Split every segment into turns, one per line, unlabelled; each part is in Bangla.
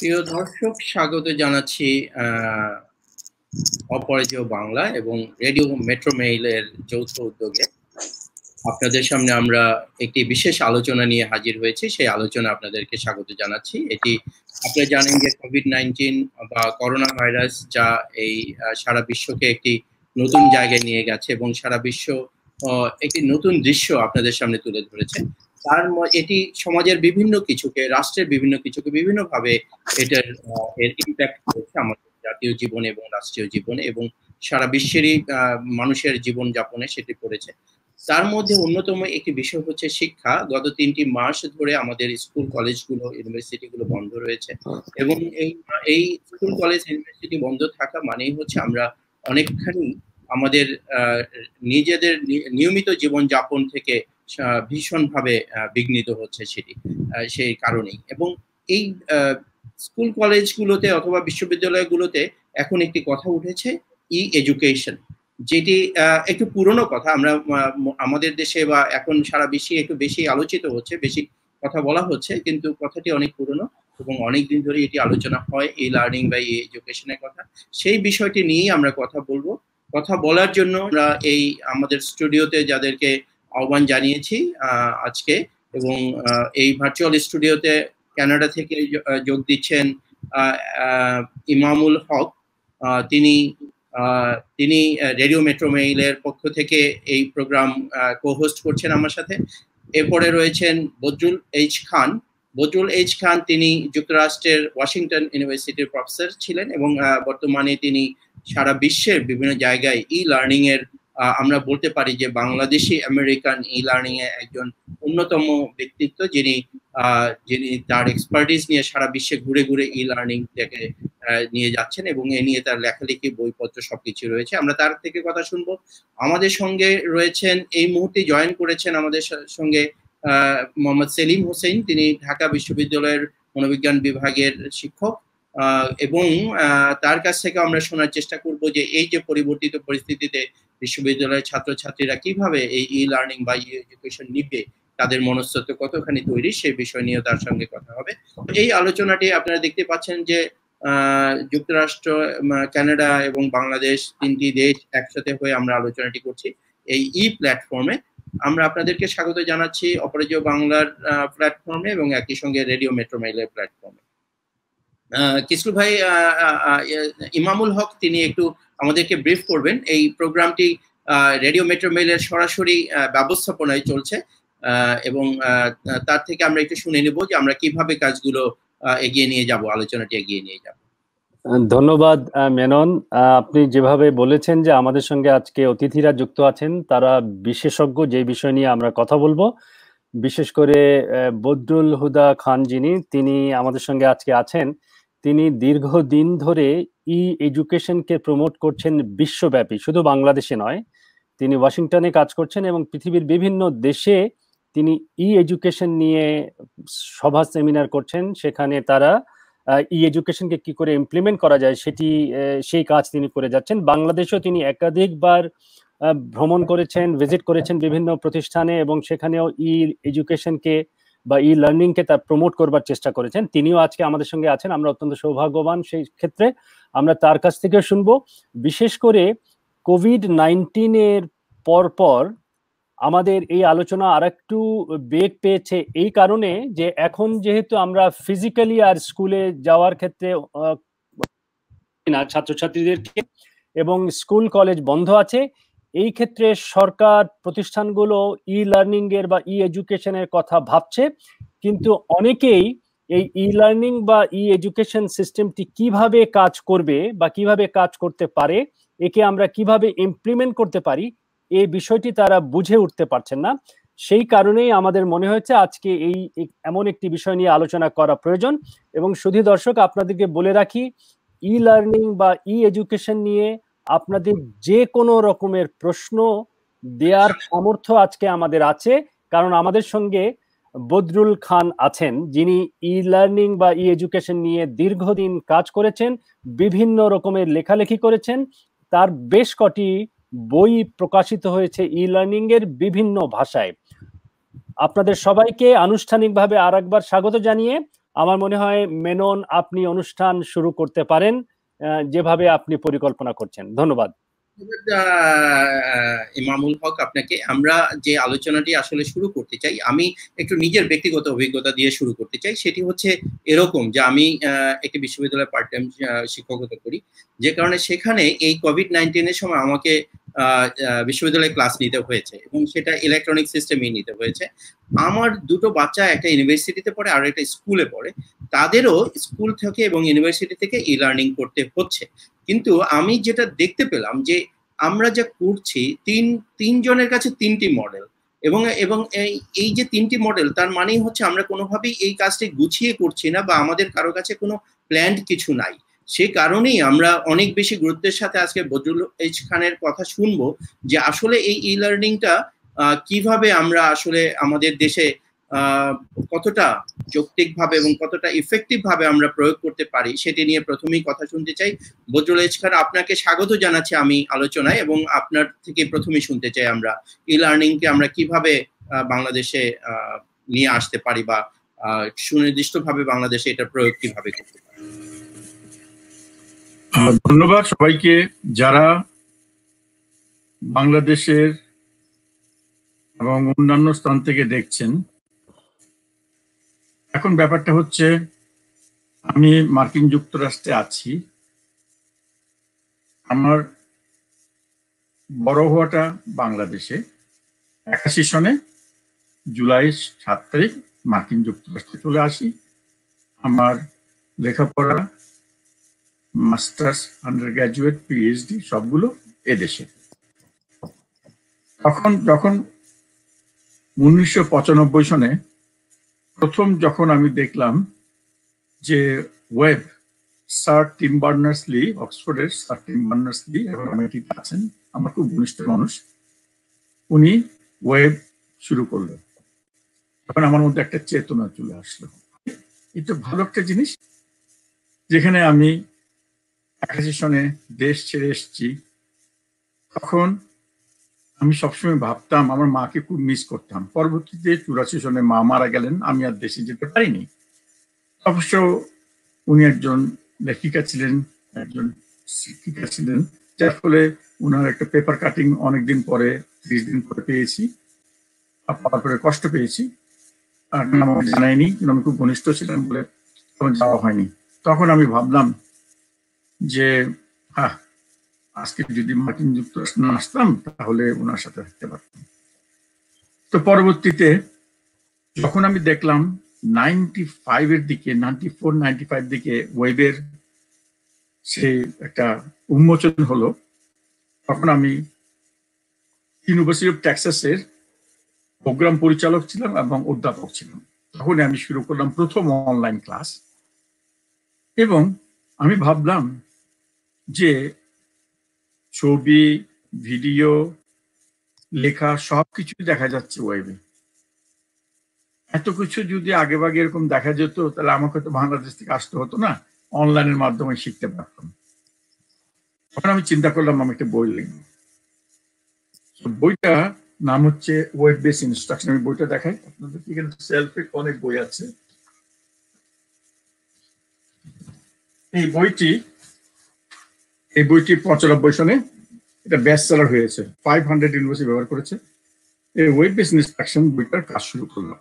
প্রিয় দর্শক, স্বাগত জানাচ্ছি অপরাজেয় বাংলা এবং রেডিও মেট্রো মেইলের যৌথ উদ্যোগে আপনাদের সামনে আমরা একটি বিশেষ আলোচনা নিয়ে হাজির হয়েছি। সেই আলোচনা আপনাদেরকে স্বাগত জানাচ্ছি। এটি আপনারা জানেন যে কোভিড-19 বা করোনা ভাইরাস যা এই সারা বিশ্বকে একটি নতুন জায়গায় নিয়ে গেছে এবং সারা বিশ্ব একটি নতুন দৃশ্য আপনাদের সামনে তুলে ধরেছে। এটি সমাজের বিভিন্ন কিছুকে, রাষ্ট্রের বিভিন্ন কিছুকে বিভিন্নভাবে এর ইম্প্যাক্ট করেছে আমাদের জাতীয় জীবনে এবং রাষ্ট্রীয় জীবনে এবং সারা বিশ্বেরই মানুষের জীবন যাপনে সেটি করেছে। তার মধ্যে অন্যতম একটি বিষয় হচ্ছে শিক্ষা। গত 3টি মাস ধরে আমাদের স্কুল কলেজগুলো, ইউনিভার্সিটিগুলো বন্ধ রয়েছে এবং এই স্কুল কলেজ ইউনিভার্সিটি বন্ধ থাকা মানেই হচ্ছে আমরা অনেকখানি আমাদের নিজেদের নিয়মিত জীবন যাপন থেকে ভীষণভাবে বিঘ্নিত হচ্ছে সেটি সেই কারণেই। এবং এই স্কুল কলেজগুলোতে অথবা বিশ্ববিদ্যালয়গুলোতে এখন একটি কথা উঠেছে, ই এডুকেশন, যেটি একটু পুরনো কথা। আমরা আমাদের দেশে বা এখন সারা বিশ্বে একটু বেশি আলোচিত হচ্ছে, বেশি কথা বলা হচ্ছে, কিন্তু কথাটি অনেক পুরনো এবং অনেক দিন ধরে এটি আলোচনা হয়, ই লার্নিং বা ই এডুকেশনের কথা। সেই বিষয়টি নিয়েই আমরা কথা বলবো। কথা বলার জন্য আমরা এই আমাদের স্টুডিওতে যাদেরকে আহ্বান জানিয়েছি আজকে, এবং এই ভার্চুয়াল স্টুডিওতে কানাডা থেকে যোগ দিচ্ছেন ইমামুল হক। তিনি রেডিও মেট্রো মেইলের পক্ষ থেকে এই প্রোগ্রাম কো-হোস্ট করছেন আমার সাথে। এরপরে রয়েছেন বদরুল এইচ খান। বদরুল এইচ খান তিনি যুক্তরাষ্ট্রের ওয়াশিংটন ইউনিভার্সিটির প্রফেসর ছিলেন এবং বর্তমানে তিনি সারা বিশ্বের বিভিন্ন জায়গায় ই লার্নিং এর আমরা বলতে পারি যে বাংলাদেশি আমেরিকান ই লার্নিং এর একজন অন্যতম ব্যক্তিত্ব, যিনি তার এক্সপার্টিস নিয়ে সারা বিশ্বে ঘুরে ঘুরে ই লার্নিং থেকে নিয়ে যাচ্ছেন এবং এ নিয়ে তার লেখালেখি, বইপত্র সবকিছু রয়েছে। আমরা তার থেকে কথা শুনবো। আমাদের সঙ্গে রয়েছেন, এই মুহূর্তে জয়েন করেছেন আমাদের সঙ্গে মোহাম্মদ সেলিম হোসেন। তিনি ঢাকা বিশ্ববিদ্যালয়ের মনোবিজ্ঞান বিভাগের শিক্ষক এবং তার কাছ থেকে আমরা শোনার চেষ্টা করব যে এই যে পরিবর্তিত পরিস্থিতিতে বিশ্ববিদ্যালয়ের ছাত্রছাত্রীরা কিভাবে এই ই লার্নিং বা ই এডুকেশন নিবে, তাদের মনস্তত্ত্ব কতখানি তৈরি, সেই বিষয় নিয়ে তার সঙ্গে কথা হবে। এই আলোচনাটি আপনারা দেখতে পাচ্ছেন যে যুক্তরাষ্ট্র, কানাডা এবং বাংলাদেশ, 3টি দেশ একসাথে হয়ে আমরা আলোচনাটি করছি এই ই প্ল্যাটফর্মে। আমরা আপনাদেরকে স্বাগত জানাচ্ছি অপরাজেয় বাংলার প্ল্যাটফর্মে এবং একই সঙ্গে রেডিও মেট্রো মেইলের প্ল্যাটফর্মে। কিসরু ভাই, ইমামুল হক তিনি একটু আমাদেরকে ব্রিফ করবেন। এই প্রোগ্রামটি রেডিও মেট্রো মেইলের সরাসরি ব্যবস্থাপনায় চলছে এবং তার থেকে আমরা একটু শুনে নেব যে আমরা কিভাবে কাজগুলো এগিয়ে নিয়ে যাব, আলোচনাটি এগিয়ে নিয়ে যাব।
ধন্যবাদ মেনন। আপনি যেভাবে বলেছেন যে আমাদের সঙ্গে আজকে অতিথিরা যুক্ত আছেন, তারা বিশেষজ্ঞ যে বিষয় নিয়ে আমরা কথা বলবো। বিশেষ করে বদরুল হুদা খান তিনি আমাদের সঙ্গে আজকে আছেন। তিনি দীর্ঘদিন ধরে ই এডুকেশনকে প্রমোট করছেন বিশ্বব্যাপী, শুধু বাংলাদেশে নয়। তিনি ওয়াশিংটনে কাজ করছেন এবং পৃথিবীর বিভিন্ন দেশে তিনি ই এডুকেশন নিয়ে সভা সেমিনার করছেন। সেখানে তারা ই এডুকেশনকে কি করে ইমপ্লিমেন্ট করা যায় সেই কাজ তিনি করে যাচ্ছেন। বাংলাদেশেও তিনি একাধিকবার ভ্রমণ করেছেন, ভিজিট করেছেন বিভিন্ন প্রতিষ্ঠানে এবং সেখানেও ই এডুকেশনকে বা ই লার্নিংকে তার প্রমোট করবার চেষ্টা করেছেন। তিনিও আজকে আমাদের সঙ্গে আছেন, আমরা অত্যন্ত সৌভাগ্যবান সেই ক্ষেত্রে। আমরা তার কাছ থেকে শুনবো। বিশেষ করে কোভিড-19 এর পর আমাদের এই আলোচনা আরেকটু বেগ পেয়েছে এই কারণে যে এখন যেহেতু আমরা ফিজিক্যালি আর স্কুলে যাওয়ার ক্ষেত্রে ছাত্রছাত্রীদেরকে এবং স্কুল কলেজ বন্ধ আছে, এই ক্ষেত্রে সরকার প্রতিষ্ঠানগুলো ই লার্নিং এর বা ই এডুকেশনের কথা ভাবছে, কিন্তু অনেকেই এই ই লার্নিং বা ই এডুকেশন সিস্টেমটি কিভাবে কাজ করবে বা কিভাবে কাজ করতে পারে, একে আমরা কিভাবে ইমপ্লিমেন্ট করতে পারি, এই বিষয়টি তারা বুঝে উঠতে পারছেন না। সেই কারণেই আমাদের মনে হয়েছে আজকে এই এমন একটি বিষয় নিয়ে আলোচনা করা প্রয়োজন। এবং শুধু দর্শক, আপনাদেরকে বলে রাখি, ই লার্নিং বা ই এডুকেশন নিয়ে আপনাদের যে কোনো রকমের প্রশ্ন দেওয়ার সামর্থ্য আজকে আমাদের আছে, কারণ আমাদের সঙ্গে বদরুল খান আছেন, যিনি ই লার্নিং বা ই এডুকেশন নিয়ে দীর্ঘদিন কাজ করেছেন, বিভিন্ন রকমের লেখালেখি করেছেন। তার বেশ কটি বই প্রকাশিত হয়েছে ই লার্নিং এর বিভিন্ন ভাষায়। আপনাদের সবাইকে আনুষ্ঠানিকভাবে আরেকবার স্বাগত জানিয়ে আমার মনে হয় মেনন আপনি অনুষ্ঠান শুরু করতে পারেন যেভাবে আপনি পরিকল্পনা করছেন। ধন্যবাদ।
ইমামুল হক, আপনাকে আমরা যে আলোচনাটি আসলে শুরু করতে চাই, আমি একটু নিজের ব্যক্তিগত অভিজ্ঞতা দিয়ে শুরু করতে চাই। সেটি হচ্ছে এরকম যে আমি একটি বিশ্ববিদ্যালয়ে পার্ট টাইম শিক্ষকতা করি, যে কারণে সেখানে এই কোভিড-19 সময় আমাকে বিশ্ববিদ্যালয়ে ক্লাস নিতে হয়েছে এবং সেটা ইলেকট্রনিক সিস্টেমেই নিতে হয়েছে। আমার দুটো বাচ্চা একটা ইউনিভার্সিটিতে পড়ে আর একটা স্কুলে পড়ে, তাদেরও স্কুল থেকে এবং ইউনিভার্সিটি থেকে ই লার্নিং করতে হচ্ছে। কিন্তু আমি যেটা দেখতে পেলাম যে আমরা যা করছি তিনজনের কাছে তিনটি মডেল, এবং এবং এই যে তিনটি মডেল, তার মানেই হচ্ছে আমরা কোনোভাবেই এই কাজটি গুছিয়ে করছি না বা আমাদের কারো কাছে কোনো প্ল্যান্ড কিছু নাই। সে কারণেই আমরা অনেক বেশি গুরুত্বের সাথে আজকে বজলুল এইচ খানের কথা শুনবো যে আসলে এই ই লার্নিংটা কিভাবে আমরা আসলে আমাদের দেশে কতটা যৌক্তিকভাবে এবং কতটা ইফেক্টিভ ভাবে আমরা প্রয়োগ করতে পারি সেটি নিয়ে প্রথমেই কথা শুনতে চাই। বজলুল এইচ খান, আপনাকে স্বাগত জানাচ্ছি আমি আলোচনায়, এবং আপনার থেকে প্রথমেই শুনতে চাই আমরা ই লার্নিং কে আমরা কিভাবে বাংলাদেশে নিয়ে আসতে পারি বা সুনির্দিষ্টভাবে বাংলাদেশে এটার প্রয়োগ কিভাবে করতে পারি।
ধন্যবাদ সবাইকে যারা বাংলাদেশের এবং অন্যান্য স্থান থেকে দেখছেন। এখন ব্যাপারটা হচ্ছে আমি মার্কিন যুক্তরাষ্ট্রে আছি। আমার বড় হওয়াটা বাংলাদেশে। 81 সনে জুলাই 7 তারিখ মার্কিন যুক্তরাষ্ট্রে চলে আসি। আমার লেখাপড়া, মাস্টার্স, আন্ডার গ্রাজুয়েট, পিএইচডি সবগুলো এদেশে। যখন 1995 সনে প্রথম যখন আমি দেখলাম যে ওয়েব, স্যার টিম বার্নার্স-লি, অক্সফোর্ডের স্যার টিম বার্নার্স-লি এবং আমেরিকাতে আছেন, আমার খুব ঘনিষ্ঠ মানুষ, উনি ওয়েব শুরু করলেন। তখন আমার মধ্যে একটা চেতনা চলে আসলো, এটা ভালো একটা জিনিস। যেখানে আমি 81 সনে দেশ ছেড়ে এসেছি, তখন আমি সবসময় ভাবতাম আমার মাকে খুব মিস করতাম। পরবর্তীতে 84 সনে মা মারা গেলেন, আমি আর দেশে যেতে পারিনি। অবশ্য উনি একজন লেখিকা ছিলেন, একজন শিক্ষিকা ছিলেন, যার ফলে উনার একটা পেপার কাটিং অনেকদিন পরে, 30 দিন পরে পেয়েছি। পাওয়ার পরে কষ্ট পেয়েছি, আর আমাকে জানায়নি, কিন্তু আমি খুব ঘনিষ্ঠ ছিলাম বলে তখন যাওয়া হয়নি। তখন আমি ভাবলাম যে হ্যাঁ, আজকে যদি মার্কিন যুক্তরাষ্ট্রে না আসতাম তাহলে ওনার সাথে থাকতে পারতাম। তো পরবর্তীতে যখন আমি দেখলাম 95 এর দিকে, 94-95 দিকে ওয়েবের সে একটা উন্মোচন হলো, তখন আমি ইউনিভার্সিটি অফ টেক্সাসের প্রোগ্রাম পরিচালক ছিলাম এবং অধ্যাপক ছিলাম। তখন আমি শুরু করলাম প্রথম অনলাইন ক্লাস, এবং আমি ভাবলাম যে ছবি, ভিডিও, লেখা সবকিছু দেখা যাচ্ছে ওয়েবে। এত কিছু যদি আগে ভাগে এরকম দেখা যেত তাহলে আমাকে তো বাংলাদেশ থেকে আসতে হতো না, অনলাইনের মাধ্যমে শিখতে পারতাম। তখন আমি চিন্তা করলাম আমি একটা বই লিখব। বইটা নাম হচ্ছে ওয়েব বেস ইনস্ট্রাকশন। আমি বইটা দেখাই আপনাদের, এখানে সেলফে অনেক বই আছে। এই বইটি 95 সনে এটা বেস্ট সেলার হয়েছে, 500 ইউনিভার্সিটি ব্যবহার করেছে। এই ওয়েব বেস ইনস্ট্রাকশন বইটার কাজ শুরু করলাম।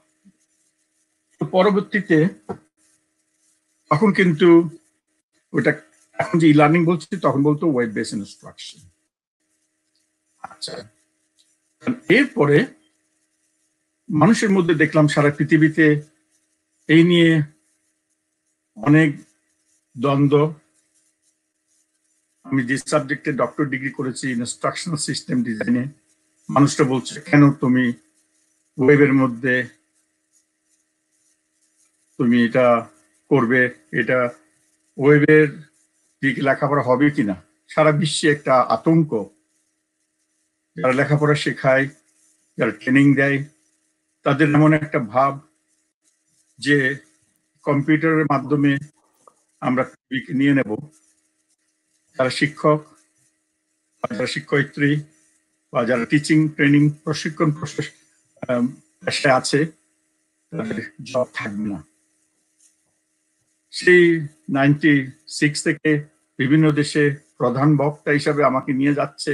তো পরবর্তীতে তখন কিন্তু ওইটা, এখন যে ই লার্নিং বলছি তখন বলতো ওয়েব বেস ইনস্ট্রাকশন। আচ্ছা, এরপরে মানুষের মধ্যে দেখলাম সারা পৃথিবীতে এই নিয়ে অনেক দ্বন্দ্ব। আমি যে সাবজেক্টে ডক্টর ডিগ্রি করেছি, ইনস্ট্রাকশনাল সিস্টেম ডিজাইনে, মানুষটা বলছে কেন তুমি ওয়েবের মধ্যে তুমি এটা করবে, এটা ওয়েবের দিকে লেখাপড়া হবে কিনা। সারা বিশ্বে একটা আতঙ্ক। যারা লেখাপড়া শেখায়, যারা ট্রেনিং দেয়, তাদের এমন একটা ভাব যে কম্পিউটারের মাধ্যমে আমরা নিয়ে নেব। যারা শিক্ষক বা যারা শিক্ষয়িত্রী বা যারা টিচিং, ট্রেনিং, প্রশিক্ষণ পেশায় আছে, তাদের জব থাকবে না। সেই 96 থেকে বিভিন্ন দেশে প্রধান বক্তা হিসাবে আমাকে নিয়ে যাচ্ছে।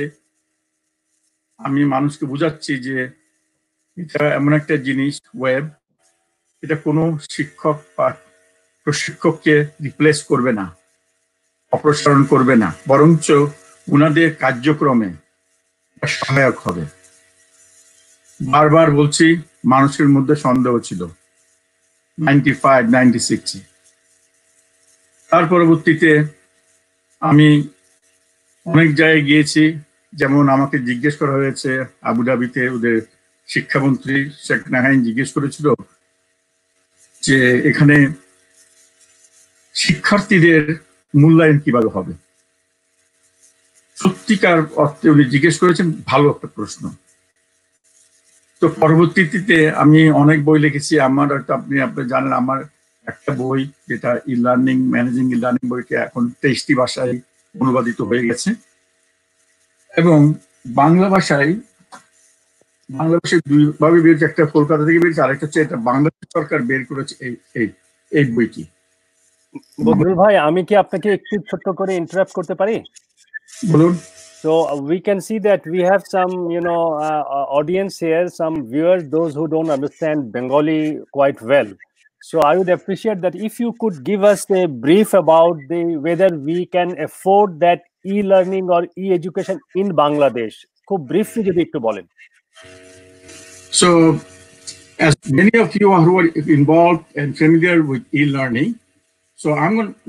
আমি মানুষকে বুঝাচ্ছি যে এটা এমন একটা জিনিস, ওয়েব, এটা কোনো শিক্ষক বা প্রশিক্ষককে রিপ্লেস করবে না, অপসারণ করবে না, বরঞ্চ উনাদের কার্যক্রমে সহায়ক হবে। বারবার বলছি, মানুষের মধ্যে সন্দেহ ছিল 95, 96-এ। তার পরবর্তীতে আমি অনেক জায়গায় গিয়েছি, যেমন আমাকে জিজ্ঞেস করা হয়েছে আবুধাবিতে, ওদের শিক্ষামন্ত্রী শেখ নাহাইন জিজ্ঞেস করেছিল যে এখানে শিক্ষার্থীদের মূল্যায়ন কিভাবে হবে। সত্যিকার অর্থে উনি জিজ্ঞেস করেছেন, ভালো একটা প্রশ্ন। তো পরবর্তীতে আমি অনেক বই লিখেছি। আমার আপনি জানেন, আমার একটা বই যেটা e learning, managing e learning, বইটা এখন 23টি ভাষায় অনুবাদিত হয়ে গেছে এবং বাংলা ভাষায় দুইভাবে বেরিয়েছে, একটা কলকাতা থেকে বেরিয়েছে, আরেকটা হচ্ছে এটা বাংলাদেশ সরকার বের করেছে এই বইটি।
বদরুল ভাই, আমি কি আপনাকে একটু ছোট্ট করে ইন্টারাপ্ট করতে পারি?
বলুন।
So we can see that we have some, audience here, some viewers, those who don't understand Bengali quite well. So I would appreciate that if you could give us a brief about whether we can afford that e-learning or e-education in Bangladesh. খুব briefly যদি একটু বলেন।
So, as many of you who are involved and familiar with e-learning, so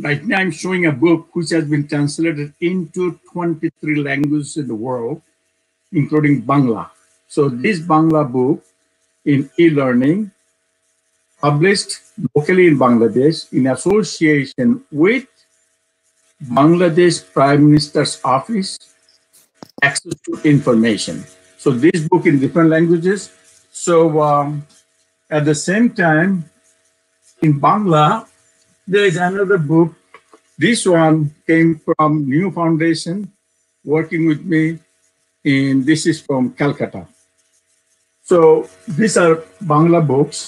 right now I'm showing a book which has been translated into 23 languages in the world, including Bangla. So this Bangla book in e-learning, published locally in Bangladesh in association with Bangladesh Prime Minister's Office, Access to Information. So this book in different languages. So at the same time, in Bangla, there is another book. This one came from New Foundation, working with me, and this is from Calcutta. So these are Bangla books.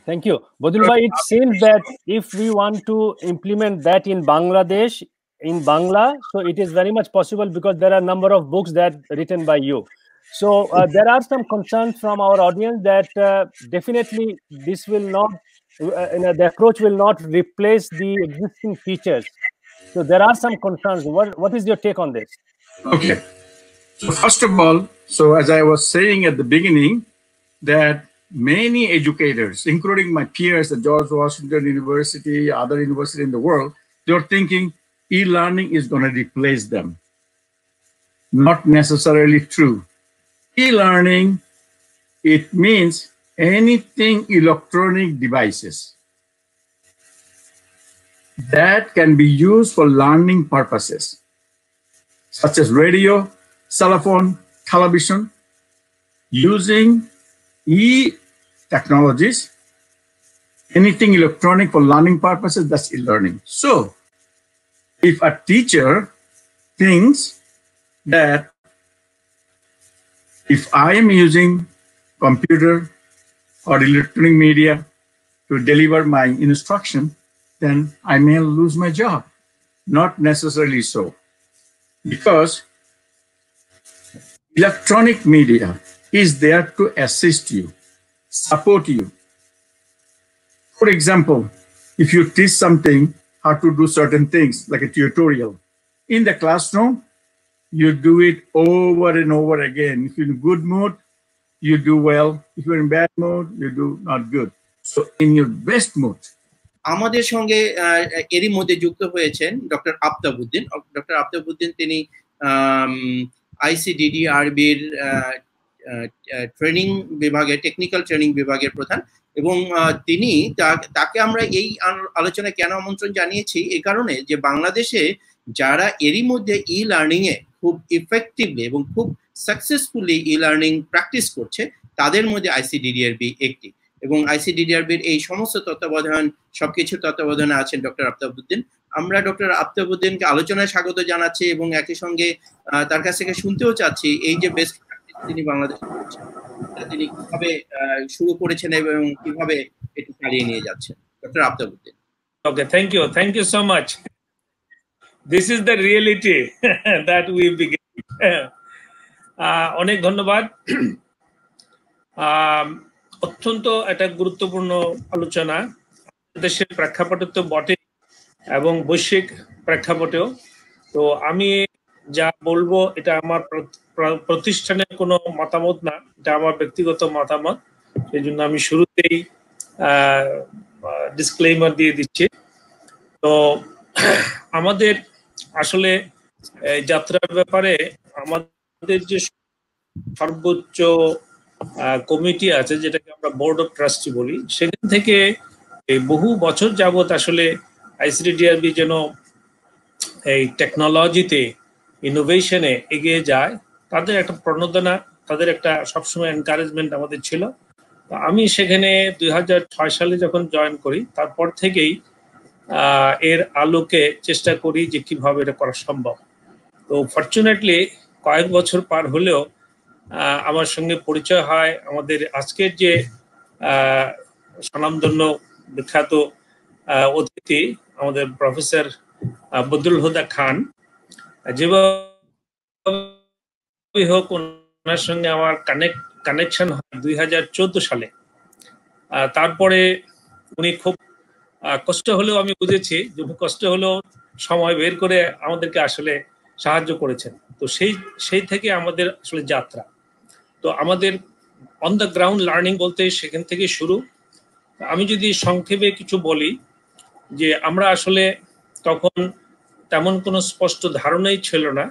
Thank you. Bodul bhai, it seems that if we want to implement that in Bangladesh, in Bangla, so it is very much possible because there are a number of books that written by you. So there are some concerns from our audience that definitely this will not, the approach will not replace the existing features. So there are some concerns. What is your take on this?
Okay. So first of all, so as I was saying at the beginning, that many educators, including my peers at George Washington University, other universities in the world, they're thinking e-learning is going to replace them. Not necessarily true. E-learning, it means anything electronic devices that can be used for learning purposes, such as radio, cell phone, television, using e-technologies, anything electronic for learning purposes, that's e-learning. So if a teacher thinks that if I am using computer or electronic media to deliver my instruction, then I may lose my job. Not necessarily so, because electronic media is there to assist you, support you. For example, if you teach something, how to do certain things, like a tutorial, in the classroom, you do it over and over again. If you're in good mood, you do well. If you're in bad mood, you do not good. So in your best mood.
আমাদের সঙ্গে এরই মধ্যে যুক্ত হয়েছেন ডক্টর আফতাবউদ্দিন। ডক্টর আফতাবউদ্দিন তিনি আইসিডিডিআরবির ট্রেনিং বিভাগের, টেকনিক্যাল ট্রেনিং বিভাগের প্রধান, এবং তিনি তাকে আমরা এই আলোচনায় কেন আমন্ত্রণ জানিয়েছি, এই কারণে যে বাংলাদেশে যারা এরই মধ্যে ই লার্নিং এ খুব ইফেক্টিভলি এবং খুব সাকসেসফুলি ই লার্নিং প্র্যাকটিস করছে, তাদের মধ্যে আইসিডিডিআরবি একটি। এবং আইসিডিডিআরবির এই সমস্ত তত্ত্বাবধান, সবকিছু তত্ত্বাবধানে আছেন ডক্টর আফতাবউদ্দিন। আমরা ডক্টর আফতাবউদ্দিনকে আলোচনায় স্বাগত জানাচ্ছি এবং একই সঙ্গে তার কাছ থেকে শুনতেও চাচ্ছি এই যে বেস্ট প্র্যাকটিস তিনি বাংলাদেশে করছেন, তিনি কিভাবে শুরু করেছেন এবং কিভাবে এটি চালিয়ে নিয়ে যাচ্ছেন। Doctor Aftabuddin.
Okay, thank you so much. This is the reality that we begin. অনেক ধন্যবাদ। অত্যন্ত একটা গুরুত্বপূর্ণ আলোচনা, দেশের প্রেক্ষাপটে তো বটে এবং বৈশ্বিক প্রেক্ষাপটেও। তো আমি যা বলবো এটা আমার প্রতিষ্ঠানের কোনো মতামত না, এটা আমার ব্যক্তিগত মতামত। সেই জন্য আমি শুরুতেই ডিসক্লেইমার দিয়ে দিচ্ছি। তো আমাদের আসলে যাত্রার ব্যাপারে আমাদের যে সর্বোচ্চ কমিটি আছে, যেটাকে আমরা বোর্ড অফ ট্রাস্টি বলি, সেখান থেকে বহু বছর যাবত আসলে আইসিডিআরবি যেন এই টেকনোলজিতে, ইনোভেশনে এগিয়ে যায়, তাদের একটা প্রণোদনা, তাদের একটা সবসময় এনকারেজমেন্ট আমাদের ছিল। আমি সেখানে 2006 সালে যখন জয়েন করি, তারপর থেকেই এর আলোকে চেষ্টা করি যে কিভাবে এটা করা সম্ভব। তো ফরচুনেটলি কয়েক বছর পার হলেও আমার সঙ্গে পরিচয় হয় আমাদের আজকের যে স্বনামধন্য বিখ্যাত অতিথি আমাদের প্রফেসর বদরুল হুদা খান। যেভাবে হোক ওনার সঙ্গে আমার কানেকশন হয় 2014 সালে। তারপরে উনি খুব কষ্ট হলেও, আমি বুঝেছি যে কষ্ট হলেও সময় বের করে আমাদেরকে আসলে সাহায্য করেছেন। তো সেই থেকে আমাদের আসলে যাত্রা। তো আমাদের অন দ্য গ্রাউন্ড লার্নিং বলতে সেখান থেকে শুরু। আমি যদি সংক্ষেপে কিছু বলি, যে আমরা আসলে তখন তেমন কোনো স্পষ্ট ধারণাই ছিল না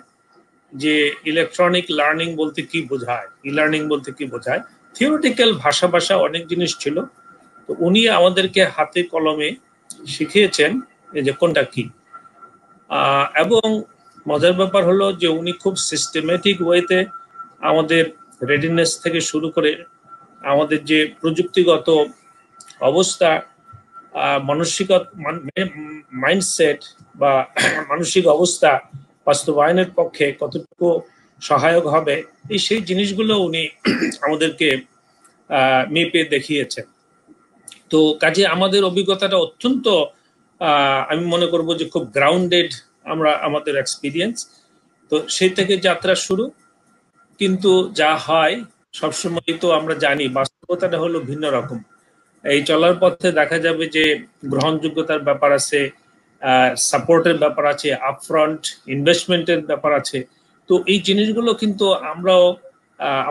যে ইলেকট্রনিক লার্নিং বলতে কি বোঝায়, ই লার্নিং বলতে কি বোঝায়। থিওরিটিক্যাল ভাষা অনেক জিনিস ছিল, তো উনি আমাদেরকে হাতে কলমে শিখিয়েছেন যে কোনটা কি। এবং মজার ব্যাপার হলো যে উনি খুব সিস্টেমেটিক ওয়েতে আমাদের রেডিনেস থেকে শুরু করে আমাদের যে প্রযুক্তিগত অবস্থা, মাইন্ডসেট বা মানসিক অবস্থা বাস্তবায়নের পক্ষে কতটুকু সহায়ক হবে, সেই জিনিসগুলো উনি আমাদেরকে মেপে দেখিয়েছেন। তো কাজে আমাদের অভিজ্ঞতাটা অত্যন্ত, আমি মনে করব যে খুব গ্রাউন্ডেড আমাদের এক্সপিরিয়েন্স। তো সেই থেকে যাত্রা শুরু। কিন্তু যা হয় সবসময় তো আমরা জানি বাস্তবতাটা হলো ভিন্ন রকম। এই চলার পথে দেখা যাবে যে গ্রহণযোগ্যতার ব্যাপার আছে, সাপোর্টের ব্যাপার আছে, আপফ্রন্ট ইনভেস্টমেন্টের ব্যাপার আছে। তো এই জিনিসগুলো কিন্তু আমরাও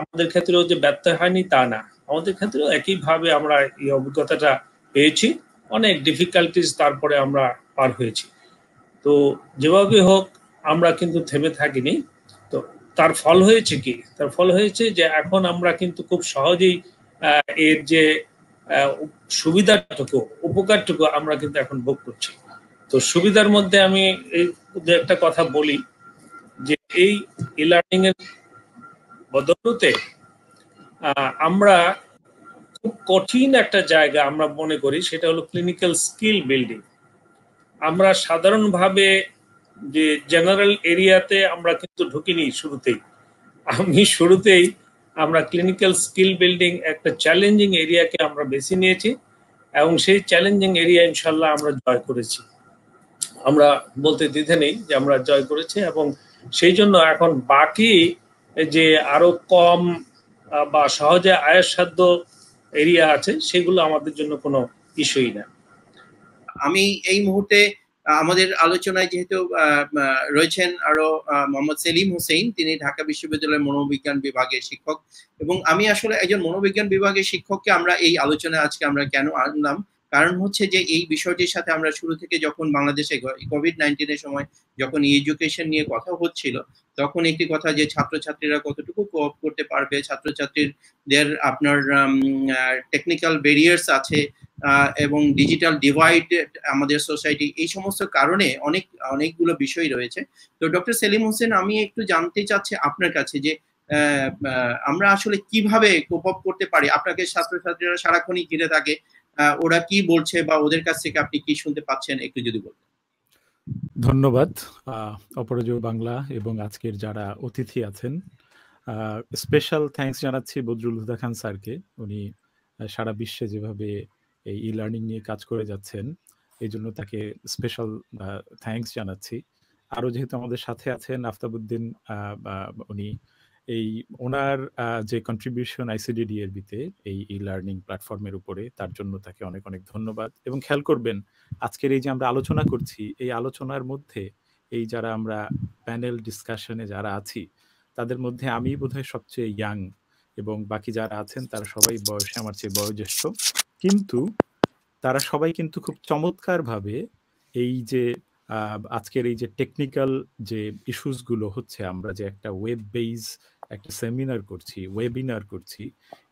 আমাদের ক্ষেত্রেও যে ব্যর্থ হয়নি তা না, আমাদের ক্ষেত্রেও একইভাবে আমরা এই অভিজ্ঞতাটা পেয়েছি। অনেক ডিফিকাল্টিস তারপরে আমরা পার হয়েছি। তো যেভাবে হোক আমরা কিন্তু থেমে থাকিনি। তো তার ফল হয়েছে কি? তার ফল হয়েছে যে এখন আমরা কিন্তু খুব সহজেই এর যে সুবিধাটুকু, উপকারটুকু আমরা কিন্তু এখন ভোগ করছি। তো সুবিধার মধ্যে আমি এই একটা কথা বলি যে এই ই লার্নিং এর বদৌলতে আমরা খুব কঠিন একটা জায়গা আমরা মনে করি, সেটা হলো ক্লিনিক্যাল স্কিল বিল্ডিং। আমরা সাধারণভাবে যে জেনারেল এরিয়াতে আমরা কিন্তু ঢুকিনি শুরুতেই। শুরুতেই আমরা ক্লিনিক্যাল স্কিল বিল্ডিং একটা চ্যালেঞ্জিং এরিয়াকে আমরা বেছে নিয়েছি এবং সেই চ্যালেঞ্জিং এরিয়া ইনশাল্লাহ আমরা জয় করেছি। আমরা বলতে দ্বিধা নেই যে আমরা জয় করেছি, এবং সেই জন্য এখন বাকি যে আরো কম বা সহজে আয়সাধ্য এরিয়া আছে সেগুলো আমাদের জন্য কোনো ইস্যুই না।
আমি এই মুহূর্তে আমাদের আলোচনায় যেহেতু রয়েছেন আরো মোহাম্মদ সেলিম হোসেন, তিনি ঢাকা বিশ্ববিদ্যালয়ের মনোবিজ্ঞান বিভাগের শিক্ষক, এবং আমি আসলে একজন মনোবিজ্ঞান বিভাগের শিক্ষককে আমরা এই আলোচনায় আজকে আমরা কেন আনলাম, কারণ হচ্ছে যে এই বিষয়টির সাথে আমরা শুরু থেকে যখন বাংলাদেশে কোভিড-19 সময় যখন এডুকেশন নিয়ে কথা হচ্ছিল, তখন একটি কথা যে ছাত্রছাত্রীরা কতটুকু কোঅপ করতে পারবে, ছাত্রছাত্রীদের আপনার টেকনিক্যাল ব্যারিয়ার্স আছে এবং ডিজিটাল ডিভাইড আমাদের সোসাইটি, এই সমস্ত কারণে অনেকগুলো বিষয় রয়েছে। তো ডক্টর সেলিম হোসেন, আমি একটু জানতে চাচ্ছি আপনার কাছে যে আমরা আসলে কিভাবে কোপ আপ করতে পারি। আপনাকে ছাত্রছাত্রীরা সারাক্ষণই ঘিরে থাকে, ওরা কি বলছে বা ওদের কাছ থেকে আপনি কি শুনতে পাচ্ছেন, একটু যদি বলতেন।
ধন্যবাদ অপরাজয় বাংলা এবং আজকের যারা অতিথি আছেন। স্পেশাল থ্যাঙ্কস জানাচ্ছি বদরুল হুদা খান স্যারকে। উনি সারা বিশ্বে যেভাবে এই ই লার্নিং নিয়ে কাজ করে যাচ্ছেন এই জন্য তাকে স্পেশাল থ্যাঙ্কস জানাচ্ছি। আরও যেহেতু আমাদের সাথে আছেন আফতাবউদ্দিন, উনি এই ওনার যে কন্ট্রিবিউশন ICDDRB-তে এই লার্নিং প্ল্যাটফর্মের উপরে, তার জন্য তাকে অনেক অনেক ধন্যবাদ। এবং খেয়াল করবেন আজকের এই যে আমরা আলোচনা করছি, এই আলোচনার মধ্যে এই যারা আমরা প্যানেল ডিসকাশনে যারা আছি তাদের মধ্যে আমি বোধহয় সবচেয়ে ইয়াং, এবং বাকি যারা আছেন তারা সবাই বয়সে আমার চেয়ে বয়োজ্যেষ্ঠ, কিন্তু তারা সবাই কিন্তু খুব চমৎকারভাবে এই যে আজকের এই যে টেকনিক্যাল যে ইস্যুসগুলো হচ্ছে, আমরা যে একটা ওয়েব বেস একটা সেমিনার করছি, ওয়েবিনার করছি,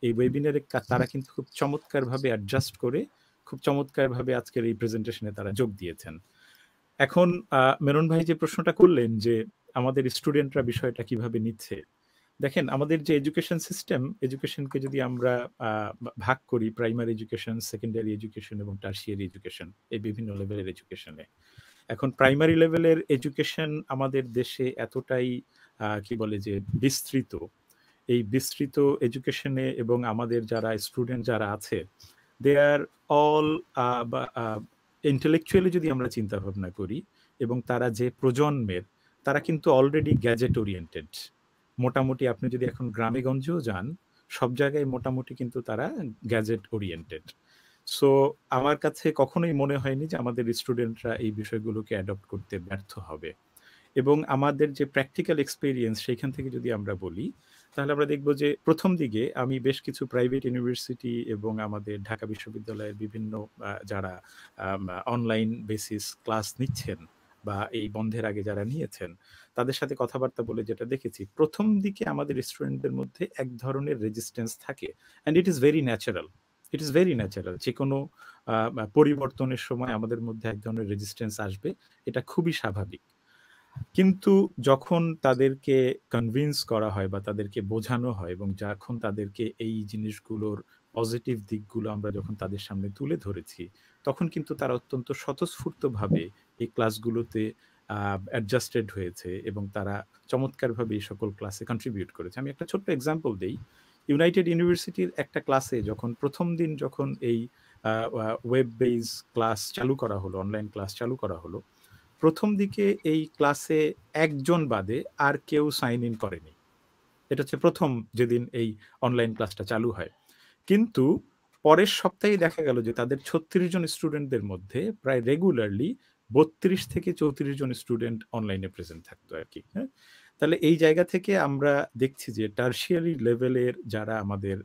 এই ওয়েবিনারে তারা কিন্তু খুব চমৎকারভাবে অ্যাডজাস্ট করে খুব চমৎকারভাবে আজকের এই প্রেজেন্টেশনে তারা যোগ দিয়েছেন। এখন মেনন ভাই যে প্রশ্নটা করলেন যে আমাদের স্টুডেন্টরা বিষয়টা কিভাবে নিচ্ছে, দেখেন আমাদের যে এডুকেশন সিস্টেম, এডুকেশনকে যদি আমরা ভাগ করি প্রাইমারি এডুকেশন, সেকেন্ডারি এডুকেশন এবং টার্সিয়ারি এডুকেশন, এই বিভিন্ন লেভেলের এডুকেশনে, এখন প্রাইমারি লেভেলের এডুকেশন আমাদের দেশে এতটাই কি বলে যে বিস্তৃত, এই বিস্তৃত এডুকেশনে এবং আমাদের যারা স্টুডেন্ট যারা আছে দে আর অল ইন্টেলেকচুয়ালি যদি আমরা চিন্তা ভাবনা করি, এবং তারা যে প্রজন্মের, তারা কিন্তু অলরেডি গ্যাজেট ওরিয়েন্টেড। মোটামুটি আপনি যদি এখন গ্রামে গঞ্জেও যান, সব জায়গায় মোটামুটি কিন্তু তারা গ্যাজেট ওরিয়েন্টেড। সো আমার কাছে কখনোই মনে হয়নি যে আমাদের স্টুডেন্টরা এই বিষয়গুলোকে অ্যাডপ্ট করতে ব্যর্থ হবে। এবং আমাদের যে প্র্যাকটিক্যাল এক্সপিরিয়েন্স সেইখান থেকে যদি আমরা বলি, তাহলে আমরা দেখব যে প্রথম দিকে আমি বেশ কিছু প্রাইভেট ইউনিভার্সিটি এবং আমাদের ঢাকা বিশ্ববিদ্যালয়ের বিভিন্ন যারা অনলাইন বেসিস ক্লাস নিচ্ছেন বা এই বন্ধের আগে যারা নিয়েছেন, তাদের সাথে কথাবার্তা বলে যেটা দেখেছি, প্রথম দিকে আমাদের স্টুডেন্টদের মধ্যে এক ধরনের রেজিস্ট্যান্স থাকে, and it is very natural. It is very natural, যে কোনো পরিবর্তনের সময় আমাদের মধ্যে এক ধরনের রেজিস্ট্যান্স আসবে, এটা খুবই স্বাভাবিক। কিন্তু যখন তাদেরকে কনভিন্স করা হয় বা তাদেরকে বোঝানো হয়, এবং যখন তাদেরকে এই জিনিসগুলোর পজিটিভ দিকগুলো আমরা যখন তাদের সামনে তুলে ধরেছি, তখন কিন্তু তারা অত্যন্ত স্বতঃস্ফূর্তভাবে এই ক্লাসগুলোতে অ্যাডজাস্টেড হয়েছে এবং তারা চমৎকারভাবে এই সকল ক্লাসে কন্ট্রিবিউট করেছে। আমি একটা ছোট্ট এক্সাম্পল দিই। ইউনাইটেড ইউনিভার্সিটির একটা ক্লাসে যখন প্রথম দিন যখন এই ওয়েব বেস ক্লাস চালু করা হলো, অনলাইন ক্লাস চালু করা হলো, প্রথম দিকে এই ক্লাসে একজন বাদে আর কেউ সাইন ইন করেনি। এটা হচ্ছে প্রথম যেদিন এই অনলাইন ক্লাসটা চালু হয়। কিন্তু পরের সপ্তাহে দেখা গেল যে তাদের 36 জন স্টুডেন্টদের মধ্যে প্রায় রেগুলারলি 32 থেকে 34 জন স্টুডেন্ট অনলাইনে প্রেজেন্ট থাকতো আর কি। হ্যাঁ, তাহলে এই জায়গা থেকে আমরা দেখছি যে টার্সিয়ারি লেভেলের যারা আমাদের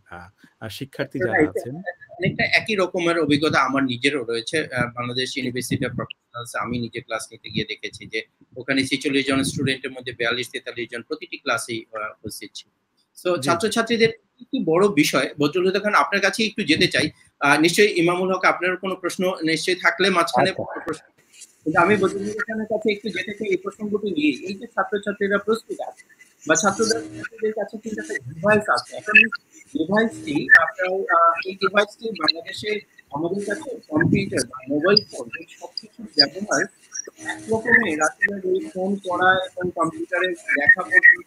শিক্ষার্থী যারা আছেন,
অনেকটা একই রকমের অভিজ্ঞতা আমার নিজেরও রয়েছে। বাংলাদেশ ইউনিভার্সিটি অফ প্রফেশনালস আমি নিজে ক্লাস নিতে গিয়ে দেখেছি যে ওখানে 46 জন স্টুডেন্টের মধ্যে 42-43 জন প্রতিটি ক্লাসেই উপস্থিত ছিল। সো ছাত্রছাত্রীদের কি বড় বিষয়, বদরুল খান আপনার কাছে একটু যেতে চাই। নিশ্চয়ই ইমামুল হক আপনার কোনো প্রশ্ন নিশ্চয়ই থাকলে মাঝখানে প্রশ্ন, কিন্তু আমি বদরুল খানের কাছে একটু যেতে চাই এই প্রসঙ্গটি নিয়ে। এই যে ছাত্রছাত্রীরা প্রস্তুত আছে বা ছাত্রদের কাছে কিন্তু একটা ডিভাইস আছে, এখন ডিভাইসটি আপনার এই ডিভাইসটি বাংলাদেশে আমাদের কাছে কম্পিউটার বা মোবাইল ফোন এই সবকিছু ব্যবহার একরকমের আসলে এই ফোন করা এবং কম্পিউটারে দেখা পর্যন্ত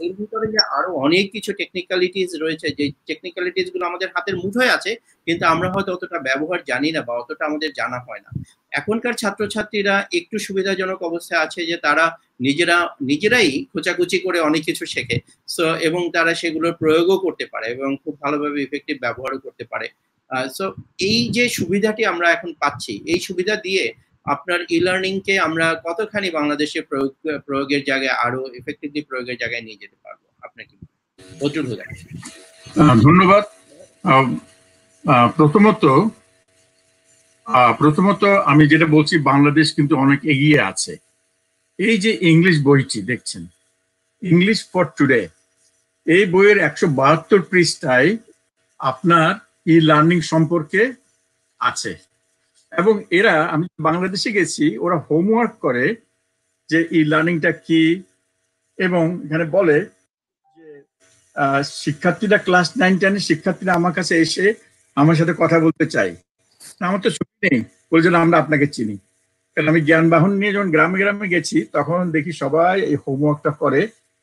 এর ভিতরে যে আরো অনেক কিছু টেকনিক্যালিটিস রয়েছে, যে টেকনিক্যালিটিস গুলো আমাদের হাতের মুঠোয় আছে কিন্তু আমরা হয়তো অতটা ব্যবহার জানি না বা অতটা আমাদের জানা হয় না। এখনকার ছাত্রছাত্রীরা একটু সুবিধাজনক অবস্থায় আছে যে তারা নিজেরাই খোঁচাখুচি করে অনেক কিছু শেখে, সো এবং তারা সেগুলোর প্রয়োগও করতে পারে এবং খুব ভালোভাবে ইফেক্টিভ ব্যবহারও করতে পারে। সো এই যে সুবিধাটি আমরা এখন পাচ্ছি, এই সুবিধা দিয়ে আপনার ই লার্নিং কে আমরা কতখানি বাংলাদেশে প্রয়োগের জায়গায় আরো ইফেক্টিভলি প্রয়োগের জায়গায় নিয়ে যেতে পারবো, আপনার কি বদরুল হুদা?
ধন্যবাদ। প্রথমত আমি যেটা বলছি, বাংলাদেশ কিন্তু অনেক এগিয়ে আছে। এই যে ইংলিশ বইটি দেখছেন, ইংলিশ ফর টুডে, এই বইয়ের 172 পৃষ্ঠায় আপনার ই লার্নিং সম্পর্কে আছে। এবং এরা, আমি বাংলাদেশে গেছি, ওরা হোমওয়ার্ক করে যে ই লার্নিংটা কি, এবং এখানে বলে যে শিক্ষার্থীরা ক্লাস 9-10 শিক্ষার্থীরা আমার কাছে এসে আমার সাথে কথা বলতে চাই, আমার তো ছবি নেই, বলছেন আমরা আপনাকে চিনি। কারণ আমি জ্ঞানবাহন নিয়ে যখন গ্রামে গ্রামে গেছি তখন দেখি সবাই এই হোমওয়ার্কটা করে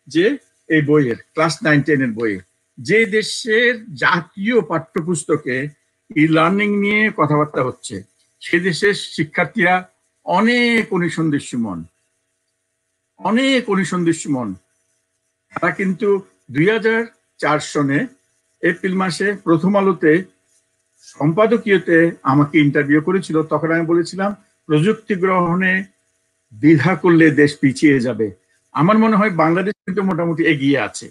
যে এই বইয়ের ক্লাস 9-10 বইয়ে যে দেশের জাতীয় পাঠ্যপুস্তকে ই লার্নিং নিয়ে কথাবার্তা হচ্ছে, সে দেশের শিক্ষার্থীরা অনেক অনুসন্ধিৎসুমন। তারা কিন্তু 2004 সনে এপ্রিল মাসে প্রথম আলোতে সম্পাদকীয়তে আমাকে ইন্টারভিউ করেছিল। তখন আমি বলেছিলাম প্রযুক্তি গ্রহণে দ্বিধা করলে দেশ পিছিয়ে যাবে। আমার মনে হয় বাংলাদেশ কিন্তু মোটামুটি এগিয়ে আছে।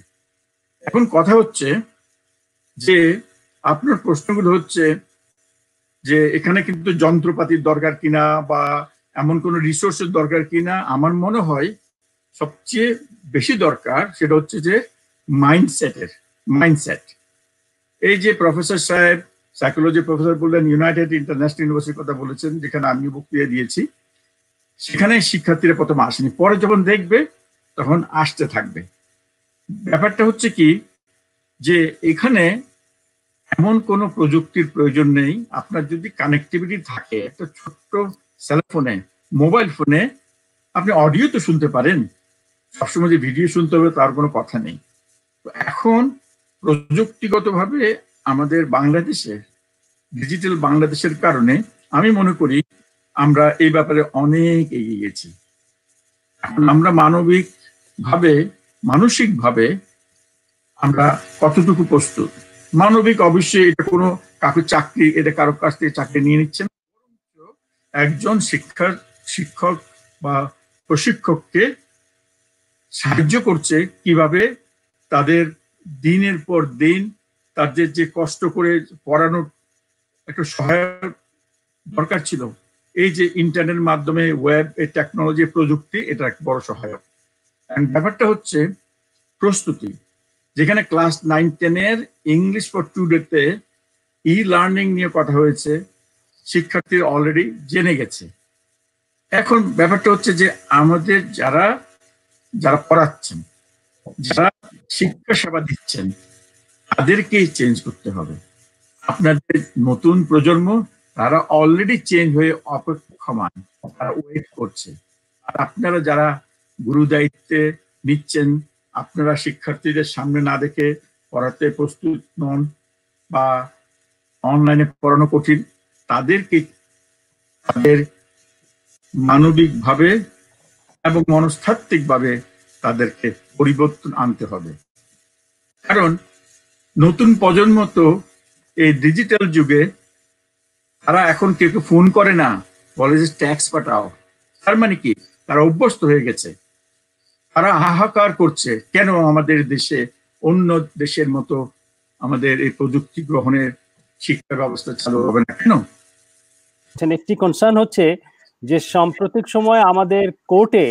এখন কথা হচ্ছে যে আপনার প্রশ্নগুলো হচ্ছে যে এখানে কিন্তু যন্ত্রপাতির দরকার কিনা বা এমন কোনো রিসোর্সের দরকার কিনা। আমার মনে হয় সবচেয়ে বেশি দরকার সেটা হচ্ছে যে মাইন্ডসেট। এই যে প্রফেসর সাহেব সাইকোলজি প্রফেসর বললেন ইউনাইটেড ইন্টারন্যাশনাল ইউনিভার্সিটির কথা বলেছেন, যেখানে আমিও বক্তৃতা দিয়েছি, সেখানে শিক্ষার্থীরা প্রথমে আসেনি, পরে যখন দেখবে তখন আসতে থাকবে। ব্যাপারটা হচ্ছে কি যে এখানে এমন কোনো প্রযুক্তির প্রয়োজন নেই। আপনার যদি কানেক্টিভিটি থাকে একটা ছোট্ট সেলফোনে, মোবাইল ফোনে, আপনি অডিও তো শুনতে পারেন। সবসময় যে ভিডিও শুনতে হবে তার কোনো কথা নেই। তো এখন প্রযুক্তিগতভাবে আমাদের বাংলাদেশে ডিজিটাল বাংলাদেশের কারণে আমি মনে করি আমরা এই ব্যাপারে অনেক এগিয়ে গেছি। এখন আমরা মানসিকভাবে আমরা কতটুকু প্রস্তুত? মানবিক অবশ্যই এটা কোনো এটা কারো কাছ থেকে চাকরি নিয়ে নিচ্ছে না, একজন শিক্ষক বা প্রশিক্ষককে সাহায্য করছে কিভাবে তাদের দিনের পর দিন তাদের যে কষ্ট করে পড়ানোর একটা সহায়ক দরকার ছিল, এই যে ইন্টারনেটের মাধ্যমে ওয়েব, এই টেকনোলজি, প্রযুক্তি, এটা একটা বড় সহায়ক। ব্যাপারটা হচ্ছে প্রস্তুতি। যেখানে ক্লাস 9-10 ইংলিশ ফর টুডেতে লার্নিং নিয়ে কথা হয়েছে, শিক্ষার্থীরা অলরেডি জেনে গেছে। এখন ব্যাপারটা হচ্ছে যে আমাদের যারা পড়াচ্ছেন, যারা শিক্ষা সেবা দিচ্ছেন, তাদেরকেই চেঞ্জ করতে হবে। আপনাদের নতুন প্রজন্ম তারা অলরেডি চেঞ্জ হয়ে অপেক্ষমান, তারা ওয়েট করছে। আর আপনারা যারা গুরু দায়িত্বে নিচ্ছেন, আপনারা শিক্ষার্থীদের সামনে না দেখে পড়াতে প্রস্তুত নন বা অনলাইনে পড়ানো কঠিন, তাদেরকে তাদের মানবিকভাবে এবং মনস্তাত্ত্বিকভাবে তাদেরকে পরিবর্তন আনতে হবে। কারণ নতুন প্রজন্ম তো এই ডিজিটাল যুগে তারা এখন কেউ ফোন করে না, বলে যে ট্যাক্স পাঠাও। তার মানে কি? তারা অভ্যস্ত হয়ে গেছে। তারা হাহাকার করছে, কেন আমাদের দেশে অন্য দেশের মতো আমাদের এই প্রযুক্তি গ্রহণের শিক্ষা ব্যবস্থা চালু হবে না কেন?
একটি কনসার্ন হচ্ছে যে সাম্প্রতিক সময় আমাদের কোর্টে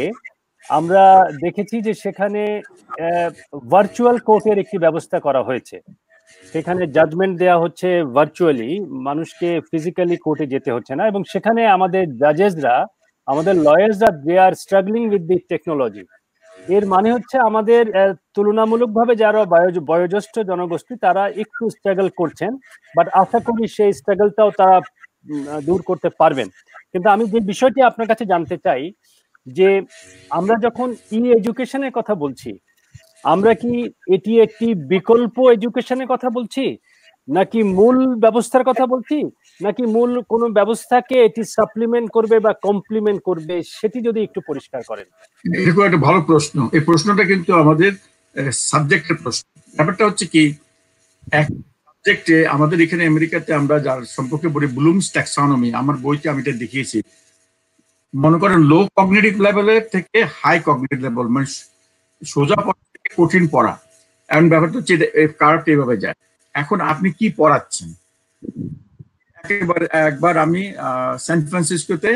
আমরা দেখেছি যে সেখানে ভার্চুয়াল কোর্টের একটি ব্যবস্থা করা হয়েছে। সেখানে জাজমেন্ট দেওয়া হচ্ছে ভার্চুয়ালি, মানুষকে ফিজিক্যালি কোর্টে যেতে হচ্ছে না, এবং সেখানে আমাদের জাজেসরা, আমাদের লয়ার্সরা, they are struggling with the technology. এর মানে হচ্ছে আমাদের তুলনামূলকভাবে যারা বয়োজ্যেষ্ঠ জনগোষ্ঠী তারা একটু স্ট্রাগল করছেন, বাট আশা করি সেই স্ট্রাগলটাও তারা দূর করতে পারবেন। কিন্তু আমি যে বিষয়টি আপনার কাছে জানতে চাই যে আমরা যখন এডুকেশনের কথা বলছি, আমরা কি এটি একটি বিকল্প এডুকেশনের কথা বলছি, নাকি মূল ব্যবস্থার কথা বলছি, নাকি মূল কোনো ব্যবস্থাকে এটি সাপ্লিমেন্ট করবে বা কমপ্লিমেন্ট করবে, সেটি যদি একটু পরিষ্কার করেন।
এরকম একটা ভালো প্রশ্ন। এই প্রশ্নটা কিন্তু আমাদের সাবজেক্টের প্রশ্ন। ব্যাপারটা হচ্ছে কি, এক সাবজেক্টে আমাদের এখানে আমেরিকাতে আমরা যার সম্পর্কে বলি ব্লুমস ট্যাক্সোনমি, আমার বইতে আমি এটা দেখিয়েছি। মনে করেন লো কগনিটিভ লেভেলের থেকে হাই কগনিটিভ লেভেল, মানে সোজা পড়া থেকে কঠিন পড়া। এখন ব্যাপারটা হচ্ছে কার্ভ এইভাবে যায়। এখন আপনি কি পড়াচ্ছেন? একবার আমি সান ফ্রান্সিসকোতে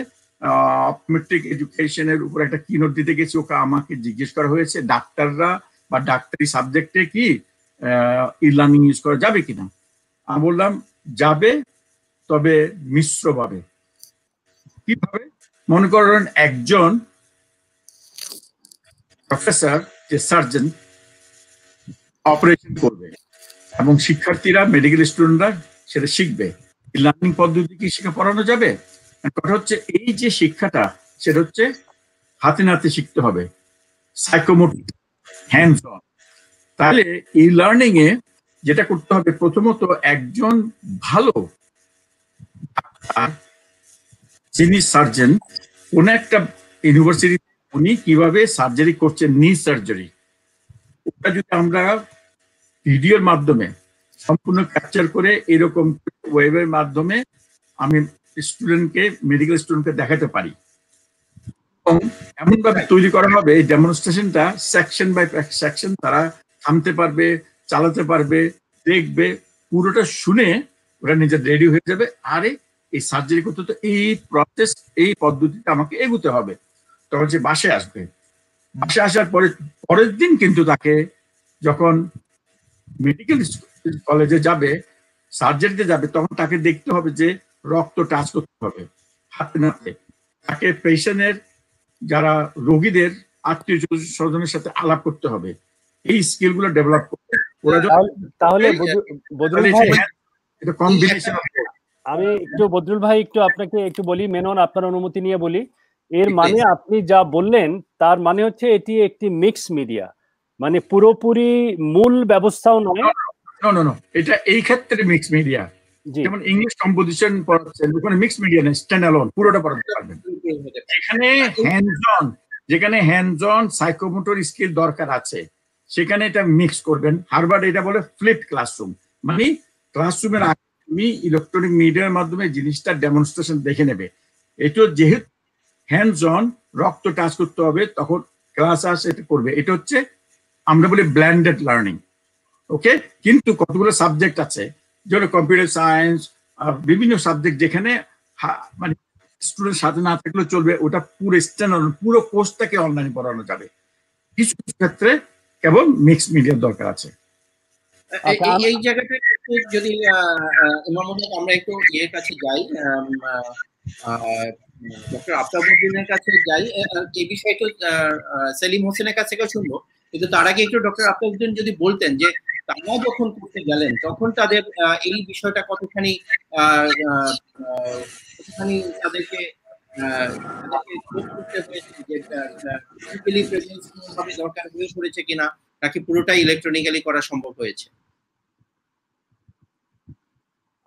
অপটোমেট্রিক এডুকেশনের উপর একটা কিনোট দিতে গেছি। ওকে আমাকে জিজ্ঞেস করা হয়েছে ডাক্তাররা বা ডাক্তারি সাবজেক্টে কি লার্নিং ইউজ করা যাবে কিনা। আমি বললাম যাবে, তবে মিশ্রভাবে। কিভাবে? মনে করেন একজন প্রফেসর যে সার্জন অপারেশন করবে এবং শিক্ষার্থীরা, মেডিকেল স্টুডেন্টরা সেটা শিখবে। লার্নিং পদ্ধতি কি শিখে পড়ানো যাবে? কথা হচ্ছে এই যে শিক্ষাটা, সেটা হচ্ছে হাতে নাতে শিখতে হবে, সাইকোমোটর, হ্যান্ডস অন। তাহলে এই লার্নিং এ যেটা করতে হবে, প্রথমত একজন ভালো যিনি সার্জন, কোন একটা ইউনিভার্সিটি উনি কিভাবে সার্জারি করছেন, নি সার্জারি, ওটা যদি আমরা ভিডিওর মাধ্যমে সম্পূর্ণ ক্যাপচার করে এরকম ওয়েবের মাধ্যমে আমি স্টুডেন্টকে, মেডিকেল স্টুডেন্টকে দেখাতে পারি, এবং এমন ভাবে তৈরি করা হবে এই ডেমনস্ট্রেশনটা সেকশন বাই সেকশন তারা থামতে পারবে, চালাতে পারবে, দেখবে, পুরোটা শুনে ওরা নিজে রেডি হয়ে যাবে। আরে এই সার্জারি করতে তো এই প্রসেস, এই পদ্ধতিতে আমাকে এগোতে হবে, তখন সে বাসায় আসবে। বাসায় আসার পরে পরের দিন কিন্তু তাকে যখন মেডিকেল কলেজে যাবে, সার্জারিতে যাবে, তখন তাকে দেখতে হবে যে রক্ত টাচ করতে হবে হাতে নাতে, তাকে পেশেন্টের যারা রোগীদের আত্মীয় স্বজনের সাথে আলাপ করতে হবে, এই স্কিলগুলো ডেভেলপ করতে।
তাহলে বদরুল ভাই,
এটা কম্বিনেশন।
আমি একটু বদরুল ভাই একটু আপনাকে একটু বলি, মেনন আপনার অনুমতি নিয়ে বলি। এর মানে আপনি যা বললেন তার মানে হচ্ছে এটি একটি মিক্স মিডিয়া, মানে পুরোপুরি মূল ব্যবস্থাও নয়।
এটা এই ক্ষেত্রে মিক্স মিডিয়া, যেমন ইংলিশ কম্পোজিশন পড়াচ্ছেন, ওখানে মিক্স মিডিয়া নেই, স্ট্যান্ড অ্যালোন পুরোটা পড়াতে পারবেন। যেখানে হ্যান্ডস অন সাইকোমোটর স্কিল দরকার আছে সেখানে এটা মিক্স করবেন। হার্ভার্ড এটা বলে ফ্লিপ ক্লাসরুম, মানে ক্লাসরুমের আগে তুমি ইলেকট্রনিক মিডিয়ার মাধ্যমে জিনিসটা ডেমনস্ট্রেশন দেখে নেবে। এটা যেহেতু হ্যান্ডস অন, রক্ত টাচ করতে হবে, তখন ক্লাস এটা করবে। এটা হচ্ছে আমরা বলি ব্লেন্ডেড লার্নিং। ওকে, কিন্তু কতগুলো সাবজেক্ট আছে, যেমন কম্পিউটার সায়েন্স, বিভিন্ন সাবজেক্ট যেখানে মানে স্টুডেন্ট সাথে না থাকলেও চলবে, ওটা পুরো স্ট্যান্ড, পুরো কোর্সটাকে অনলাইনে পড়ানো যাবে। কিছু কিছু ক্ষেত্রে কেবল মিক্স মিডিয়ার দরকার আছে।
এই জায়গাটা যদি আমরা একটু ইয়ের কাছে যাই, ডক্টর আফতাবউদ্দিনের কাছে যাই, এই বিষয়টা সেলিম হোসেনের কাছ থেকে শুনবো, কিন্তু তার আগে একটু ডক্টর আফতাবউদ্দিন যদি বলতেন যে তারা যখন করতে গেলেন তখন তাদের এই বিষয়টা কতখানি তাদেরকে দরকার হয়ে পড়েছে কিনা, নাকি পুরোটাই ইলেকট্রনিক্যালি করা সম্ভব হয়েছে?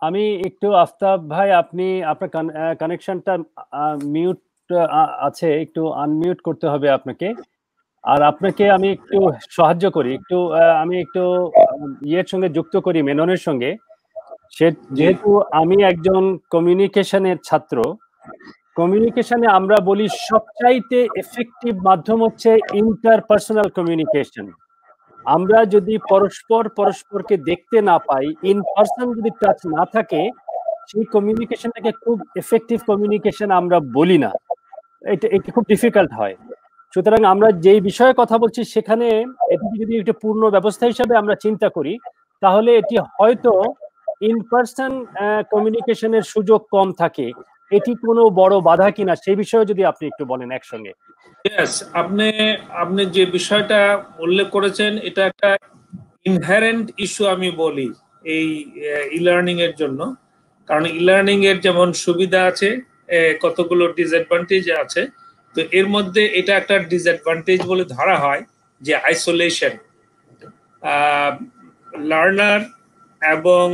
আমি একটু, আফতাব ভাই আপনি আপনার কানেকশনটা মিউট আছে, একটু আনমিউট করতে হবে আপনাকে। আর আপনাকে আমি একটু সাহায্য করি, একটু আমি একটু ইয়ের সঙ্গে যুক্ত করি, মেননের সঙ্গে। সে যেহেতু আমি একজন কমিউনিকেশনের ছাত্র, কমিউনিকেশনে আমরা বলি সবচাইতে এফেক্টিভ মাধ্যম হচ্ছে ইন্টারপার্সোনাল কমিউনিকেশন। আমরা যদি পরস্পরকে দেখতে না পাই, ইন পার্সন যদি টাচ না থাকে, সেই কমিউনিকেশনটাকে খুব এফেক্টিভ কমিউনিকেশন আমরা বলি না, এটা খুব ডিফিকাল্ট হয়। সুতরাং আমরা যেই বিষয়ে কথা বলছি সেখানে এটি যদি একটা পূর্ণ ব্যবস্থা হিসাবে আমরা চিন্তা করি, তাহলে এটি হয়তো ইন পার্সন কমিউনিকেশনের সুযোগ কম থাকে। এটি কোনো বড় বাধা কিনা সেই বিষয়ে যদি আপনি একটু বলেন একসঙ্গে।
আপনি যে বিষয়টা উল্লেখ করেছেন এটা একটা ইনহেরেন্ট ইস্যু আমি বলি এই ই-লার্নিং এর জন্য, কারণ ই-লার্নিং এর যেমন সুবিধা আছে, কতগুলো ডিসঅ্যাডভান্টেজ আছে। তো এর মধ্যে এটা একটা ডিসঅ্যাডভান্টেজ বলে ধরা হয় যে আইসোলেশন। লার্নার এবং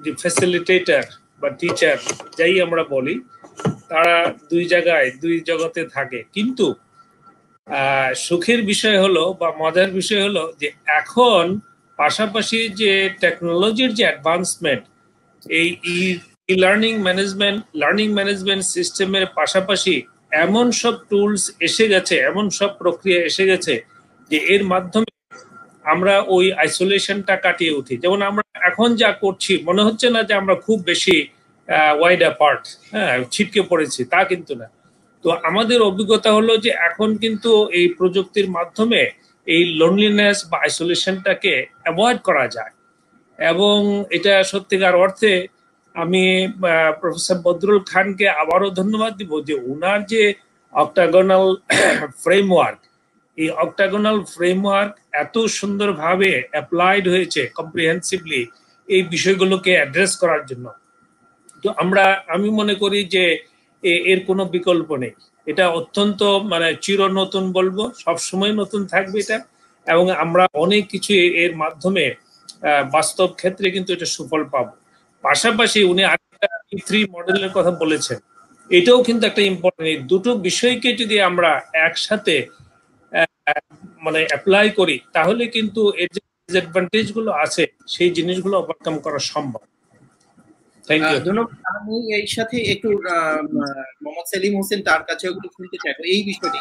যে ফ্যাসিলিটেটর বা টিচার যাই আমরা বলি, তারা দুই জগতে থাকে। কিন্তু সুখের বিষয় হলো বা মজার বিষয় হলো যে এখন পাশাপাশি যে টেকনোলজির যে অ্যাডভান্সমেন্ট, এই লার্নিং ম্যানেজমেন্ট সিস্টেমের পাশাপাশি এমন সব টুলস এসে গেছে, এমন সব প্রক্রিয়া এসে গেছে যে এর মাধ্যমে আমরা ওই আইসোলেশনটা কাটিয়ে উঠি। যেমন আমরা এখন যা করছি মনে হচ্ছে না যে আমরা খুব বেশি ওয়াইড অ্যাপার্ট, ছিটকে পড়েছি, তা কিন্তু না। তো আমাদের অভিজ্ঞতা হলো যে এখন কিন্তু এই প্রযুক্তির মাধ্যমে এই লোনলিনেস বা আইসোলেশনটাকে অ্যাভয়েড করা যায়। এবং এটা সত্যিকার অর্থে আমি প্রফেসর বদরুল খানকে আবারও ধন্যবাদ দিব যে ওনার যে অক্টাগোনাল ফ্রেমওয়ার্ক, এই অক্টাগোনাল ফ্রেমওয়ার্ক এত সুন্দরভাবে অ্যাপ্লাইড হয়েছে কম্প্রিহেন্সিভলি এই বিষয়গুলোকে অ্যাড্রেস করার জন্য। তো আমি মনে করি যে এর কোনো বিকল্প নেই। এটা অত্যন্ত চির নতুন বলবো, সবসময় নতুন থাকবে এটা, এবং আমরা অনেক কিছু এর মাধ্যমে বাস্তব ক্ষেত্রে কিন্তু এটা সুফল পাবো। পাশাপাশি উনি আরেকটা E3 মডেলের কথা বলেছেন। এটাও কিন্তু একটা ইম্পর্টেন্ট। এই দুটো বিষয়কে যদি আমরা একসাথে মানে অ্যাপ্লাই করি তাহলে কিন্তু এর যে ডিসঅ্যাডভান্টেজ গুলো আছে সেই জিনিসগুলো ওভারকাম করা সম্ভব। Thank you.
ধন্যবাদ। আমি এর সাথে একটু মোহাম্মদ সেলিম হোসেন তার কাছে একটু শুনতে চাইবো এই বিষয়টি।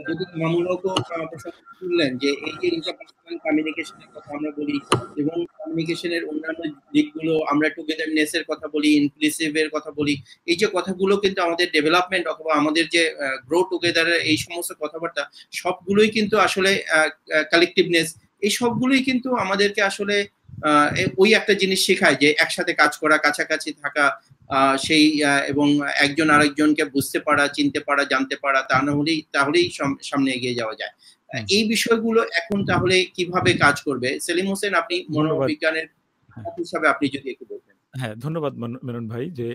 যদি মামুনকে শুনলেন যে এই যে ইন্টারপার্সোনাল কমিউনিকেশনের কথা আমরা বলি এবং কমিউনিকেশনের অন্যান্য দিকগুলো আমরা টুগেদারনেস এর কথা বলি, ইনক্লুসিভ এর কথা বলি, এই যে কথাগুলো কিন্তু আমাদের ডেভেলপমেন্ট অথবা আমাদের যে গ্রো টুগেদারের এই সমস্ত কথাবার্তা সবগুলোই কিন্তু আসলে কালেকটিভনেস, এই সবগুলোই কিন্তু আমাদেরকে আসলে ওই একটা জিনিস শেখায় যে একসাথে কাজ করা, কাছাকাছি থাকা, সেই এবং একজন আরেকজনকে বুঝতে পারা, চিনতে পারা, জানতে পারা, তাহলেই সামনে এগিয়ে যাওয়া যায়। এই বিষয়গুলো এখন তাহলে কিভাবে কাজ করবে? সেলিম হোসেন, আপনি মনোবিজ্ঞানের হিসাবে আপনি যদি একটু বলতেন।
হ্যাঁ, ধন্যবাদ মেনন ভাই। যে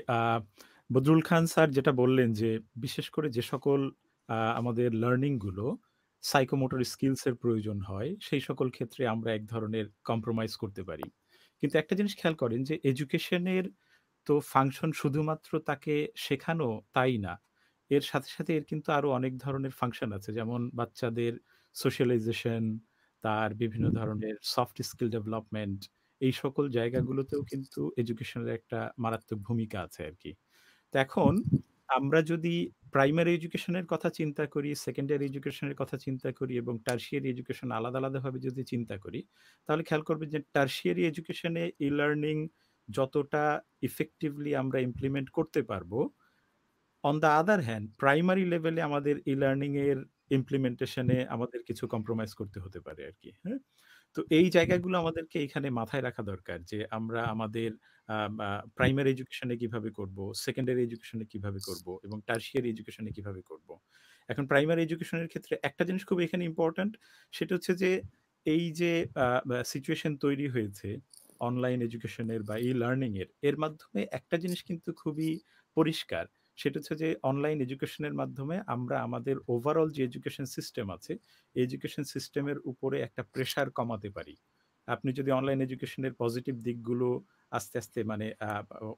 বদরুল খান স্যার যেটা বললেন যে বিশেষ করে যে সকল আমাদের লার্নিং গুলো সাইকোমোটর স্কিলস এর প্রয়োজন হয় সেই সকল ক্ষেত্রে আমরা এক ধরনের কম্প্রোমাইজ করতে পারি। কিন্তু একটা জিনিস খেয়াল করেন যে এডুকেশনের তো ফাংশন শুধুমাত্র তাকে শেখানো তাই না, এর সাথে সাথে এর কিন্তু আরো অনেক ধরনের ফাংশন আছে, যেমন বাচ্চাদের সোশ্যালাইজেশন, তার বিভিন্ন ধরনের সফট স্কিল ডেভেলপমেন্ট, এই সকল জায়গাগুলোতেও কিন্তু এডুকেশনের একটা মারাত্মক ভূমিকা আছে আর কি। তো এখন আমরা যদি প্রাইমারি এডুকেশনের কথা চিন্তা করি, সেকেন্ডারি এডুকেশনের কথা চিন্তা করি এবং টারশিয়ারি এডুকেশন আলাদা আলাদাভাবে যদি চিন্তা করি, তাহলে খেয়াল করবে যে টারশিয়ারি এডুকেশনে ই লার্নিং যতটা ইফেক্টিভলি আমরা ইমপ্লিমেন্ট করতে পারবো, on the other hand primary লেভেলে আমাদের ই লার্নিং এর ইমপ্লিমেন্টেশনে আমাদের কিছু কম্প্রোমাইজ করতে হতে পারে আর কি। হ্যাঁ, তো এই জায়গাগুলো আমাদেরকে এখানে মাথায় রাখা দরকার যে আমরা আমাদের প্রাইমারি এডুকেশনে কিভাবে করব, সেকেন্ডারি এডুকেশনে কিভাবে করব এবং টারশিয়ারি এডুকেশনে কিভাবে করব। এখন প্রাইমারি এডুকেশনের ক্ষেত্রে একটা জিনিস খুব এখানে ইম্পর্ট্যান্ট, সেটা হচ্ছে যে এই যে সিচুয়েশন তৈরি হয়েছে অনলাইন এডুকেশনের বা ই লার্নিং এর মাধ্যমে একটা জিনিস কিন্তু খুবই পরিষ্কার, সেটা হচ্ছে যে অনলাইন এডুকেশনের মাধ্যমে আমরা আমাদের ওভারঅল যে এডুকেশন সিস্টেম আছে, এডুকেশন সিস্টেমের উপরে একটা প্রেশার কমাতে পারি। আপনি যদি অনলাইন এডুকেশনের পজিটিভ দিকগুলো আস্তে আস্তে মানে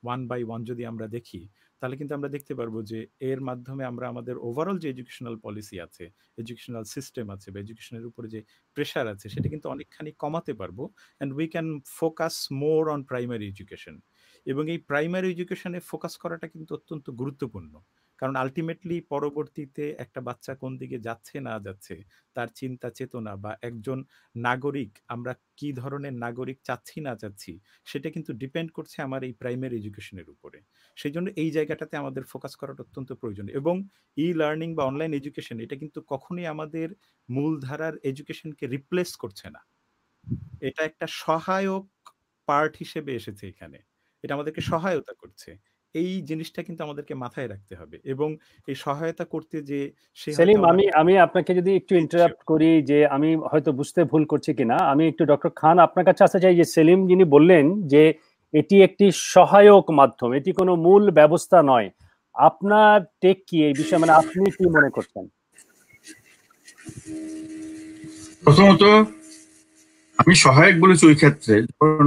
ওয়ান বাই ওয়ান যদি আমরা দেখি, তাহলে কিন্তু আমরা দেখতে পারবো যে এর মাধ্যমে আমরা আমাদের ওভারঅল যে এডুকেশনাল পলিসি আছে, এডুকেশনাল সিস্টেম আছে বা এডুকেশনের উপরে যে প্রেশার আছে সেটা কিন্তু অনেকখানি কমাতে পারবো, and we can focus more on primary education. এবং এই প্রাইমারি এডুকেশনে ফোকাস করাটা কিন্তু অত্যন্ত গুরুত্বপূর্ণ, কারণ আলটিমেটলি পরবর্তীতে একটা বাচ্চা কোন দিকে যাচ্ছে না যাচ্ছে, তার চিন্তা চেতনা বা একজন নাগরিক আমরা কি ধরনের নাগরিক চাচ্ছি না চাচ্ছি, সেটা কিন্তু ডিপেন্ড করছে আমার এই প্রাইমারি এডুকেশনের উপরে। সেই জন্য এই জায়গাটাতে আমাদের ফোকাস করাটা অত্যন্ত প্রয়োজন। এবং ই লার্নিং বা অনলাইন এডুকেশন এটা কিন্তু কখনোই আমাদের মূলধারার এডুকেশনকে রিপ্লেস করছে না, এটা একটা সহায়ক পার্ট হিসেবে এসেছে এখানে, এটা আমাদেরকে সহায়তা করছে। এই জিনিসটা কিন্তু আমাদেরকে মাথায় রাখতে হবে। এবং এই সহায়তা করতে যে
সেলিম, আমি আপনাকে যদি একটু ইন্টারাপ্ট করি, যে আমি হয়তো বুঝতে ভুল করছি কিনা, আমি একটু ডক্টর খান আপনার কাছে আসতে চাই যে সেলিম যিনি বললেন যে এটি একটি সহায়ক মাধ্যম, এটি কোনো মূল ব্যবস্থা নয়, আপনার টেক কি এই বিষয়ে, মানে আপনি কি মনে করছেন?
প্রথমত আমি সহায়ক বলেছি ওই ক্ষেত্রে যখন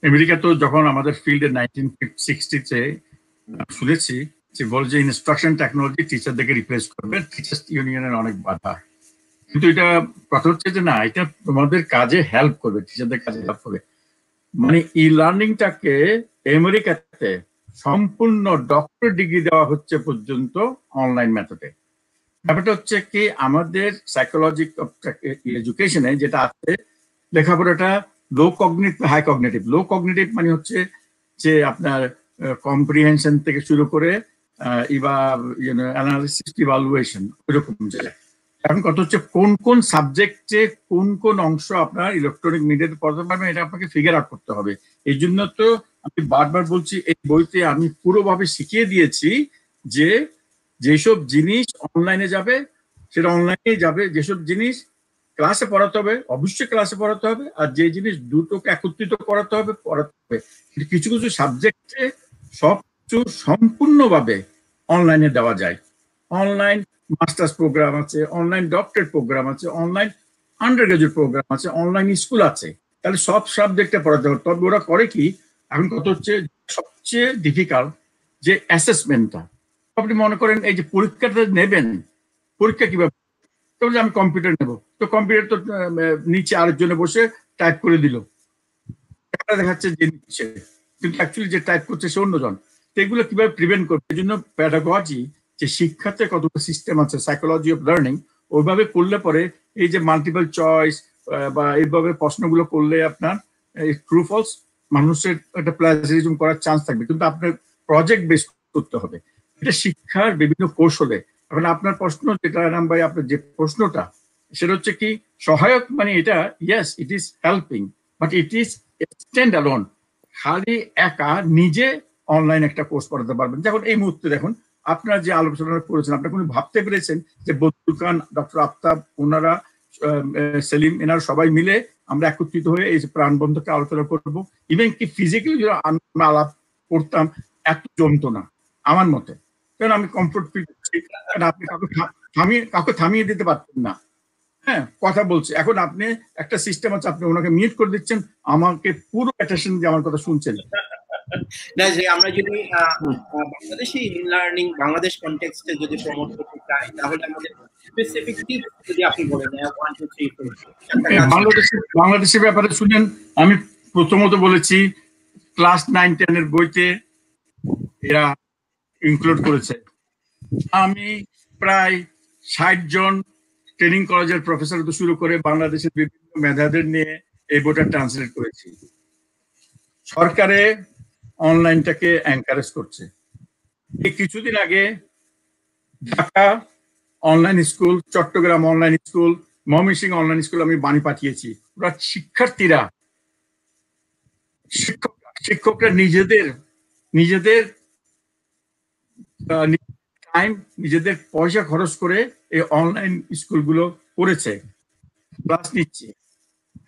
আমেরিকাতে যখন আমাদের ফিল্ডে 1960-তে শুনেছি যে বল যে ইনস্ট্রাকশন টেকনোলজি টিচারদেরকে রিপ্লেস করবে, টিচার্স ইউনিয়নের অনেক বাধা, কিন্তু এটা কথা হচ্ছে যে না, এটা তোমাদের কাজে হেল্প করবে, টিচারদের কাজে হেল্প করবে। মানে ই লার্নিংটাকে আমেরিকাতে সম্পূর্ণ ডক্টর ডিগ্রি দেওয়া হচ্ছে পর্যন্ত অনলাইন মেথডে। ব্যাপারটা হচ্ছে কি আমাদের সাইকোলজি এডুকেশনে যেটা আছে, লেখাপড়াটা লো কগনিটিভ হাই কগনিটিভ। লো কগনিটিভ মানে হচ্ছে যে আপনার কম্প্রিহেনশন থেকে শুরু করে অ্যানালিসিস ইভালুয়েশন ওইরকম যায়। এখন কথা হচ্ছে কোন কোন সাবজেক্টে কোন কোন অংশ আপনার ইলেকট্রনিক মিডিয়াতে পড়তে পারবেন, এটা আপনাকে ফিগার আউট করতে হবে। এই জন্য তো আমি বারবার বলছি, এই বইতে আমি পুরোভাবে শিখিয়ে দিয়েছি যে যেসব জিনিস অনলাইনে যাবে সেটা অনলাইনে যাবে, যেসব জিনিস ক্লাসে পড়াতে হবে অবশ্যই ক্লাসে পড়াতে হবে, আর যে জিনিস দুটোকে একত্রিত করাতে হবে পড়াতে হবে। কিছু কিছু সাবজেক্টে সবকিছু সম্পূর্ণভাবে অনলাইনে দেওয়া যায়। অনলাইন মাস্টার্স প্রোগ্রাম আছে, অনলাইন ডক্টরেট প্রোগ্রাম আছে, অনলাইন আন্ডার গ্রাজুয়েট প্রোগ্রাম আছে, অনলাইন স্কুল আছে, তাহলে সব সাবজেক্টে পড়াতে হবে। তবে ওরা করে কি, এখন কত হচ্ছে সবচেয়ে ডিফিকাল্ট যে অ্যাসেসমেন্টটা, আপনি মনে করেন এই যে পরীক্ষাটা নেবেন, পরীক্ষা কিভাবে, তখন আমি কম্পিউটার নেব, তো কম্পিউটার তো নিচে আরেকজনে বসে টাইপ করে দিল, দেখাচ্ছে যে নিচ্ছে, কিন্তু অ্যাকচুয়ালি যে টাইপ করছে সে অন্যজন। তো এগুলো কিভাবে প্রিভেন্ট করবে, এই জন্য প্যাডাগজি যে শিক্ষাতে কতগুলো সিস্টেম আছে, সাইকোলজি অফ লার্নিং, ওইভাবে করলে পরে এই যে মাল্টিপল চয়েস বা এইভাবে প্রশ্নগুলো করলে আপনার ট্রু ফলস মানুষের একটা প্লাজারিজম করার চান্স থাকবে, কিন্তু আপনার প্রজেক্ট বেস করতে হবে। এটা শিক্ষার বিভিন্ন কৌশলে। এখন আপনার প্রশ্ন যেটা রাম ভাই, আপনার যে প্রশ্নটা সেটা হচ্ছে কি সহায়ক, মানে এটা yes it is helping, but it is stand alone. খালি একা নিজে অনলাইন একটা কোর্স পড়াতে পারবেন। যেমন এই মুহূর্তে দেখুন আপনারা যে আলোচনা করেছেন, আপনারা কোনো ভাবতে পেরেছেন যে বদরুল খান, ডক্টর আফতাব, ওনারা, সেলিম, এনারা সবাই মিলে আমরা একত্রিত হয়ে এই প্রাণবন্ধকে আলোচনা করবো। ইভেন কি ফিজিক্যালি যদি আমরা আলাপ করতাম এত জমতো না আমার মতে, কারণ আমি কমফোর্ট ফিল করছি, কারণ আপনি কাউকে থামিয়ে দিতে পারতেন না। হ্যাঁ, কথা বলছে, এখন আপনি একটা সিস্টেম আছে, আপনি ওনাকে মিউট করে দিচ্ছেন, আমাকে পুরো অ্যাটেনশন দিয়ে আমার কথা শুনছেন
না। যে আমরা যদি বাংলাদেশি লার্নিং, বাংলাদেশ কনটেক্সটে যদি প্রমোট করতে চাই, তাহলে আমাদের স্পেসিফিক টিপস যদি আপনি বলেন 1 2 3 4।
বাংলাদেশের ব্যাপারে শুনেন, আমি প্রথমত বলেছি ক্লাস 9 10 এর বইতে এরা ইনক্লুড করেছে। আমি প্রায় 60 জন ট্রেনিং কলেজের প্রফেসর তো শুরু করে বাংলাদেশের বিভিন্ন মেধাদের নিয়ে এই বইটা ট্রান্সলেট করেছি। সরকারে অনলাইনটাকে এনকারেজ করছে। এই কিছুদিন আগে Dhaka online school, Chittagong online school, Mymensingh online school আমি বাণী পাঠিয়েছি। ওরা শিক্ষার্থীরা, শিক্ষকরা নিজেদের টাইম, নিজেদের পয়সা খরচ করে এই অনলাইন স্কুলগুলো করেছে, ক্লাস নিচ্ছে।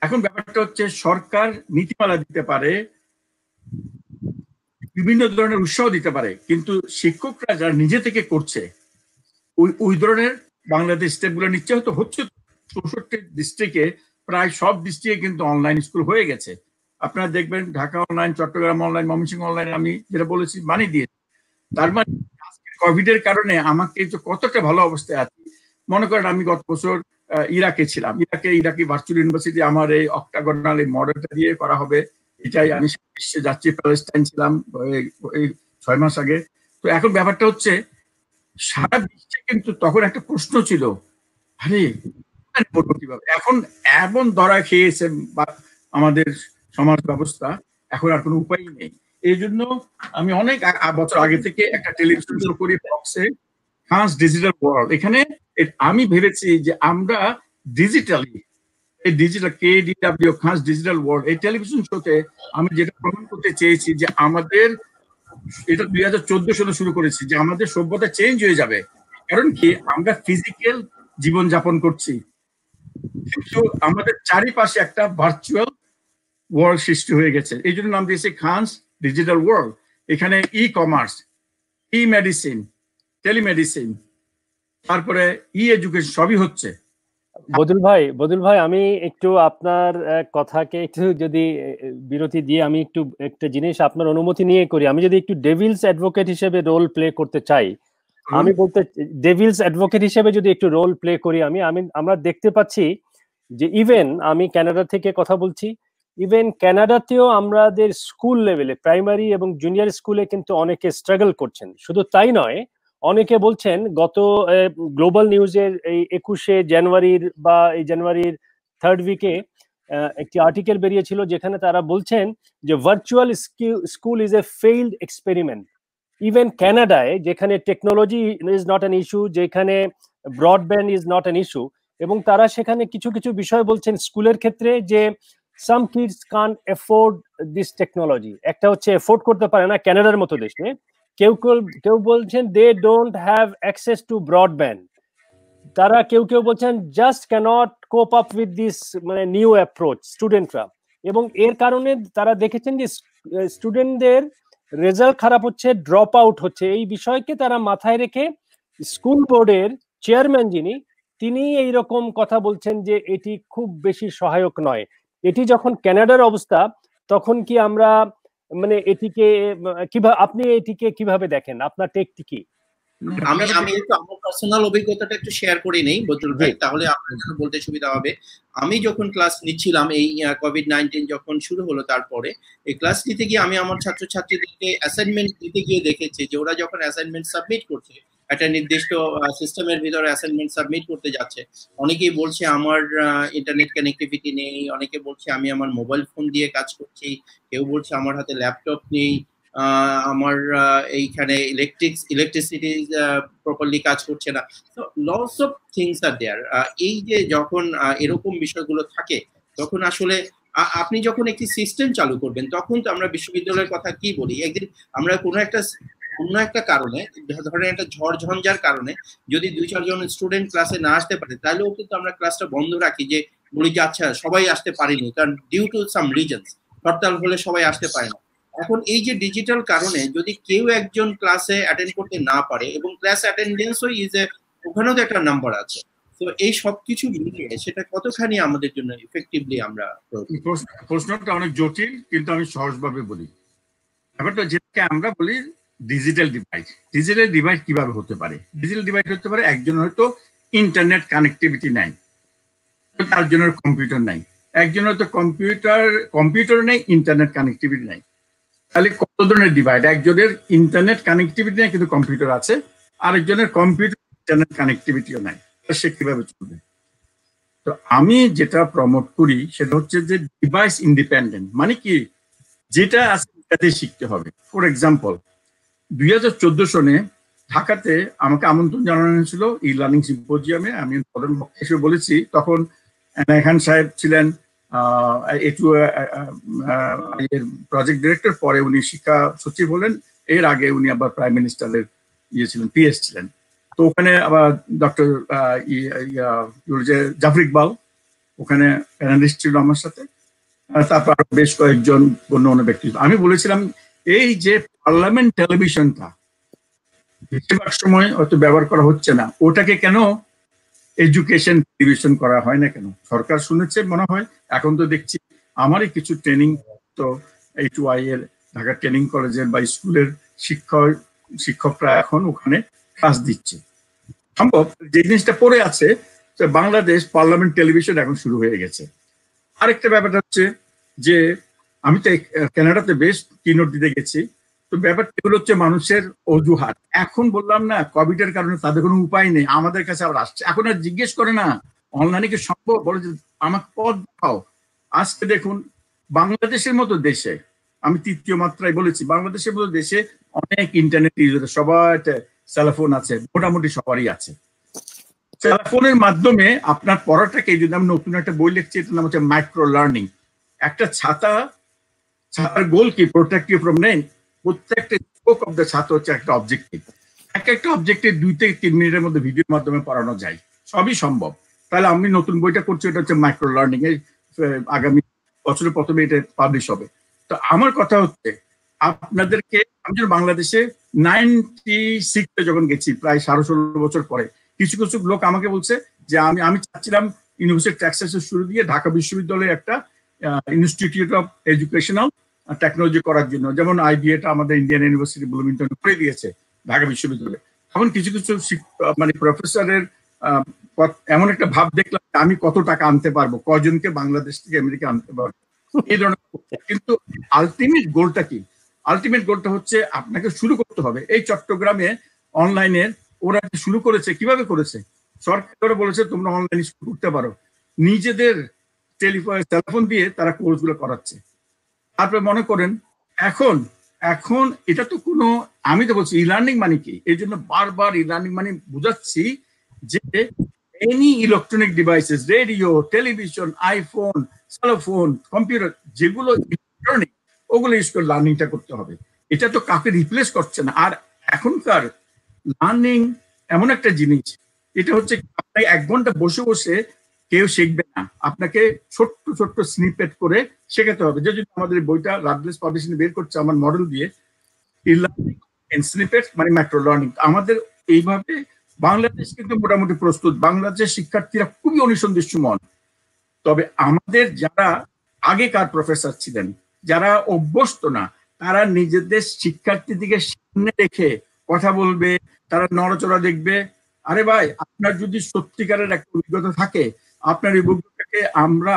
এখন ব্যাপারটা হচ্ছে সরকার নীতিমালা দিতে পারে, বিভিন্ন ধরনের উৎসাহ দিতে পারে, কিন্তু শিক্ষকরা যারা নিজে থেকে করছে ওই ধরনের বাংলাদেশ স্টেপগুলো নিচ্ছে। হয়তো হচ্ছে 64 ডিস্ট্রিক্টে, প্রায় সব ডিস্ট্রিক্টে কিন্তু অনলাইন স্কুল হয়ে গেছে। আপনারা দেখবেন Dhaka online, Chittagong online, Mymensingh online, আমি যেটা বলেছি মানি দিয়ে। তার মানে কোভিড এর কারণে আমাকে কতটা ভালো অবস্থায় আছি। মনে করেন আমি গত বছর ইরাকে ছিলাম, ইরাকি ভার্চুয়াল ইউনিভার্সিটি আমার এই অক্টাগনাল এই মডেলটা দিয়ে করা হবে, এটাই আমি বিশ্বে যাচ্ছি। প্যালেস্টাইন ছিলাম এই 6 মাস আগে। তো এখন ব্যাপারটা হচ্ছে সারা বিশ্বে কিন্তু তখন একটা প্রশ্ন ছিল, আরে কিভাবে, এখন এমন ধরা খেয়েছে আমাদের সমাজ ব্যবস্থা, এখন আর কোনো উপায় নেই। এই জন্য আমি অনেক বছর আগে থেকে একটা টেলিভিশন শো করি ফক্সে, খাস ডিজিটাল ওয়ার্ল্ড। এখানে আমি ভেবেছি যে আমরা ডিজিটালি, এই ডিজিটাল KDW খাস ডিজিটাল ওয়ার্ল্ড, এই টেলিভিশন শোতে আমি যেটা প্রমাণ করতে চেয়েছি যে আমাদের, এটা 2014 সালে শুরু করেছি, যে আমাদের সভ্যতা চেঞ্জ হয়ে যাবে। কারণ কি, আমরা ফিজিক্যাল জীবন যাপন করছি, কিন্তু আমাদের চারিপাশে একটা ভার্চুয়াল ওয়ার্ল্ড সৃষ্টি হয়ে গেছে। এই জন্য নাম দিয়েছে খাস ডিজিটাল ওয়ার্ল্ড। এখানে ই-কমার্স, ই-মেডিসিন, টেলিমেডিসিন, তারপরে ই-এডুকেশন সবই হচ্ছে।
বদুল ভাই আমি একটু আপনার কথাকে একটু যদি বিরতি দিয়ে আমি একটু একটা জিনিস আপনার অনুমতি নিয়ে করি। আমি যদি একটু ডেভিলস অ্যাডভোকেট হিসেবে রোল প্লে করতে চাই, আমি বলতে ডেভিলস অ্যাডভোকেট হিসেবে যদি একটু রোল প্লে করি, আমরা দেখতে পাচ্ছি যে ইভেন আমি কানাডা থেকে কথা বলছি, ইভেন কানাডাতেও আমাদের স্কুল লেভেলে, প্রাইমারি এবং জুনিয়র স্কুলে কিন্তু অনেকে স্ট্রাগল করছেন। শুধু তাই নয়, অনেকে বলছেন গত গ্লোবাল নিউজের এই 21শে জানুয়ারির বা এই জানুয়ারির 3rd উইকে একটি আর্টিকেল বেরিয়েছিল যেখানে তারা বলছেন যে virtual school is a failed experiment. Even কানাডায়, যেখানে technology is not an issue, যেখানে broadband is not an issue, এবং তারা সেখানে কিছু কিছু বিষয় বলছেন স্কুলের ক্ষেত্রে যে some kids can't afford this technology. একটা হচ্ছে এফোর্ড করতে পারে না কানাডার মতো দেশে, কেউ বলছেন they don't have access to broadband, তারা কেউ বলছেন just can't cope up with this মানে নিউ অ্যাপ্রোচ স্টুডেন্টরা। এবং এর কারণে তারা দেখেছেন যে স্টুডেন্টদের রেজাল্ট খারাপ হচ্ছে, ড্রপ আউট হচ্ছে। এই বিষয়কে তারা মাথায় রেখে স্কুল বোর্ডের চেয়ারম্যান যিনি, তিনি এইরকম কথা বলছেন যে এটি খুব বেশি সহায়ক নয়। এটি যখন কানাডার অবস্থা, তখন কি আমরা মানে এটিকে কিভাবে, আপনি এটিকে কিভাবে দেখেন, আপনার টেকটি কি?
আমি একটু আমার পার্সোনাল অভিজ্ঞতাটা একটু শেয়ার করে নেই বজরুল ভাই, তাহলে আপনার জন্য বলতে সুবিধা হবে। আমি যখন ক্লাস নিচ্ছিলাম, এই কোভিড-19 যখন শুরু হলো, তারপরে এই ক্লাস নিতে গিয়ে আমি আমার ছাত্রছাত্রীদেরকে অ্যাসাইনমেন্ট দিতে গিয়ে দেখেছি যে ওরা যখন অ্যাসাইনমেন্ট সাবমিট করছে, একটা নির্দিষ্ট সিস্টেমের ভিতরে অ্যাসাইনমেন্ট সাবমিট করতে যাচ্ছে, অনেকেই বলছে আমার ইন্টারনেট কানেক্টিভিটি নেই, অনেকে বলছে আমি আমার মোবাইল ফোন দিয়ে কাজ করছি, কেউ বলছে আমার হাতে ল্যাপটপ নেই, আমার এইখানে ইলেকট্রিসিটি প্রপারলি কাজ করছে না। So lots of things are দেয়ার। এই যে যখন এরকম বিষয়গুলো থাকে, তখন আসলে আপনি যখন একটি সিস্টেম চালু করবেন, তখন তো আমরা বিশ্ববিদ্যালয়ের কথা কি বলি, একদিন আমরা অন্য একটা কারণে, ধরেন একটা ঝড় ঝঞ্ঝার কারণে যদি 2-4 জন স্টুডেন্ট ক্লাসে না আসতে পারে, তাহলেও কিন্তু আমরা ক্লাসটা বন্ধ রাখি, যে বলি যে আচ্ছা সবাই আসতে পারেনি, কারণ ডিউ টু সাম রিজনস হরতাল হলে সবাই আসতে পারে না। এখন এই যে ডিজিটাল কারণে যদি কেউ একজন ক্লাসে অ্যাটেন্ড করতে না পারে, এবং ক্লাস অ্যাটেন্ডেন্সও ওখানেও তো একটা নাম্বার আছে, তো এই সবকিছু মিলিয়ে সেটা কতখানি আমাদের জন্য ইফেক্টিভলি আমরা।
প্রশ্নটা অনেক জটিল, কিন্তু আমি সহজভাবে বলি। ব্যাপারটা যেটাকে আমরা বলি ডিজিটাল ডিভাইড। ডিজিটাল ডিভাইড কিভাবে হতে পারে? ডিজিটাল ডিভাইড হতে পারে একজন হয়তো ইন্টারনেট কানেক্টিভিটি নাই, তার জন্য কম্পিউটার নাই, একজন হয়তো কম্পিউটার নেই, ইন্টারনেট কানেক্টিভিটি নাই। তাহলে কত ধরনের ডিভাইড? একজনের ইন্টারনেট কানেক্টিভিটি নেই কিন্তু কম্পিউটার আছে, আরেকজনের কম্পিউটার ইন্টারনেট কানেক্টিভিটিও নাই, সে কিভাবে চলবে? তো আমি যেটা প্রমোট করি সেটা হচ্ছে যে ডিভাইস ইন্ডিপেন্ডেন্ট, মানে কি, যেটা আছে সেটাতে শিখতে হবে। ফর এক্সাম্পল, 2014 সনে ঢাকাতে আমাকে আমন্ত্রণ জানানো হয়েছিল ই লার্নিং সিম্পোজিয়ামে। আমি প্রধান বক্তা হিসেবে বলেছি। তখন এনায়েত খান সাহেব ছিলেন প্রজেক্ট ডিরেক্টর, পরে উনি শিক্ষা সচিব হলেন, এর আগে উনি আবার প্রাইম মিনিস্টারের ছিলেন, পিএস ছিলেন। তো ওখানে আবার ডক্টর জাফর ইকবাল ওখানে প্যানেলিস্ট ছিল আমার সাথে, তারপর আরো বেশ কয়েকজন অন্য ব্যক্তি। আমি বলেছিলাম এই যে পার্লামেন্ট টেলিভিশনটা বেশিরভাগ সময় হয়তো ব্যবহার করা হচ্ছে না, ওটাকে কেন এডুকেশন টেলিভিশন করা হয় না কেন? সরকার শুনেছে মনে হয়। এখন তো দেখছি আমারই কিছু ট্রেনিং, তো A2I এর ঢাকা ট্রেনিং কলেজের বা স্কুলের শিক্ষকরা এখন ওখানে ক্লাস দিচ্ছে। সম্ভব যে জিনিসটা পড়ে আছে, বাংলাদেশ পার্লামেন্ট টেলিভিশন এখন শুরু হয়ে গেছে। আরেকটা ব্যাপারটা হচ্ছে যে আমি তো কানাডাতে বেশ কিনোট দিতে গেছি, তো ব্যাপারটা এগুলো হচ্ছে মানুষের অজুহাত। এখন বললাম না কোভিড এর কারণে তাদের কোনো উপায় নেই, আমাদের কাছে আবার আসছে, এখন আর জিজ্ঞেস করে না অনলাইনে কি সম্ভব, বলে যে আমাকে পথ দেখাও। আজকে দেখুন বাংলাদেশের মতো দেশে, আমি তৃতীয় মাত্রায় বলেছি, বাংলাদেশের মতো দেশে অনেক ইন্টারনেট ইউজার, সবার সেলফোন আছে, মোটামুটি সবারই আছে। সেলফোনের মাধ্যমে আপনার পড়াটাকে, যদি আমি নতুন একটা বই লিখছি, এটার নাম হচ্ছে মাইক্রো লার্নিং। একটা ছাতার গোল কি, প্রোটেক্ট ইউ ফ্রম রেইন। প্রত্যেকটা স্পোক অফ দ্য ছাতা হচ্ছে একটা অবজেক্টিভ। একটা অবজেক্টিভ 2 থেকে 3 মিনিটের মধ্যে ভিডিওর মাধ্যমে পড়ানো যায়, সবই সম্ভব। তাহলে আমি নতুন বইটা করছি, এটা হচ্ছে মাইক্রো লার্নিং, এর আগামী বছরের প্রথমে এটা পাবলিশ হবে। তো আমার কথা হচ্ছে আপনাদেরকে, আমি যখন বাংলাদেশে 96-এ যখন গেছি, প্রায় 16.5 বছর পরে, কিছু কিছু লোক আমাকে বলছে যে আমি চাচ্ছিলাম ইউনিভার্সিটি টেক্সাসের শুরু দিয়ে ঢাকা বিশ্ববিদ্যালয়ে একটা ইনস্টিটিউট অফ এডুকেশনাল টেকনোলজি করার জন্য, যেমন IBA-টা আমাদের ইন্ডিয়ান ইউনিভার্সিটি ব্লুমিংটন করে দিয়েছে ঢাকা বিশ্ববিদ্যালয়ে। এখন কিছু কিছু মানে প্রফেসরের এমন একটা ভাব দেখলাম, আমি কত টাকা আনতে পারবো, কজনকে বাংলাদেশ থেকে আমেরিকা আনতে পারবো, এই ধরনের। কিন্তু আলটিমেট গোলটা কি? আলটিমেট গোলটা হচ্ছে আপনাকে শুরু করতে হবে। এই চট্টগ্রামে অনলাইনের ওরা শুরু করেছে, কিভাবে করেছে? সরকার বলেছে তোমরা অনলাইনে শুরু করতে পারো, নিজেদের টেলিফোন দিয়ে তারা কোর্সগুলো করাচ্ছে। তারপরে মনে করেন এখন এটা তো কোনো, আমি তো বলছি ই লার্নিং মানে কি, এই জন্য বারবার ই লার্নিং মানে বুঝাচ্ছি যে any electronic devices, radio, television, iPhone, cellphone, computer, যেগুলো ইলেকট্রনিক, ওগুলো ইউজ করে লার্নিংটা করতে হবে। এটা তো কাউকে রিপ্লেস করছে না। আর এখনকার লার্নিং এমন একটা জিনিস, এটা হচ্ছে আপনি 1 ঘন্টা বসে বসে কেউ শিখবে না, আপনাকে ছোট্ট ছোট্ট স্নিপেট করে শেখাতে হবে। যে যদি আমাদের বইটা রাডলেস পাবলিশিং বের করছে আমার মডেল দিয়ে, স্নিপেট মানে মাইক্রো লার্নিং। আমাদের এইভাবে বাংলাদেশ কিন্তু মোটামুটি প্রস্তুত, বাংলাদেশের শিক্ষার্থীরা খুবই অনুসন্ধিৎসু মন। তবে আমাদের যারা আগেকার প্রফেসর ছিলেন, যারা অভ্যস্ত না, তারা নিজেদের শিক্ষার্থীদিকে সামনে রেখে কথা বলবে, তারা নড়াচড়া দেখবে। আরে ভাই, আপনার যদি সত্যিকারের একটা অভিজ্ঞতা থাকে, আপনার এই অভিজ্ঞতাকে আমরা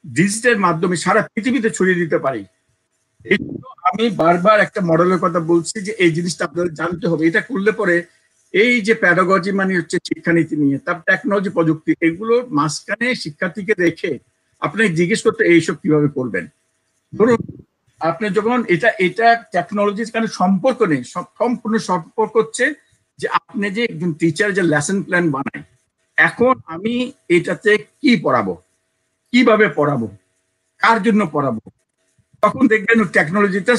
ডিজিটাল মাধ্যমে সারা পৃথিবীতে ছড়িয়ে দিতে পারি। এই জন্য আমি বারবার একটা মডেলের কথা বলছি যে এই জিনিসটা আপনাদের জানতে হবে। এটা করলে পরে এই যে প্যাডাগজি মানে হচ্ছে শিক্ষানীতি নিয়ে, তার টেকনোলজি প্রযুক্তি, এগুলোর মাঝখানে শিক্ষার্থীকে রেখে আপনি জিজ্ঞেস করতে এইসব কিভাবে করবেন। ধরুন আপনি যখন এটা টেকনোলজির কারণে সম্পর্ক নেই, সম্পূর্ণ সম্পর্ক হচ্ছে যে আপনি যে একজন টিচার যে লেসন প্ল্যান বানায়, এখন আমি এটাতে কি পড়াবো, কিভাবে পড়াবো, কার জন্য পড়াবো, তখন দেখবেন টেকনোলজিটা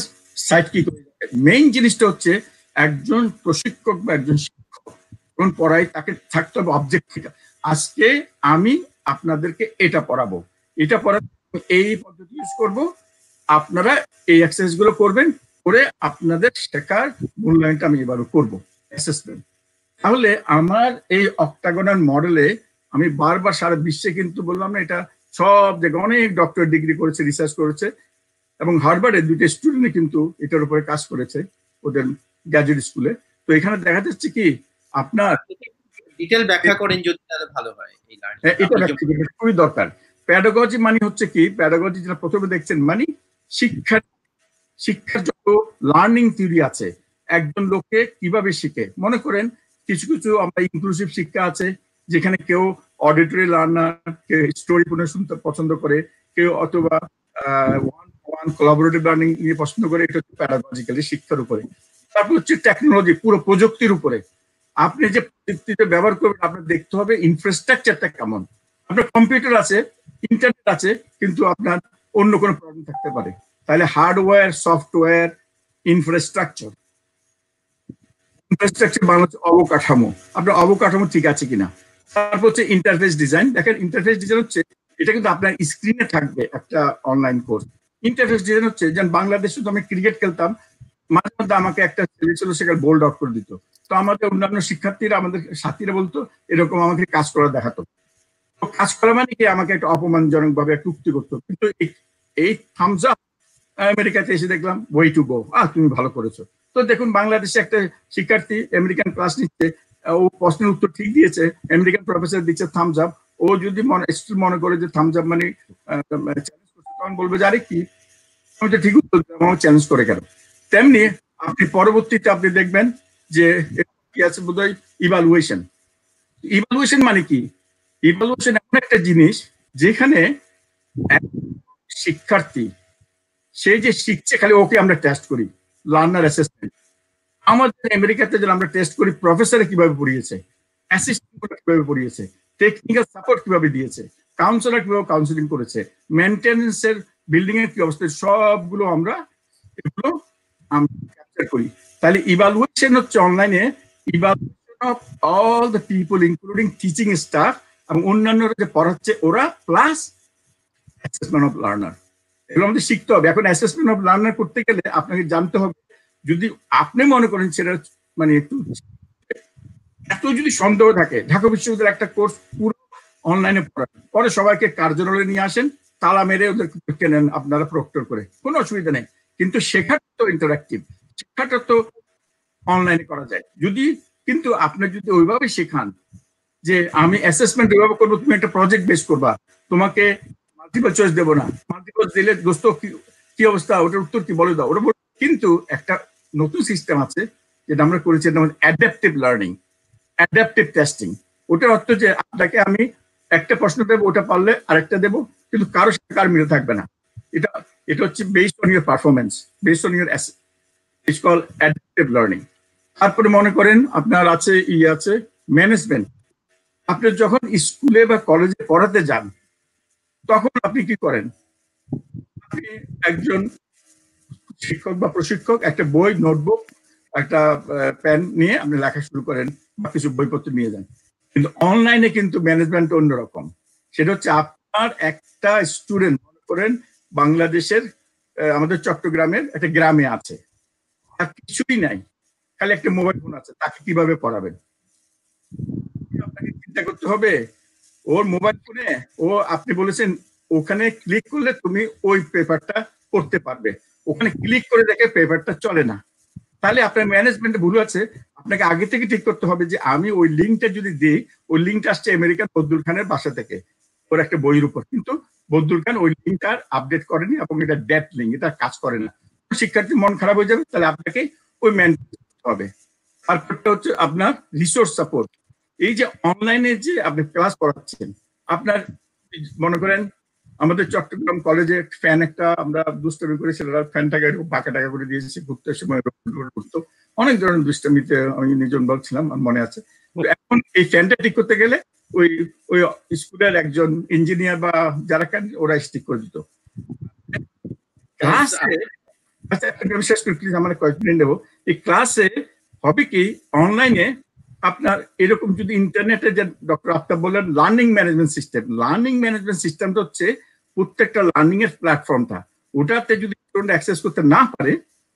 সাইড কি করে যাবে। মেইন জিনিসটা হচ্ছে একজন প্রশিক্ষক বা একজন শিক্ষক যখন পড়াই তাকে থাকতে হবে অবজেক্টিভ। আজকে আমি আপনাদেরকে এটা পড়াবো, এটা পড়াতে এই পদ্ধতি ইউজ করবো, আপনারা এই এক্সারসাইজ গুলো করবেন, করে আপনাদের শেখার মূল্যায়নটা আমি এবারও করবো, অ্যাসেসমেন্ট। তাহলে আমার এই অক্টাগনাল মডেলে আমি বারবার সারা বিশ্বে কিন্তু বললাম না, এটা সব জায়গায় অনেক ডক্টর ডিগ্রি করেছে, রিসার্চ করেছে, এবং হার্ভার্ডের 2টা স্টুডেন্ট কিন্তু এটার উপরে কাজ করেছে ওদের গ্র্যাজুয়েট স্কুলে। তো এখানে দেখা যাচ্ছে কি আপনার
ডিটেইল ব্যাখ্যা করেন যদি তাহলে ভালো হয়।
এটা খুবই দরকার। প্যাডাগজি মানে হচ্ছে কি, প্যাডাগজি যেটা প্রথমে দেখছেন মানে শিক্ষার যত লার্নিং থিওরি আছে, একজন লোককে কিভাবে শিখে। মনে করেন কিছু কিছু আমরা ইনক্লুসিভ শিক্ষা আছে, যেখানে কেউ অডিটরি লার্নার, কেউ স্টোরি শুনতে পছন্দ করে, কেউ অথবা ওয়ান কোলাবোরেটিভ লার্নিং নিয়ে পছন্দ করে। এটা হচ্ছে প্যাডাগজিক্যালি শিক্ষার উপরে। তারপর হচ্ছে টেকনোলজি, পুরো প্রযুক্তির উপরে। আপনি যে প্রযুক্তিটা ব্যবহার করবেন আপনার দেখতে হবে ইনফ্রাস্ট্রাকচারটা কেমন। আপনার কম্পিউটার আছে, ইন্টারনেট আছে, কিন্তু আপনার অন্য কোনো প্রবলেম থাকতে পারে। তাহলে হার্ডওয়্যার, সফটওয়্যার, ইনফ্রাস্ট্রাকচার মানে হচ্ছে অবকাঠামো, আপনার অবকাঠামো ঠিক আছে কিনা। তারপর হচ্ছে ইন্টারফেস ডিজাইন। দেখেন ইন্টারফেস ডিজাইন হচ্ছে এটা কিন্তু আপনার স্ক্রিনে থাকবে একটা অনলাইন কোর্স। ইন্টারফেস ডিজাইন হচ্ছে যেমন বাংলাদেশে তো আমি ক্রিকেট খেলতাম, মাঝে মধ্যে আমাকে একটা ছেলে ছিল সেখানে বোল্ড আউট করে দিত। তো আমাদের অন্যান্য শিক্ষার্থীরা, আমাদের সাথীরা বলতো এরকম আমাকে কাজ করা দেখাতো। তো কাজ করা মানে কি আমাকে একটা অপমানজনক ভাবে একটা উক্তি করতো। কিন্তু এই থামস আপ আমেরিকাতে এসে দেখলাম ওয়ে টু গো, তুমি ভালো করেছো। তো দেখুন বাংলাদেশে একটা শিক্ষার্থী আমেরিকান ক্লাস নিচ্ছে, ও প্রশ্নের উত্তর ঠিক দিয়েছে, আমেরিকান প্রফেসর দিচ্ছে থামস আপ। ও যদি মনে করে যে থামস আপ মানে চ্যালেঞ্জ করছে, তখন বলবে যে আরে কি, আমি তো ঠিক উত্তর দিলাম, আমাকে চ্যালেঞ্জ করে কেন। তেমনি আপনি পরবর্তীতে আপনি দেখবেন যে কি আছে বোধহয় ইভালুয়েশন। ইভালুয়েশন মানে কি? ইভালুয়েশন এমন একটা জিনিস যেখানে শিক্ষার্থী সে যে শিখছে, খালি ওকে আমরা টেস্ট করি, লার্নার অ্যাসেসমেন্ট। আমাদের আমেরিকাতে যেন আমরা টেস্ট করি প্রফেসরে কিভাবে পড়িয়েছে, অ্যাসিস্ট্যান্ট কিভাবে পড়িয়েছে, টেকনিক্যাল সাপোর্ট কিভাবে দিয়েছে, কাউন্সিলর কিভাবে কাউন্সিলিং করেছে, মেনটেন্যান্সের বিল্ডিং এর কি অবস্থা, সবগুলো আমরা এগুলো ক্যাপচার করি। তাহলে ইভালুয়েশন হচ্ছে অনলাইনে evaluation of all the people including teaching staff এবং অন্যান্যরা যে পড়াচ্ছে ওরা, প্লাস অ্যাসেসমেন্ট অফ লার্নার। এগুলো আমাদের শিখতে হবে। এখন অ্যাসেসমেন্ট অফ লার্নার করতে গেলে আপনাকে জানতে হবে, যদি আপনি মনে করেন সেটা মানে একটু এত যদি সন্দেহ থাকে, ঢাকা বিশ্ববিদ্যালয়ের একটা কোর্স পুরো অনলাইনে পড়ান, পরে সবাইকে কার্যালয়ে নিয়ে আসেন, তালা মেরে ওদের কেনেন আপনারা প্রক্টর করে, কোনো অসুবিধা নেই। কিন্তু শেখাটা তো ইন্টারঅ্যাক্টিভ, শেখাটা তো অনলাইনে করা যায় যদি, কিন্তু আপনি যদি ওইভাবে শেখান যে আমি অ্যাসেসমেন্ট ওইভাবে করবো, তুমি একটা প্রজেক্ট বেস করবা, তোমাকে মাল্টিপল চয়েস দেবো না, মাল্টিপল দিলে দোস্ত কি অবস্থা, ওটার উত্তর কি বলে দাও, ওটা। কিন্তু একটা নতুন সিস্টেম আছে যেটা আমরা করেছি, অ্যাডাপটিভ লার্নিং, অ্যাডাপটিভ টেস্টিং। ওটার অর্থ যে আপনাকে আমি একটা প্রশ্ন দেবো, ওটা পারলে আরেকটা দেবো, কিন্তু কারোর সাথে কার মিল থাকবে না। এটা হচ্ছে based on your performance, based on your it's call adaptive learning. তারপরে মনে করেন আপনার আছে আছে ম্যানেজমেন্ট। আপনি যখন স্কুলে বা কলেজে পড়াতে যান, তখন আপনি কি করেন? আপনি একজন শিক্ষক বা প্রশিক্ষক একটা বই, নোটবুক, একটা পেন নিয়ে আপনি লেখা শুরু করেন বা কিছু বইপত্র নিয়ে যান। কিন্তু অনলাইনে কিন্তু ম্যানেজমেন্ট অন্যরকম। সেটা হচ্ছে আপনার একটা স্টুডেন্ট মনে করেন বাংলাদেশের আমাদের চট্টগ্রামের একটা গ্রামে আছে, তার কিছুই নাই, খালি একটা মোবাইল ফোন আছে, তাকে কিভাবে পড়াবেন? আপনাকে চিন্তা করতে হবে। ওর মোবাইল ফোনে আপনি বলেছেন ওখানে ক্লিক করলে তুমি ওই পেপারটা পড়তে পারবে, ওখানে ক্লিক করে দেখে পেপারটা চলে না। তাহলে আপনার ম্যানেজমেন্টে ভুল আছে। আপনাকে আগে থেকে ঠিক করতে হবে যে আমি ওই লিঙ্কটা যদি দিই, ওই লিঙ্কটা আসছে আমেরিকান বদরুল খানের বাসা থেকে, ওর একটা বইয়ের উপর, কিন্তু বদরুল খান ওই লিঙ্কটা আপডেট করেনি এবং এটা ডেট লিঙ্ক, এটা কাজ করে না। শিক্ষার্থী মন খারাপ হয়ে যাবে, তাহলে আপনাকে ওই মেনটেন করতে হবে। তারপরটা হচ্ছে আপনার রিসোর্স সাপোর্ট। এই যে অনলাইনে যে আপনি ক্লাস করাচ্ছেন, আপনার মনে করেন আমাদের চট্টগ্রাম কলেজে ফ্যান একটা আমরা দুষ্টামি করে ছেলেরা ফ্যানটাকে বাঁকা টাকা করে দিয়েছে, ঘুরতে সময় ঘুরতো, অনেক ধরনের দুষ্টামিতে আমি নিজন বলছিলাম, আমার মনে আছে। এখন এই ফ্যানটা ঠিক করতে গেলে ওই ওই স্কুলের একজন ইঞ্জিনিয়ার বা যারা ওরা ঠিক করে দিত। ক্লাসে শেষ করে প্লিজ, আমার কয়েক মিনিট নেবো। এই ক্লাসে হবে কি, অনলাইনে আপনার এরকম যদি ইন্টারনেটে যে ডক্টর আফতাব বললেন learning management system, learning management সিস্টেমটা হচ্ছে প্রত্যেকটা লার্নিং এর প্ল্যাটফর্মটা, ওটাতে যদি স্টুডেন্ট অ্যাক্সেস করতে না পারে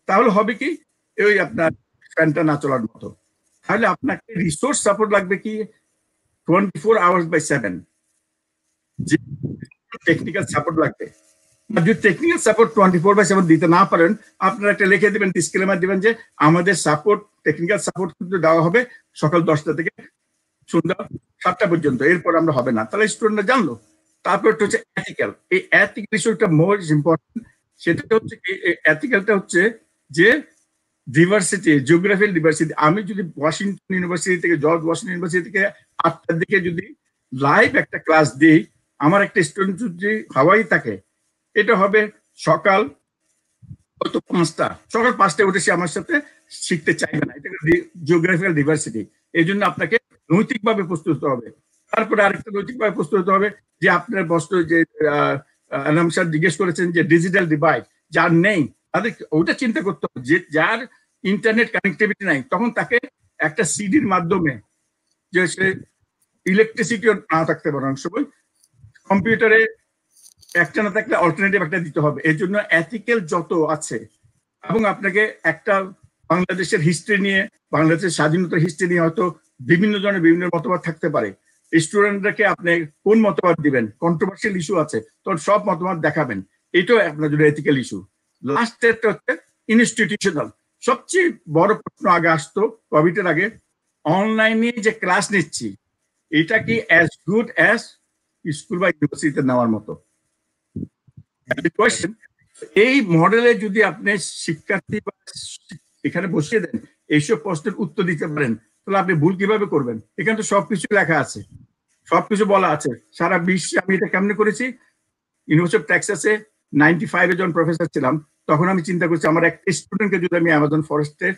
তাহলে হবে কি ওই আপনার ফ্যানটা না চলার মতো। তাহলে আপনাকে রিসোর্স সাপোর্ট লাগবে কি 24 hours by 7, যে টেকনিক্যাল সাপোর্ট লাগবে। যদি টেকনিক্যাল সাপোর্ট 24 by 7 দিতে না পারেন, আপনারা একটা লিখে দিবেন, ডিসক্লেমার দিবেন যে আমাদের সাপোর্ট, টেকনিক্যাল সাপোর্ট কিন্তু দেওয়া হবে সকাল 10টা থেকে সন্ধ্যা 7টা পর্যন্ত, এরপর আমরা হবে না। তাহলে স্টুডেন্টরা জানলো। তারপর হচ্ছে এথিক্যাল। এই এথিক্যাল ইস্যুটা মোস্ট ইম্পর্টেন্ট। সেটা হচ্ছে কি, এথিক্যালটা হচ্ছে যে ডিভার্সিটি, জিওগ্রাফিক্যাল ডিভার্সিটি। আমি যদি ওয়াশিংটন ইউনিভার্সিটি থেকে, জর্জ ওয়াশিংটন ইউনিভার্সিটি থেকে 8টার দিকে যদি লাইভ একটা ক্লাস দিই, আমার একটা স্টুডেন্ট যদি হাওয়াই থাকে, এটা হবে সকাল 5টা, সকাল 5টায় উঠে সে আমার সাথে শিখতে চাইবে না। এটা জিওগ্রাফিক্যাল ডিভার্সিটি। এই জন্য আপনাকে নৈতিকভাবে প্রস্তুত হতে হবে। তারপরে আরেকটা নৈতিকভাবে প্রস্তুত হতে হবে যে আপনার বস্তু যে আনাম স্যার জিজ্ঞেস করেছেন যে ডিজিটাল ডিভাইড যার নেই, তাদের ওটা চিন্তা করতে হবে। যে যার ইন্টারনেট কানেক্টিভিটি নাই, তখন তাকে একটা সিডির মাধ্যমে, যে সে ইলেকট্রিসিটিও না থাকতে পারে, অনেক সময় কম্পিউটারে একটা না থাকলে অল্টারনেটিভ একটা দিতে হবে। এর জন্য এথিক্যাল যত আছে, এবং আপনাকে একটা বাংলাদেশের হিস্ট্রি নিয়ে, বাংলাদেশের স্বাধীনতার হিস্ট্রি নিয়ে হয়তো বিভিন্ন জনের বিভিন্ন মতবাদ থাকতে পারে। স্টুডেন্টদেরকে আপনি কোন মতবাদ দিবেন, কন্ট্রোভার্সিয়াল ইস্যু আছে, তখন সব মতবাদ দেখাবেন। এটাও আপনার জন্য এথিক্যাল ইস্যু। লাস্টেরটা হচ্ছে ইনস্টিটিউশনাল। সবচেয়ে বড় প্রশ্ন আগে আসতো কোভিডের আগে, অনলাইনে যে ক্লাস নিচ্ছি এটা কি অ্যাজ গুড অ্যাজ স্কুল বা ইউনিভার্সিটিতে নেওয়ার মতো? এই মডেলে যদি আপনি শিক্ষার্থী এখানে বসিয়ে দেন, এইসব প্রশ্নের উত্তর দিতে পারেন, তাহলে আপনি ভুল কিভাবে করবেন? এখানে তো সবকিছু লেখা আছে, সবকিছু বলা আছে। সারা বিশ্বে আমি এটা কেমনে করেছি, ইউনিভার্সিটি অফ টেক্সাসে 95 জন প্রফেসর ছিলাম, তখন আমি চিন্তা করছি আমার একটা স্টুডেন্টকে যদি আমি অ্যামাজন ফরেস্টে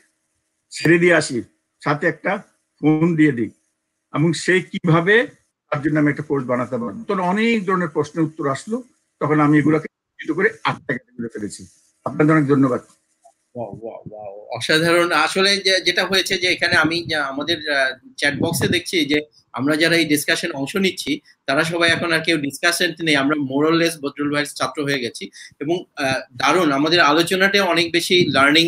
ছেড়ে দিয়ে আসি, সাথে একটা ফোন দিয়ে দিই, এবং সে কিভাবে তার জন্য আমি একটা কোর্স বানাতে পারবো। তখন অনেক ধরনের প্রশ্নের উত্তর আসলো, তখন আমি এগুলোকে করে 8টা ক্যাটাগরি ফেলেছি। আপনাদের অনেক ধন্যবাদ।
অসাধারণ। আসলে যেটা হয়েছে যে এখানে আমি আমাদের চ্যাট বক্সে দেখছি যে আমরা যারা এই ডিসকাশন অংশ নিচ্ছি তারা সবাই এখন আর কেউ ডিসকাশন নেই, আমরা মোরলেস বদরুল ভাইয়ের ছাত্র হয়ে গেছি। এবং দারুণ আমাদের আলোচনাটা অনেক বেশি লার্নিং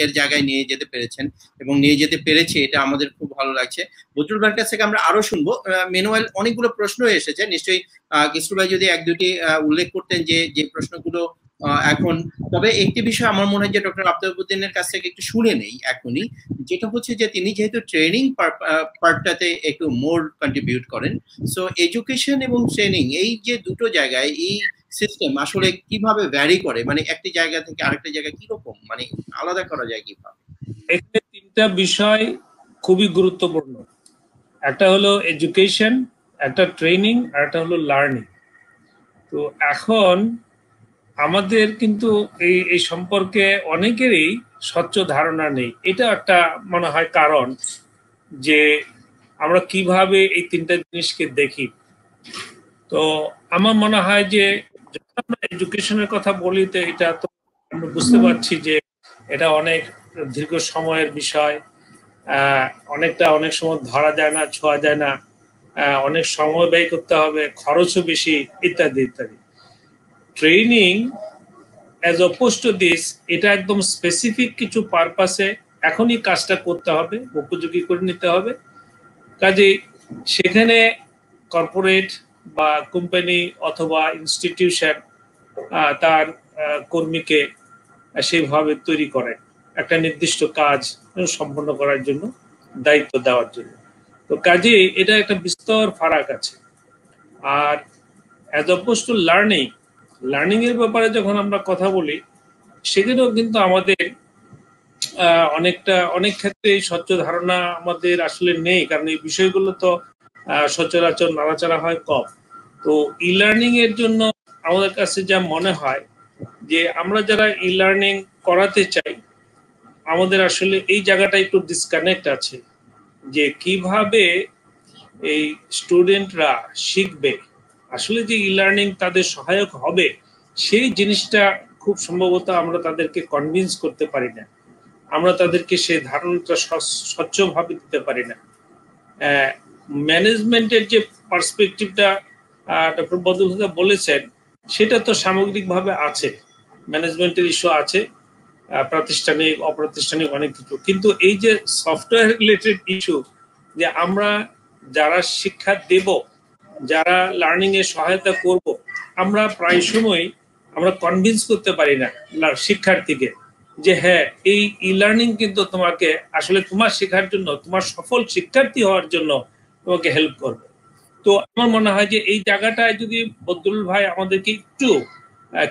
এর জায়গায় নিয়ে যেতে পেরেছেন এবং নিয়ে যেতে পেরেছি, এটা আমাদের খুব ভালো লাগছে। বদরুল ভাইয়ের কাছ থেকে আমরা আরো শুনবো। মেনুয়াল অনেকগুলো প্রশ্ন এসেছে, নিশ্চয়ই কিশোর ভাই যদি এক দুটি উল্লেখ করতেন যে প্রশ্নগুলো এখন। তবে একটি বিষয় আমার মনে হয় যে ডক্টর আফতাবউদ্দিনের কাছ থেকে একটু শুনে নেই এখনই, যেটা হচ্ছে যে তিনি যেহেতু ট্রেনিং পার্টটাতে একটু মোর কন্ট্রিবিউট করেন, সো এডুকেশন এবং ট্রেনিং এই যে দুটো জায়গায় এই সিস্টেম আসলে কিভাবে ভ্যারি করে, মানে একটি জায়গা থেকে আরেকটা জায়গায় কিরকম মানে আলাদা করা যায় কিভাবে?
এখানে তিনটা বিষয় খুবই গুরুত্বপূর্ণ। একটা হলো এডুকেশন, একটা ট্রেনিং, আর একটা হলো লার্নিং। তো এখন আমাদের কিন্তু এই সম্পর্কে অনেকেরই স্বচ্ছ ধারণা নেই। এটা একটা মনে হয় কারণ যে আমরা কিভাবে এই তিনটা জিনিসকে দেখি। তো আমার মনে হয় যে যখন আমরা এডুকেশনের কথা বলি, তো এটা তো আমরা বুঝতে পারছি যে এটা অনেক দীর্ঘ সময়ের বিষয়, অনেক সময় ধরা যায় না, ছোঁয়া যায় না, অনেক সময় ব্যয় করতে হবে, খরচও বেশি, ইত্যাদি ইত্যাদি। Training as oppose to this, এটা একদম স্পেসিফিক কিছু পারপাসে এখনই কাজটা করতে হবে, উপযোগী করে নিতে হবে। কাজে সেখানে কর্পোরেট বা কোম্পানি অথবা ইনস্টিটিউশন তার কর্মীকে সেইভাবে তৈরি করে। একটা নির্দিষ্ট কাজ সম্পন্ন করার জন্য দায়িত্ব দেওয়ার জন্য। তো কাজে এটা একটা বিস্তর ফারাক আছে। আর অ্যাজ অপোজ টু লার্নিং এর ব্যাপারে যখন আমরা কথা বলি, সেখানেও কিন্তু আমাদের অনেক ক্ষেত্রে স্বচ্ছ ধারণা আমাদের আসলে নেই, কারণ এই বিষয়গুলো তো সচরাচর নাড়াচাড়া হয় কম। তো ই লার্নিং এর জন্য আমাদের কাছে যা মনে হয় যে আমরা যারা ই লার্নিং করাতে চাই, আমাদের আসলে এই জায়গাটা একটু ডিসকানেক্ট আছে যে কিভাবে এই স্টুডেন্টরা শিখবে, আসলে যে ই লার্নিং তাদের সহায়ক হবে সেই জিনিসটা খুব সম্ভবত আমরা তাদেরকে কনভিন্স করতে পারি না, আমরা তাদেরকে সেই ধারণাটা স্বচ্ছভাবে দিতে পারি না। ম্যানেজমেন্টের যে পার্সপেক্টিভটা ডক্টর বদরুল হুদা বলেছেন, সেটা তো সামগ্রিকভাবে আছে, ম্যানেজমেন্টের ইস্যু আছে, প্রাতিষ্ঠানিক অপ্রাতিষ্ঠানিক অনেক কিছু, কিন্তু এই যে সফটওয়্যার রিলেটেড ইস্যু, যে আমরা যারা শিক্ষা দেব, যারা লার্নিং এ সহায়তা করব, আমরা প্রায় সময় আমরা কনভিন্স করতে পারি না শিক্ষার্থীকে যে হ্যাঁ এই ই লার্নিং কিন্তু তোমাকে আসলে তোমার শেখার জন্য, তোমার সফল শিক্ষার্থী হওয়ার জন্য তোমাকে হেল্প করবে। তো আমার মনে হয় যে এই জায়গাটায় যদি বদরুল ভাই আমাদেরকে একটু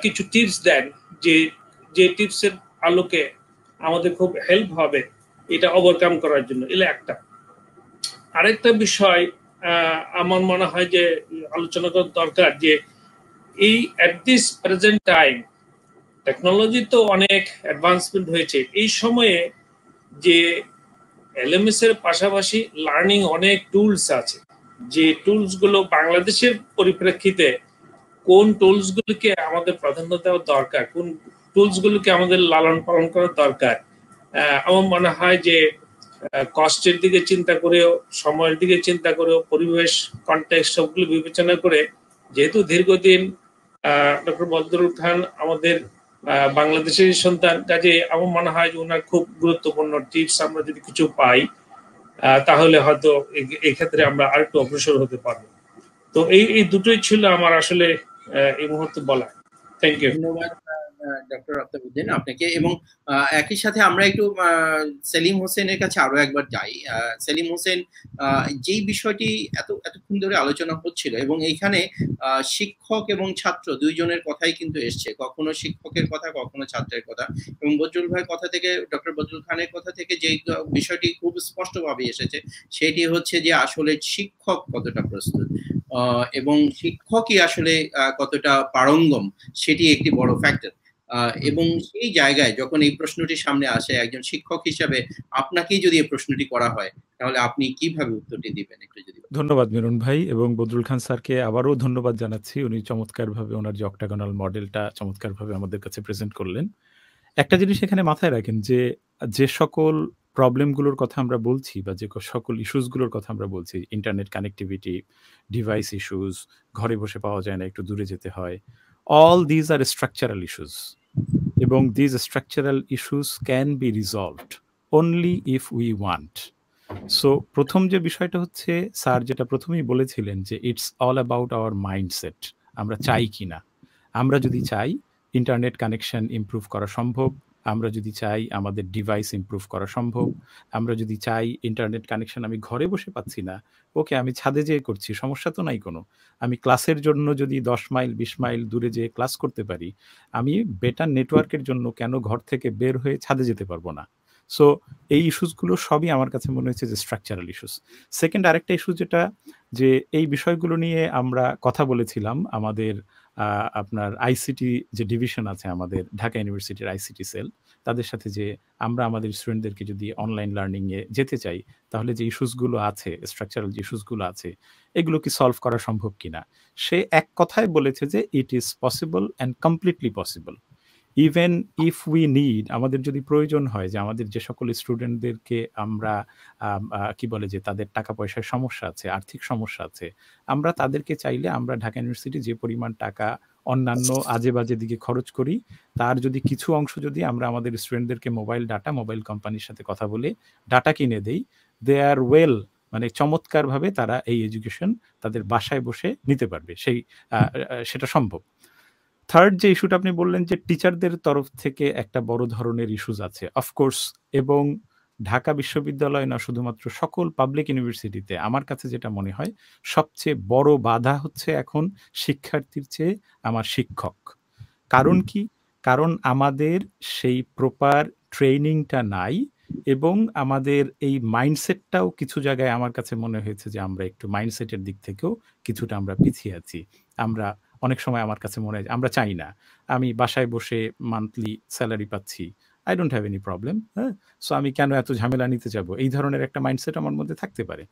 কিছু টিপস দেন, যে টিপসের আলোকে আমাদের খুব হেল্প হবে এটা ওভারকাম করার জন্য, এটা একটা। আরেকটা বিষয় আমার মনে হয় যে আলোচনা করা দরকার, যে এই at this present time technology তো অনেক অ্যাডভান্সমেন্ট হয়েছে, এই সময়ে যে এলএমএস এর পাশাপাশি লার্নিং অনেক টুলস আছে, যে টুলস গুলো বাংলাদেশের পরিপ্রেক্ষিতে কোন টুলস গুলিকে আমাদের প্রাধান্য দেওয়া দরকার, কোন টুলস গুলিকে আমাদের লালন পালন করা দরকার। আমার মনে হয় যে কস্টের দিকে চিন্তা করেও, সময়ের দিকে চিন্তা করেও, পরিবেশ কনটেক্সট সবগুলো বিবেচনা করে, যেহেতু দীর্ঘদিন ডক্টর বদরুল খান আমাদের বাংলাদেশের সন্তান, কাজে আমার মনে হয় যে ওনার খুব গুরুত্বপূর্ণ টিপস আমরা যদি কিছু পাই তাহলে হয়তো এই ক্ষেত্রে আমরা আরেকটু অগ্রসর হতে পারবো। তো এই দুটোই ছিল আমার আসলে এই মুহূর্তে বলা। Thank you.
ধন্যবাদ ডক্টর আফতাবউদ্দিন আপনাকে। এবং একই সাথে আমরা একটু সেলিম হোসেনের কাছে আরো একবার যাই। সেলিম হোসেন, যেই বিষয়টি এতক্ষণ ধরে আলোচনা হচ্ছিল, এবং এইখানে শিক্ষক এবং ছাত্র দুইজনের কথাই কিন্তু এসছে, কখনো শিক্ষকের কথা, কখনো ছাত্রের কথা। এবং বদরুল ভাইয়ের কথা থেকে, ডক্টর বদরুল খানের কথা থেকে যে বিষয়টি খুব স্পষ্টভাবে এসেছে, সেটি হচ্ছে যে আসলে শিক্ষক কতটা প্রস্তুত এবং শিক্ষকই আসলে কতটা পারঙ্গম, সেটি একটি বড় ফ্যাক্টর। এবং সেই জায়গায় যখন এই প্রশ্নটি সামনে আসে, একজন শিক্ষক হিসাবে আপনাকেই যদি এই প্রশ্নটি করা হয়, তাহলে আপনি কিভাবে উত্তরটি দিবেন একটু যদি।
ধন্যবাদ মিরন ভাই, এবং বদরুল খান স্যারকে আবারও ধন্যবাদ জানাচ্ছি। উনি চমৎকারভাবে ওনার যে অক্টাগোনাল মডেলটা চমৎকারভাবে আমাদের কাছে প্রেজেন্ট করলেন। একটা জিনিস এখানে মাথায় রাখেন, যে সকল প্রবলেমগুলোর কথা আমরা বলছি, বা যে সকল ইস্যুসগুলোর কথা আমরা বলছি, ইন্টারনেট কানেক্টিভিটি, ডিভাইস ইস্যুস, ঘরে বসে পাওয়া যায় না, একটু দূরে যেতে হয়, all these are structural issues, এবং these structural issues can be resolved only if we want. So প্রথম যে বিষয়টা হচ্ছে, স্যার যেটা প্রথমেই বলেছিলেন, যে it's all about our mindset. আমরা চাই কিনা। আমরা যদি চাই ইন্টারনেট কানেকশন ইমপ্রুভ করা সম্ভব, আমরা যদি চাই আমাদের ডিভাইস ইমপ্রুভ করা সম্ভব, আমরা যদি চাই ইন্টারনেট কানেকশন আমি ঘরে বসে পাচ্ছি না, ওকে আমি ছাদে যেয়ে করছি, সমস্যা তো নাই কোনো। আমি ক্লাসের জন্য যদি 10 মাইল 20 মাইল দূরে যেয়ে ক্লাস করতে পারি, আমি বেটার নেটওয়ার্কের জন্য কেন ঘর থেকে বের হয়ে ছাদে যেতে পারবো না? সো এই ইস্যুসগুলো সবই আমার কাছে মনে হচ্ছে যে স্ট্রাকচারাল ইস্যুস। সেকেন্ড আরেকটা ইস্যু যেটা, যে এই বিষয়গুলো নিয়ে আমরা কথা বলেছিলাম আমাদের আপনার আইসিটি যে ডিভিশন আছে আমাদের ঢাকা ইউনিভার্সিটির আইসিটি সেল, তাদের সাথে, যে আমরা আমাদের স্টুডেন্টদেরকে যদি অনলাইন লার্নিংয়ে যেতে চাই, তাহলে যে ইস্যুসগুলো আছে, স্ট্রাকচারাল যে ইস্যুসগুলো আছে, এগুলো কি সলভ করা সম্ভব কিনা। সে এক কথায় বলেছে যে it is possible and completely possible. Even if we need, আমাদের যদি প্রয়োজন হয় যে আমাদের যে সকল স্টুডেন্টদেরকে আমরা কি বলে যে তাদের টাকা পয়সার সমস্যা আছে, আর্থিক সমস্যা আছে, আমরা তাদেরকে চাইলে আমরা ঢাকা ইউনিভার্সিটি যে পরিমাণ টাকা অন্যান্য আজে বাজে দিকে খরচ করি, তার যদি কিছু অংশ যদি আমরা আমাদের স্টুডেন্টদেরকে মোবাইল কোম্পানির সাথে কথা বলে ডাটা কিনে দেই, দে আর ওয়েল, মানে চমৎকারভাবে তারা এই এডুকেশন তাদের বাসায় বসে নিতে পারবে, সেটা সম্ভব। থার্ড যে ইস্যুটা আপনি বললেন যে টিচারদের তরফ থেকে একটা বড় ধরনের ইস্যুস আছে অফকোর্স, এবং ঢাকা বিশ্ববিদ্যালয় না শুধুমাত্র সকল পাবলিক ইউনিভার্সিটিতে আমার কাছে যেটা মনে হয় সবচেয়ে বড় বাধা হচ্ছে এখন শিক্ষার্থীর চেয়ে আমার শিক্ষক। কারণ কি? কারণ আমাদের সেই প্রপার ট্রেনিংটা নাই এবং আমাদের এই মাইন্ডসেটটাও কিছু জায়গায় আমার কাছে মনে হয়েছে যে আমরা একটু মাইন্ডসেটের দিক থেকেও কিছুটা আমরা পিছিয়ে আছি। আমরা অনেক সময় আমার কাছে মনে হয় আমরা চাই না, আমি বাসায় বসে মান্থলি স্যালারি পাচ্ছি, I don't have any problem, হ্যাঁ, সো আমি কেন এত ঝামেলা নিতে যাব, এই ধরনের একটা মাইন্ডসেট আমার মধ্যে থাকতে পারে।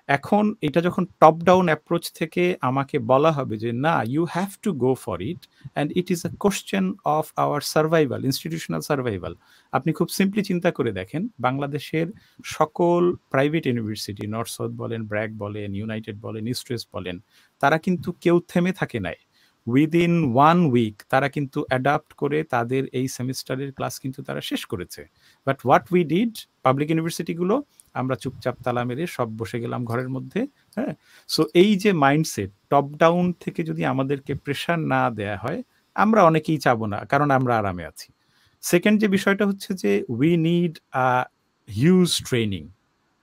এখন এটা যখন টপ ডাউন অ্যাপ্রোচ থেকে আমাকে বলা হবে যে না, you have to go for it and it is a question of our survival, institutional survival. আপনি খুব সিম্পলি চিন্তা করে দেখেন, বাংলাদেশের সকল প্রাইভেট ইউনিভার্সিটি, নর্থ সাউথ বলেন, ব্র্যাক বলেন, ইউনাইটেড বলেন, ইস্ট ওয়েস্ট বলেন, তারা কিন্তু কেউ থেমে থাকে নাই। উইদিন 1 উইক তারা কিন্তু অ্যাডাপ্ট করে তাদের এই সেমিস্টারের ক্লাস কিন্তু তারা শেষ করেছে। But what we did, public ইউনিভার্সিটিগুলো আমরা চুপচাপ তালা মেরে সব বসে গেলাম ঘরের মধ্যে, হ্যাঁ। সো এই যে মাইন্ডসেট, টপ ডাউন থেকে যদি আমাদেরকে প্রেশার না দেয়া হয়, আমরা অনেকেই চাবো না, কারণ আমরা আরামে আছি। সেকেন্ড যে বিষয়টা হচ্ছে যে we need a huge training,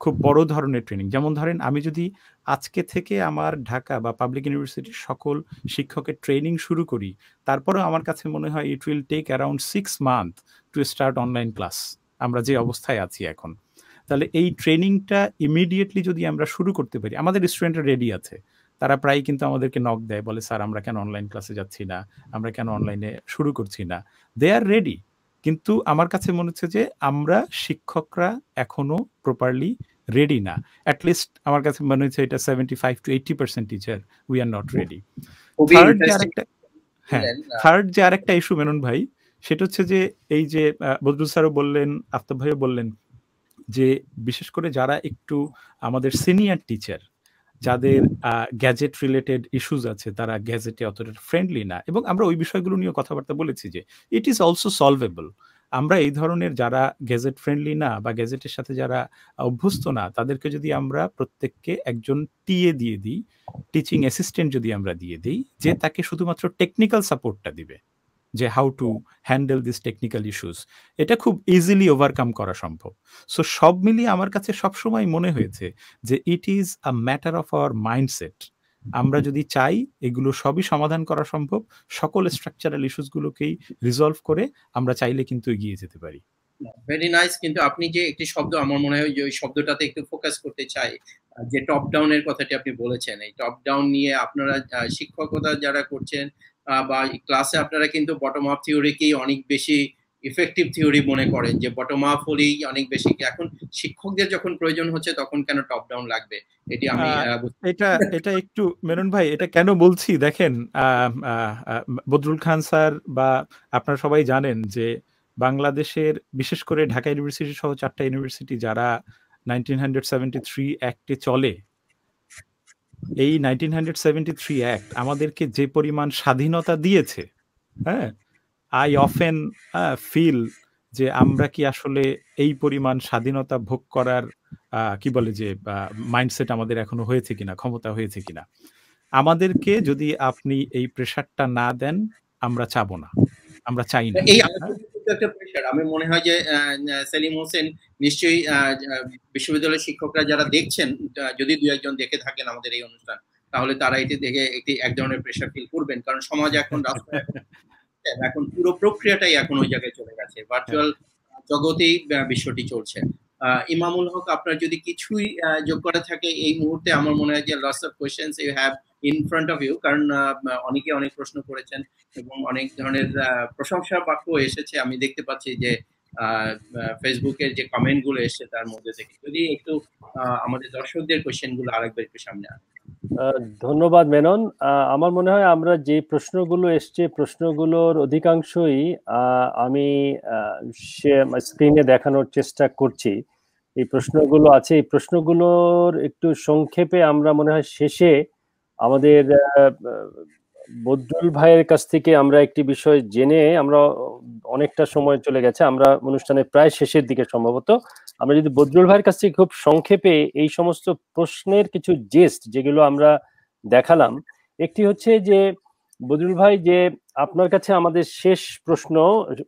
খুব বড় ধরনের ট্রেনিং। যেমন ধরেন আমি যদি আজকে থেকে আমার ঢাকা বা পাবলিক ইউনিভার্সিটির সকল শিক্ষকের ট্রেনিং শুরু করি, তারপরেও আমার কাছে মনে হয় it will take around 6 month to start online class, আমরা যে অবস্থায় আছি এখন। তাহলে এই ট্রেনিংটা ইমিডিয়েটলি যদি আমরা শুরু করতে পারি, আমাদের স্টুডেন্টরা রেডি আছে, তারা প্রায় কিন্তু আমাদেরকে নক দেয়, বলে স্যার আমরা কেন অনলাইন ক্লাসে যাচ্ছি না, আমরা কেন অনলাইনে শুরু করছি না, দে আর রেডি। কিন্তু আমার কাছে মনে হচ্ছে যে আমরা শিক্ষকরা এখনো প্রপারলি রেডি না। অ্যাটলিস্ট আমার কাছে মনে হচ্ছে এটা 75 to 80% teacher we are not ready. Third যে আরেকটা ইস্যু মেনন ভাই, সেটা হচ্ছে যে এই যে বদরুল স্যারও বললেন, আফতাব ভাইও বললেন, যে বিশেষ করে যারা একটু আমাদের সিনিয়র টিচার, যাদের গ্যাজেট রিলেটেড ইস্যুস আছে, তারা গ্যাজেটে অতটা ফ্রেন্ডলি না, এবং আমরা ওই বিষয়গুলো নিয়ে কথাবার্তা বলেছি যে ইট ইজ অলসো সলভেবল। আমরা এই ধরনের যারা গ্যাজেট ফ্রেন্ডলি না বা গ্যাজেটের সাথে যারা অভ্যস্ত না, তাদেরকে যদি আমরা প্রত্যেককে একজন টিএ দিয়ে দিই, টিচিং অ্যাসিস্ট্যান্ট যদি আমরা দিয়ে দিই, যে তাকে শুধুমাত্র টেকনিক্যাল সাপোর্টটা দিবে, যে how to handle this technical issues, এটা খুব ইজিলি ওভারকাম করা সম্ভব। সো সব মিলিয়ে আমার কাছে সবসময় মনে হয়েছে যে ইট is a matter of our mindset. আমরা যদি চাই, এগুলো সবই সমাধান করা সম্ভব, সকল স্ট্রাকচারাল ইস্যুসগুলোকেই রিজলভ করে আমরা চাইলে কিন্তু এগিয়ে যেতে পারি।
Very nice. কিন্তু আপনি যে একটি শব্দ, আমার মনে হয় যে ওই শব্দটাতে একটু ফোকাস করতে চাই, যে টপ ডাউনের কথাটি আপনি বলেছেন। এই টপ ডাউন নিয়ে আপনারা শিক্ষকতা যারা করছেন বা ক্লাসে, আপনারা কিন্তু বটম আপ থিওরিকেই অনেক বেশি ইফেক্টিভ থিওরি মনে করেন, যে বটম আপ হলেই অনেক বেশি। এখন শিক্ষকদের যখন প্রয়োজন হচ্ছে তখন কেন টপ ডাউন লাগবে, এটি আমি
এটা একটু মেনন ভাই, এটা কেন বলছি দেখেন, বদরুল খান স্যার বা আপনারা সবাই জানেন যে বাংলাদেশের বিশেষ করে ঢাকা ইউনিভার্সিটি সহ 4টা ইউনিভার্সিটি যারা 1973 অ্যাক্টে চলে, এই 1973 অ্যাক্ট আমাদেরকে যে পরিমাণ স্বাধীনতা দিয়েছে, হ্যাঁ, আই অফেন ফিল যে আমরা কি আসলে এই পরিমাণ স্বাধীনতা ভোগ করার কি বলে যে মাইন্ডসেট আমাদের এখনো হয়েছে কিনা, ক্ষমতা হয়েছে কিনা। আমাদেরকে যদি আপনি এই প্রেশারটা না দেন, আমরা চাবো না, আমরা চাই না।
এই একটা প্রেশার আমি মনে হয় যে সেলিম হোসেন নিশ্চয়ই বিশ্ববিদ্যালয়ের শিক্ষকরা যারা দেখছেন, যদি 2-1 দেখে থাকেন আমাদের এই অনুষ্ঠান, তাহলে তারা এটি দেখে একটি এক ধরনের প্রেশার ফিল করবেন, কারণ সমাজ এখন এখন পুরো প্রক্রিয়াটাই এখন ওই জায়গায় চলে গেছে, ভার্চুয়াল জগতেই বিষয়টি চলছে। ইমামুল হক, আপনার যদি কিছুই যোগ করা থাকে এই মুহূর্তে, আমার মনে হয় যে lots of questions you have in front of you, কারণ অনেকে অনেক প্রশ্ন করেছেন এবং অনেক ধরনের প্রশংসা বাক্য এসেছে, আমি দেখতে পাচ্ছি যে ফেসবুকের যে কমেন্ট গুলো এসেছে তার মধ্যে থেকে। যদি একটু আমাদের দর্শকদের কোয়েশ্চেন গুলো আরেকবার একটু সামনে আনেন।
ধন্যবাদ মেনন। আমার মনে হয় আমরা যে প্রশ্নগুলো এসছে, প্রশ্নগুলোর অধিকাংশই আমি স্ক্রিনে দেখানোর চেষ্টা করছি। এই প্রশ্নগুলো আছে, এই প্রশ্নগুলোর একটু সংক্ষেপে আমরা মনে হয় শেষে আমাদের বদরুল ভাইয়ের কাছ থেকে আমরা একটি বিষয় জেনে, আমরা অনেকটা সময় চলে গেছে, আমরা অনুষ্ঠানের প্রায় শেষের দিকে সম্ভবত, আমরা যদি বদরুল ভাইয়ের কাছ থেকে খুব সংক্ষেপে এই সমস্ত প্রশ্নের কিছু জেস্ট যেগুলো আমরা দেখালাম। একটি হচ্ছে যে বদরুল ভাই, যে আপনার কাছে আমাদের শেষ প্রশ্ন,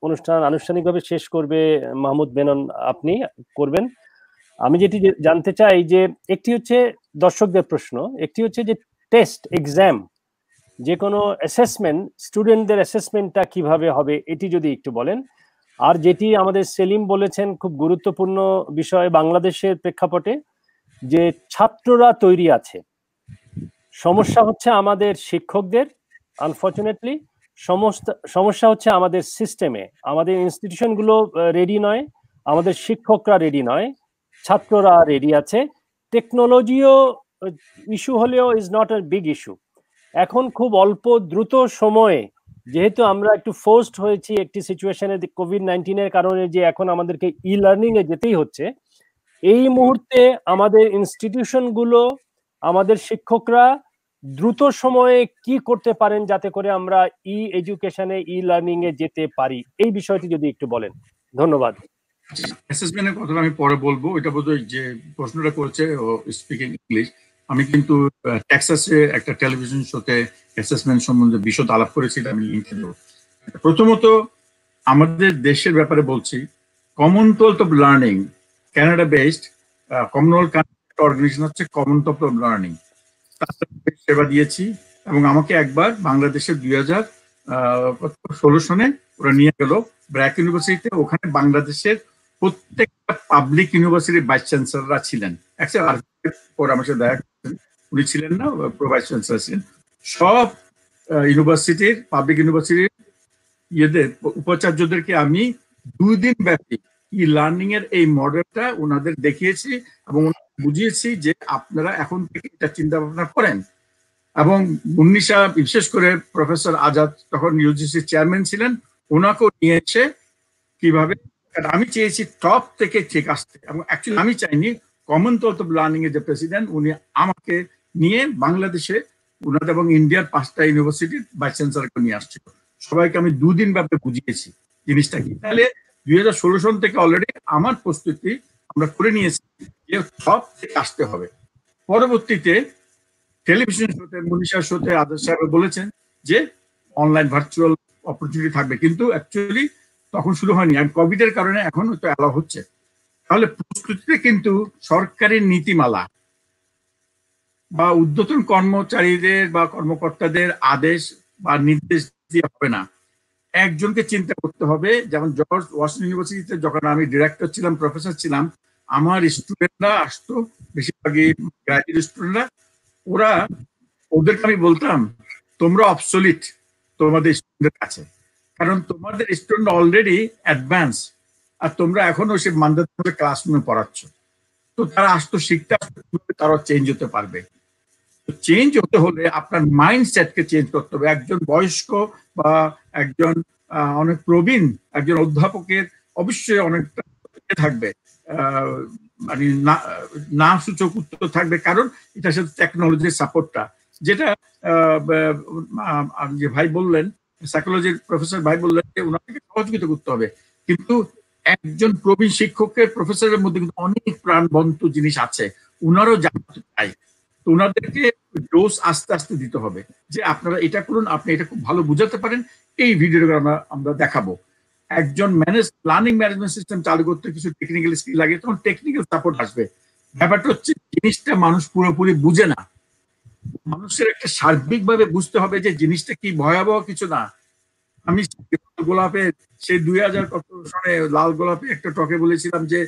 অনুষ্ঠান আনুষ্ঠানিকভাবে শেষ করবে মাহমুদ মেনন, আপনি করবেন। আমি যেটি জানতে চাই যে একটি হচ্ছে দর্শকদের প্রশ্ন, একটি হচ্ছে যে টেস্ট এক্সাম, যে কোনো অ্যাসেসমেন্ট, স্টুডেন্টদের অ্যাসেসমেন্টটা কিভাবে হবে এটি যদি একটু বলেন। আর যেটি আমাদের সেলিম বলেছেন খুব গুরুত্বপূর্ণ বিষয় বাংলাদেশের প্রেক্ষাপটে, যে ছাত্ররা তৈরি আছে, সমস্যা হচ্ছে আমাদের শিক্ষকদের, আনফরচুনেটলি সমস্যা হচ্ছে আমাদের সিস্টেমে, আমাদের ইনস্টিটিউশনগুলো রেডি নয়, আমাদের শিক্ষকরা রেডি নয়, ছাত্ররা রেডি আছে। টেকনোলজিও ইস্যু হলেও is not a big issue. এখন খুব অল্প দ্রুত সময়ে, যেহেতু আমরা একটু ফোর্সড হয়েছি একটি সিচুয়েশনে কোভিড-19 কারণে, যে এখন আমাদেরকে ই লার্নিং এ যেতেই হচ্ছে, এই মুহূর্তে আমাদের ইনস্টিটিউশনগুলো, আমাদের শিক্ষকরা দ্রুত সময়ে কি করতে পারেন যাতে করে আমরা ই এডুকেশনে, ই লার্নিং এ যেতে পারি, এই বিষয়টি যদি একটু বলেন। ধন্যবাদ।
অ্যাসেসমেন্টের কথা আমি পরে বলবো। এটা বোধহয় যে প্রশ্নটা করেছে ও স্পিকিং ইংলিশ, আমি কিন্তু টেক্সাসে একটা টেলিভিশন শোতে অ্যাসেসমেন্ট সম্বন্ধে বিশদ আলাপ করেছিলাম, আমি লিঙ্কে দেবো। প্রথমত আমাদের দেশের ব্যাপারে বলছি, Commonwealth of Learning, Canada based Commonwealth organization হচ্ছে কমনওয়েলথ অফ লার্নিং, সেবা দিয়েছি। এবং আমাকে একবার বাংলাদেশের 2016 সনে ওরা নিয়ে গেল ব্র্যাক ইউনিভার্সিটিতে। ওখানে বাংলাদেশের প্রত্যেকটা পাবলিক ইউনিভার্সিটির ভাইস চ্যান্সেলররা ছিলেন। পরে আমার সাথে দেখা করছেন, উনি ছিলেন না, ভাইস চ্যান্সেলর ছিলেন। সব ইউনিভার্সিটির, পাবলিক ইউনিভার্সিটির উপাচার্যদেরকে আমি 2 দিন ব্যাপী ই লার্নিং এর এই মডেলটা ওনাদের দেখিয়েছি এবং বুঝিয়েছি যে আপনারা এখন থেকে এটা চিন্তা ভাবনা করেন। এবং মুন্নিশা, বিশেষ করে প্রফেসর আজাদ তখন ইউজিসি চেয়ারম্যান ছিলেন, ওনাকেও নিয়ে এসে কিভাবে, আমি চেয়েছি টপ থেকে ঠিক আসতে। এবং অ্যাকচুয়ালি আমি চাইনি, কমনওয়েলথ অফ লার্নিং এর যে প্রেসিডেন্ট, উনি আমাকে নিয়ে বাংলাদেশে ওনাদের এবং ইন্ডিয়ার 5টা ইউনিভার্সিটির ভাইস চ্যান্সেলরকে নিয়ে আসছিল। সবাইকে আমি 2 দিন ব্যাপী বুঝিয়েছি জিনিসটা কি। তাহলে 2016 সন থেকে অলরেডি আমার প্রস্তুতি আমরা করে নিয়েছি যে টপ থেকে আসতে হবে। পরবর্তীতে টেলিভিশন শোতে, মনীষার শোতে আদর্শ সাহেব বলেছেন যে অনলাইন ভার্চুয়াল অপরচুনিটি থাকবে, কিন্তু অ্যাকচুয়ালি তখন শুরু হয়নি, আর কোভিড এর কারণে এখন তো অ্যালাউ হচ্ছে। তাহলে প্রস্তুতিতে কিন্তু সরকারি নীতিমালা বা ঊর্ধ্বতন কর্মচারীদের বা কর্মকর্তাদের আদেশ বা নির্দেশ দিয়ে হবে না। একজনকে চিন্তা করতে হবে। যেমন জর্জ ওয়াশিংটন ইউনিভার্সিটিতে যখন আমি ডিরেক্টর ছিলাম, প্রফেসর ছিলাম, আমার স্টুডেন্টরা আসতো, বেশিরভাগই গ্র্যাজুয়েট স্টুডেন্টরা, ওদেরকে আমি বলতাম তোমরা অবসলিট তোমাদের স্টুডেন্টের কাছে, কারণ তোমাদের স্টুডেন্ট অলরেডি অ্যাডভান্স, আর তোমরা এখনো সে মানদাতে ক্লাসরুমে পড়াচ্ছ। তো তারা আসতো, শিখতে আসতো, তারা চেঞ্জ হতে পারবে। চেঞ্জ হতে হলে আপনার মাইন্ডসেটকে চেঞ্জ করতে হবে। একজন বয়স্ক বা একজন অনেক প্রবীণ একজন অধ্যাপকের অবশ্যই অনেকটা থাকবে, মানে না সূচক উত্তর থাকবে, কারণ এটার সাথে টেকনোলজির সাপোর্টটা, যেটা যে ভাই বললেন, সাইকোলজির প্রফেসর ভাই বললেন যে ওনাকে সহযোগিতা করতে হবে। কিন্তু একজন প্রবীণ শিক্ষকের, প্রফেসরের মধ্যে কিন্তু অনেক প্রাণবন্ত জিনিস আছে, ওনারও জানতে চাই। তো ওনাদেরকে ডোজ আস্তে আস্তে দিতে হবে যে আপনারা এটা করুন, আপনি এটা খুব ভালো বুঝাতে পারেন, এই ভিডিওটা আমরা দেখাবো। একজন লার্নিং ম্যানেজমেন্ট সিস্টেম চালু করতে কিছু টেকনিক্যাল স্কিল লাগে, তখন টেকনিক্যাল সাপোর্ট আসবে। ব্যাপারটা হচ্ছে জিনিসটা মানুষ পুরোপুরি বুঝে না। মানুষের একটা সার্বিকভাবে বুঝতে হবে যে জিনিসটা কি ভয়াবহ কিছু না। আমি গোলাপে সেই 2000 কত সনে লাল গোলাপে একটা টকে বলেছিলাম যে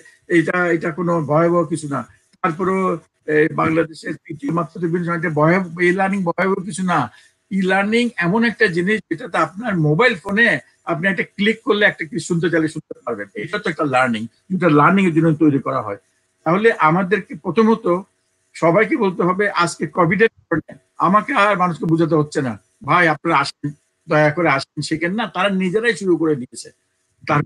এটা কোনো ভয়াবহ কিছু না। তারপরেও বাংলাদেশের তৃতীয় মাত্রা ভয়াবহ, ই লার্নিং ভয়াবহ কিছু না। ই লার্নিং এমন একটা জিনিস যেটাতে আপনার মোবাইল ফোনে আপনি একটা ক্লিক করলে একটা কি শুনতে চাইলে শুনতে পারবেন। এটা তো একটা লার্নিং, যেটা লার্নিং এর জন্য তৈরি করা হয়। তাহলে আমাদেরকে প্রথমত সবাইকে বলতে হবে, আজকে কোভিড এর কারণে আমাকে আর মানুষকে বোঝাতে হচ্ছে না, ভাই আপনারা আসেন, দয়া করে আসেন, শেখেন না। তারা নিজেরাই শুরু করে দিয়েছে। তার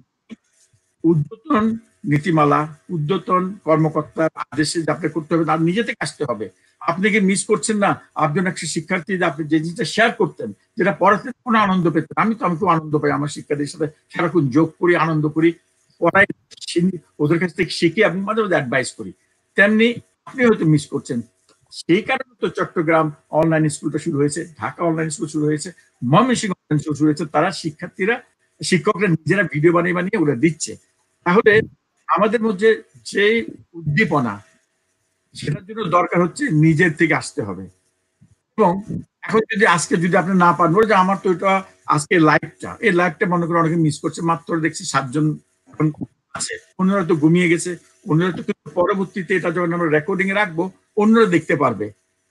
ঊর্ধ্বতন নীতিমালা, ঊর্ধ্বতন কর্মকর্তার আদেশে আপনি করতে হবে, তার নিজে থেকে আসতে হবে। আপনি কি মিস করছেন না একজন একটা শিক্ষার্থী, আপনি যে জিনিসটা শেয়ার করতেন, যেটা পড়াতে কোনো আনন্দ পেতেন, আমি খুব আনন্দ পাই আমার শিক্ষার্থীদের সাথে সারাক্ষণ যোগ করি, আনন্দ করি, পড়াই, ওদের কাছ থেকে শিখে আমি মাঝে মাঝে অ্যাডভাইস করি, তেমনি আপনি হয়তো মিস করছেন। সেই কারণে তো চট্টগ্রাম অনলাইন স্কুলটা শুরু হয়েছে, ঢাকা অনলাইন স্কুল শুরু হয়েছে। ময়মনসিংহ শুরু হয়েছে, তারা শিক্ষকরা নিজেরা ভিডিও বানিয়ে ওরা দিচ্ছে। তাহলে আমাদের মধ্যে যে উদ্দীপনা, সেটার জন্য দরকার হচ্ছে নিজের থেকে আসতে হবে। এবং এখন আজকে যদি আপনি না পান, যে আমার তো এটা আজকে এই লাইভটা মনে করে অনেকে মিস করছে, মাত্র দেখছি 7 জন এখন আছে, অন্যরা তো ঘুমিয়ে গেছে, অন্যরা তো পরবর্তীতে এটা যখন আমরা রেকর্ডিং এ রাখবো অন্যরা দেখতে পারবে।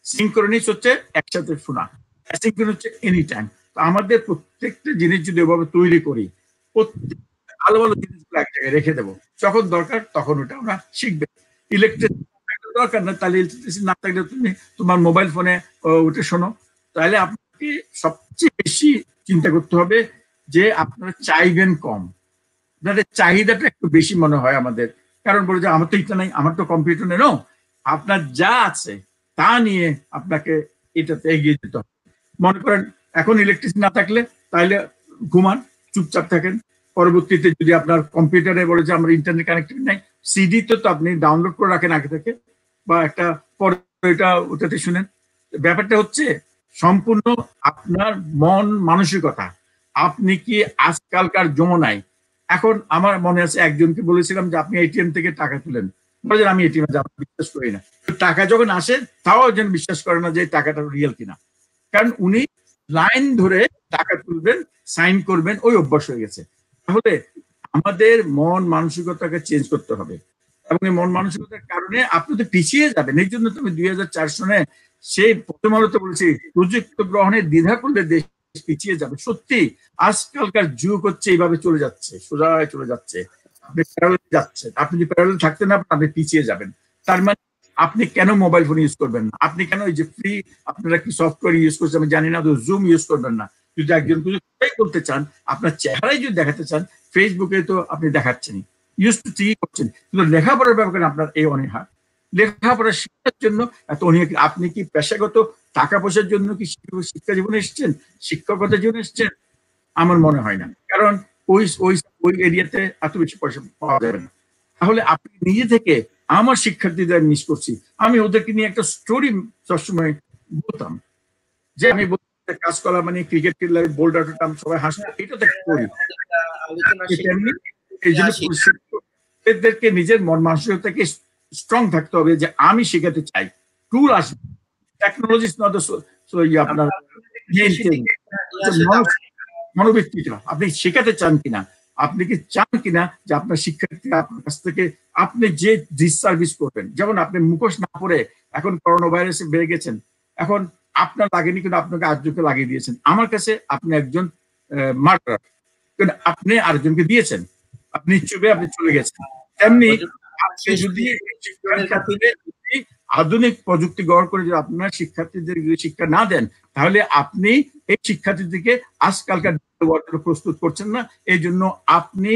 সিনক্রোনিস হচ্ছে একসাথে শোনা, অ্যাসিনক্রোনাস হচ্ছে এনি টাইম। তো আমাদের প্রত্যেকটা জিনিস যদি এভাবে তৈরি করি, ভালো ভালো জিনিসগুলো এক জায়গায় রেখে দেবো, যখন দরকার তখন ওটা আমরা শিখবে। ইলেকট্রিসিটি দরকার না, তাহলে ইলেকট্রিসিটি না থাকলে তুমি তোমার মোবাইল ফোনে ওটা শোনো। তাহলে আপনাকে সবচেয়ে বেশি চিন্তা করতে হবে যে আপনারা চাইবেন কম, আপনাদের চাহিদাটা একটু বেশি মনে হয় আমাদের। কারণ বলে যে আমার তো এটা নাই, আমার তো কম্পিউটার নেই। আপনার যা আছে তা নিয়ে আপনাকে এটাতে এগিয়ে যেতে হবে। মনে করেন এখন ইলেকট্রিসিটি না থাকলে তাহলে ঘুমান, চুপচাপ থাকেন। পরবর্তীতে যদি আপনার কম্পিউটারে বলে যে আমার ইন্টারনেট কানেক্টিভিটি নাই, সিডি তো আপনি ডাউনলোড করে রাখেন আগে থেকে, বা একটা পরে ওটাতে শুনেন। ব্যাপারটা হচ্ছে সম্পূর্ণ আপনার মন মানসিকতা। আপনি কি আজকালকার যমুনায়, এখন আমার মনে আছে একজনকে বলেছিলাম যে আপনি এটিএম থেকে টাকা তুলেন, বলে আমি এটিএম বিশ্বাস করি না। টাকা যখন আসে তাও একজন বিশ্বাস করে না যে টাকাটা রিয়েল কিনা, কারণ উনি লাইন ধরে টাকা তুলবেন, সাইন করবেন, ওই অভ্যাস হয়ে গেছে। তাহলে আমাদের মন মানসিকতাকে চেঞ্জ করতে হবে, এবং এই মন মানসিকতার কারণে আপনি তো পিছিয়ে যাবেন। এই জন্য তুমি 2004 সনে সেই প্রথম আলোতে বলেছি প্রযুক্তি গ্রহণের দ্বিধা করলে দেশ পিছিয়ে যাবে। সত্যি আজকালকার যুগ হচ্ছে এইভাবে চলে যাচ্ছে, সোজায় চলে যাচ্ছে, আপনি প্যারালাল যাচ্ছে। আপনি যদি প্যারালাল থাকতে না পারেন আপনি পিছিয়ে যাবেন। তার মানে আপনি কেন মোবাইল ফোন ইউজ করবেন না? আপনি কেন এই যে ফ্রি আপনারা কি সফটওয়্যার ইউজ করছেন আমি জানি না, তো জুম ইউজ করবেন না? যদি একজন কিছু করতে চান, আপনার চেহারাই যদি দেখাতে চান, ফেসবুকে তো আপনি দেখাচ্ছেনই, ইউজ তো ঠিকই করছেন, কিন্তু লেখাপড়ার ব্যাপারে আপনার এই অনীহা। লেখাপড়া শিক্ষার জন্য এত অনীহা। আপনি কি পেশাগত টাকা পয়সার জন্য কি শিক্ষা জীবনে এসেছেন, শিক্ষকতার জীবনে এসেছেন? আমার মনে হয় না, কারণ ওই ওই ওই এরিয়াতে এত বেশি পয়সা পাওয়া যাবে না। তাহলে আপনি নিজে থেকে, আমার শিক্ষার্থীদের মিস করছি, আমি ওদেরকে নিয়ে একটা স্টোরি সবসময় বলতাম যে আমি কাজ করা মানে ক্রিকেট খেললে বোল্ড আউটটাম সবাই হাসতো, এটা তো করি। এই জন্য এদেরকে নিজের মন মানসিকতাকে স্ট্রং থাকতে হবে যে আমি শেখাতে চাই। টুল আসবে, টেকনোলজি আপনার মনোবৃত্তিটা আপনি শেখাতে চান কিনা, আপনি কি চান কিনা যে আপনার শিক্ষার্থীরা আপনার কাছ থেকে আপনি যে ডিসসার্ভিস করবেন। যেমন আপনি মুখোশ না পড়ে এখন করোনা ভাইরাসে বেড়ে গেছেন, এখন আপনার লাগেনি কিন্তু আপনাকে আরেকজনকে লাগিয়ে দিয়েছেন। আমার কাছে আপনি একজন মার্ডার, কিন্তু আপনি আরেকজনকে দিয়েছেন, আপনি চুপে আপনি চলে গেছেন। তেমনি আপনি যদি আধুনিক প্রযুক্তি গ্রহণ করে যদি আপনার শিক্ষার্থীদের শিক্ষা না দেন, তাহলে আপনি এই শিক্ষার্থীদেরকে আজকালকার প্রস্তুত করছেন না। এই জন্য আপনি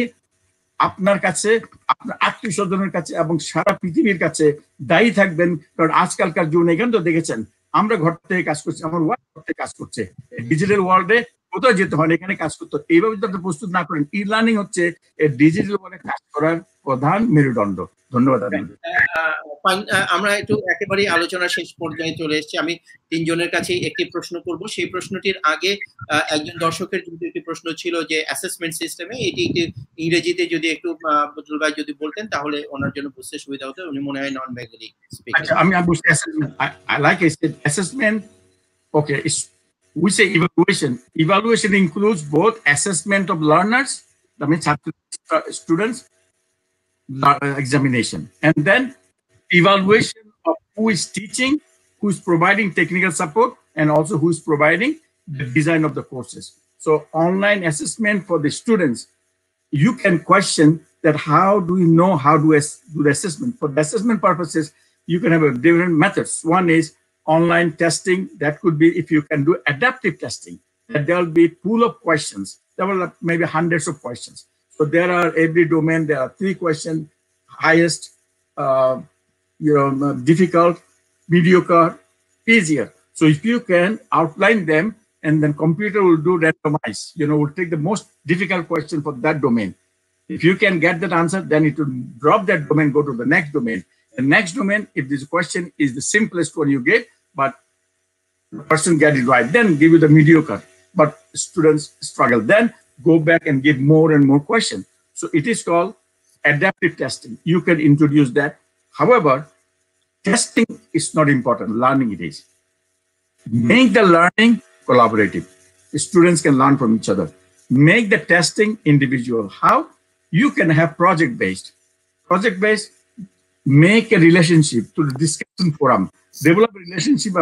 আপনার কাছে, আপনার আত্মীয় স্বজনের কাছে এবং সারা পৃথিবীর কাছে দায়ী থাকবেন। কারণ আজকালকার জীবনে এখানে তো দেখেছেন, আমরা ঘর থেকে কাজ করছি, আমার ওয়াইফ ঘর থেকে কাজ করছে, ডিজিটাল ওয়ার্ল্ডে কোথাও যেতে হয় না, এখানে কাজ করতে হয়। এইভাবে যদি আপনি প্রস্তুত না করেন, ই লার্নিং হচ্ছে ডিজিটাল ওয়ার্ল্ডে কাজ করার প্রধান মেরুদণ্ড। ধন্যবাদ।
আমরা একটু একেবারেই আলোচনার শেষ পর্যায়ে চলে এসেছি। আমি তিনজনের কাছেই একটি প্রশ্ন করব। সেই প্রশ্নটির আগে একজন দর্শকের যদি একটি প্রশ্ন ছিল যে অ্যাসেসমেন্ট সিস্টেমে এটি একটি ইংরেজিতে যদি একটু বজলুল ভাই যদি বলতেন তাহলে ওনার জন্য বুঝতে সুবিধা হতো। উনি মনে হয় নন বেঙ্গলি স্পিকার।
আচ্ছা, আমি বুঝতে like I said, assessment, okay, we say evaluation. Evaluation includes both assessment of learners, that means students, examination, and then evaluation of who is teaching, who is providing technical support, and also who is providing the design of the courses. So online assessment for the students, you can question that how do we know how to do the assessment. For the assessment purposes, you can have different methods. One is online testing. That could be if you can do adaptive testing, that there will be pool of questions. There will be maybe hundreds of questions. So there are every domain, there are 3 questions, highest, difficult, mediocre, easier. So if you can outline them, and then computer will do randomize, will take the most difficult question for that domain. If you can get that answer, then it will drop that domain, go to the next domain. The next domain, if this question is the simplest one you get, but the person get it right, then give you the mediocre. but students struggle. Then go back and give more and more questions. So it is called adaptive testing. You can introduce that. However, testing is not important, learning it is. Make the learning collaborative. The students can learn from each other. Make the testing individual. How? You can have project-based. Project-based, make a relationship to the discussion forum. Develop a relationship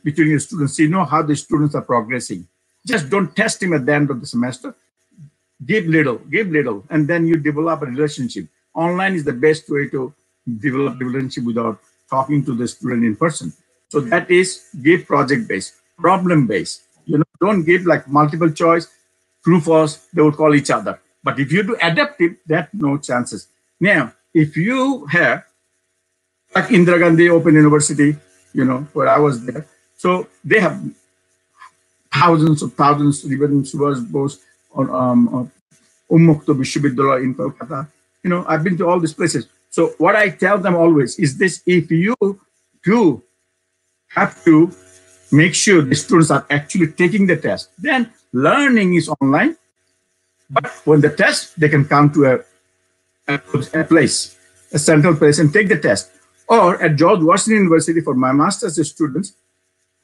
between your students. You know how the students are progressing. Just don't test him at the end of the semester. Give little, and then you develop a relationship. Online is the best way to develop a relationship without talking to the student in person. So that is give project-based, problem-based. You know, don't give like multiple choice, true, false, they will call each other. But if you do adaptive, that no chances. Now, if you have, like Indira Gandhi Open University, you know, where I was there, so they have thousands, even Subhash Bose on Unmukta Vishwavidyalaya in Kolkata. You know, I've been to all these places. So what I tell them always is this: if you do have to make sure the students are actually taking the test, then learning is online. But when the test, they can come to a place, a central place, and take the test. Or at George Washington University for my master's students,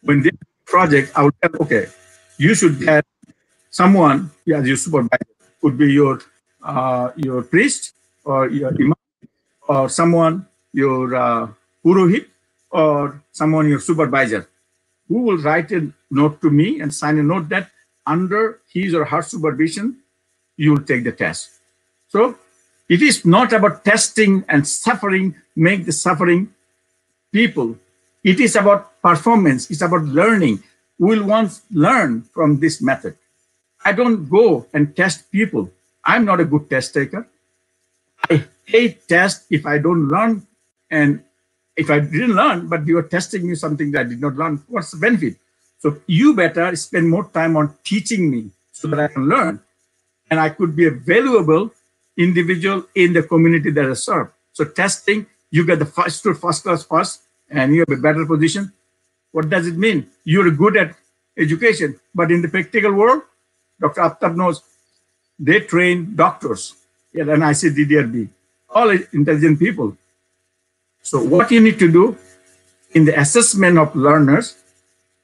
when they do a project, I would tell, okay, you should get someone as your supervisor. Could be your priest or your imam, or someone your purohit, or someone your supervisor, who will write a note to me and sign a note that under his or her supervision, you will take the test. So it is not about testing and suffering, make the suffering people. It is about performance. It's about learning. We'll once learn from this method. I don't go and test people. I'm not a good test taker. I hate tests if I don't learn, and if I didn't learn, but you are testing me something that I did not learn, what's the benefit? So you better spend more time on teaching me so that I can learn, and I could be a valuable individual in the community that I serve. So testing, you get the first class first, and you have a better position. What does it mean? You're good at education, but in the practical world, Dr. Aftab knows, they train doctors, and I say DDRB, all intelligent people. So what you need to do in the assessment of learners,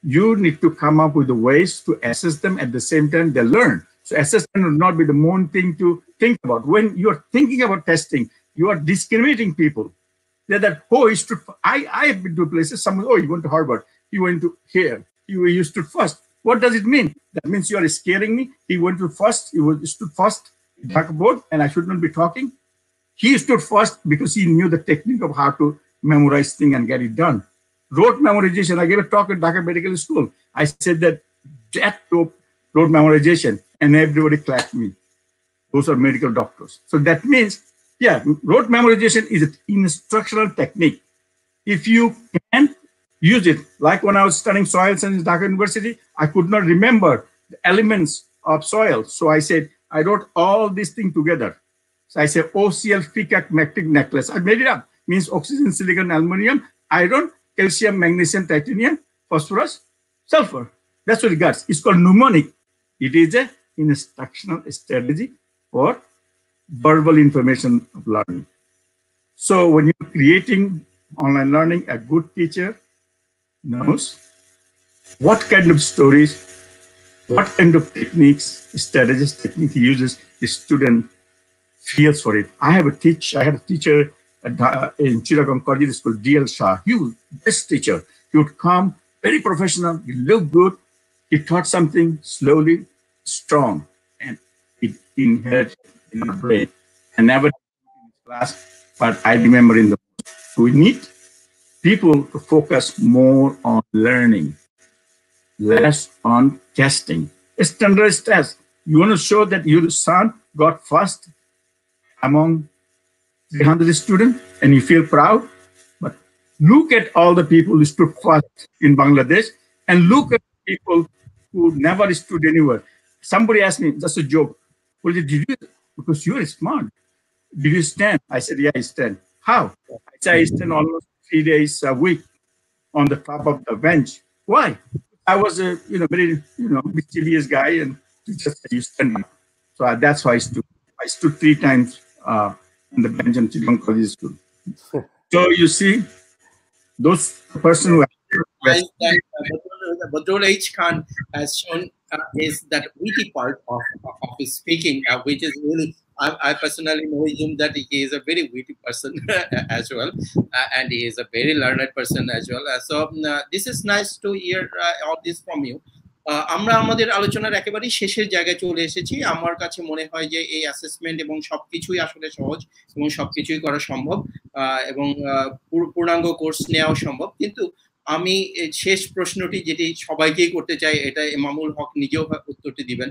you need to come up with the ways to assess them at the same time they learn. So assessment will not be the main thing to think about. When you're thinking about testing, you are discriminating people. They're that, oh, he stood, I have been to places, someone, oh, you went to Harvard, he went to here, you stood first. What does it mean? That means you are scaring me. He went to first, he stood first, blackboard, and I should not be talking. He stood first because he knew the technique of how to memorize things and get it done. Rote memorization, I gave a talk at Dhaka Medical School. I said that rote memorization, and everybody clapped me. Those are medical doctors. So that means, yeah, rote memorization is an instructional technique. If you can use it, like when I was studying soil science in Dhaka University, I could not remember the elements of soil. So I said, I wrote all these things together. So I said, OCl FICAC metric necklace. I made it up. Means oxygen, silicon, aluminum, iron, calcium, magnesium, titanium, phosphorus, sulfur. That's what it got. It's called mnemonic. It is an instructional strategy for verbal information of learning. So when you're creating online learning, a good teacher knows what kind of stories, what kind of techniques, strategies, technique he uses, the student feels for it. I had a teacher in Chittagong College School, D.L. Shah. He was the best teacher. He would come, very professional, he looked good, he taught something slowly, strong, and it inherited in my brain. I never did in class, but I remember in the we need people to focus more on learning, less on testing. A standardized test. You want to show that your son got first among 300 students and you feel proud, but look at all the people who stood first in Bangladesh and look at people who never stood anywhere. Somebody asked me, just a joke, well, did you, because you're smart, did you stand? I said, yeah, I stand. How? I said, I stand almost 3 days a week on the top of the bench. Why? I was a very mischievous guy, and teacher said you stand up. So that's why I stood 3 times in the bench in Chittagong College School. So you see, those person who
Badrul H. Khan has shown is that witty part of his speaking, which is really, I personally know him that he is a very witty person as well, and he is a very learned person as well. So this is nice to hear all this from you. আমরা আমাদের আলোচনার একেবারে শেষের জায়গায় চলে এসেছি। আমার কাছে মনে হয় যে এই অ্যাসেসমেন্ট এবং সবকিছুই আসলে সহজ এবং সবকিছুই করা সম্ভব এবং পূর্ণাঙ্গ কোর্স নেওয়া সম্ভব। কিন্তু আমি শেষ প্রশ্নটি যেটি সবাইকেই করতে চাই, এটা এমামুল হক নিজেও উত্তরটি দিবেন,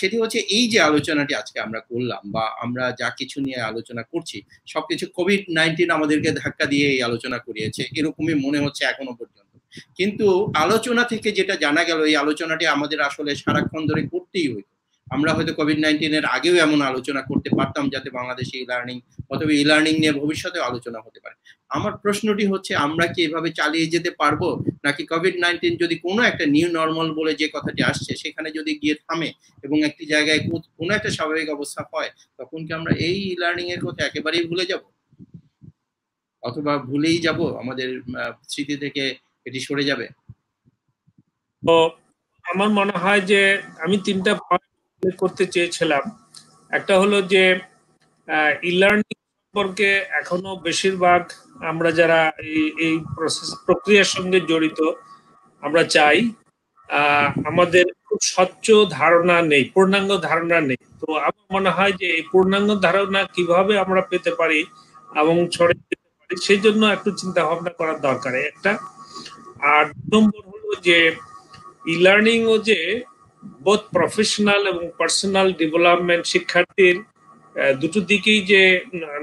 সেটি হচ্ছে এই যে আলোচনাটি আজকে আমরা করলাম বা আমরা যা কিছু নিয়ে আলোচনা করছি সবকিছু কোভিড-19 আমাদেরকে ধাক্কা দিয়ে এই আলোচনা করিয়েছে, এরকমই মনে হচ্ছে এখনো পর্যন্ত। কিন্তু আলোচনা থেকে যেটা জানা গেল, এই আলোচনাটি আমাদের আসলে সারাক্ষণ ধরে করতেই হইতো। আমরা হয়তো কোভিড-19 এর আগেও এমন আলোচনা করতে পারতাম যাতে বাংলাদেশে ই-লার্নিং অথবা ই-লার্নিং নিয়ে ভবিষ্যতে আলোচনা হতে পারে। আমার প্রশ্নটি হচ্ছে, আমরা কি এভাবে চালিয়ে যেতে পারবো, নাকি কোভিড-19 যদি কোনো একটা নিউ নরমাল বলে যে কথাটি আসছে সেখানে যদি গিয়ে থামে এবং একটি জায়গায় কোনো একটা স্বাভাবিক অবস্থা হয়, তখন কি আমরা এই ই-লার্নিং এর কথা একেবারেই ভুলে যাব, অথবা ভুলেই যাব, আমাদের স্মৃতি থেকে এটি সরে যাবে?
তো আমার মনে হয় যে আমি 3টা পয়েন্ট করতে চেয়েছিলাম। একটা হলো যে ই-লার্নিং সম্পর্কে এখনো বেশিরভাগ আমরা যারা এই প্রক্রিয়ার সঙ্গে জড়িত, আমরা চাই আমাদের খুব স্বচ্ছ ধারণা নেই, পূর্ণাঙ্গ ধারণা নেই। তো আমার মনে হয় যে এই পূর্ণাঙ্গ ধারণা কিভাবে আমরা পেতে পারি এবং ছড়িয়ে দিতে পারি, সেই জন্য একটু চিন্তা ভাবনা করার দরকার একটা। আর 2 নম্বর হলো যে ই-লার্নিং ও যে বোথ প্রফেশনাল এবং পার্সোনাল ডেভেলপমেন্ট, শিক্ষার্থীর দুটো দিকেই যে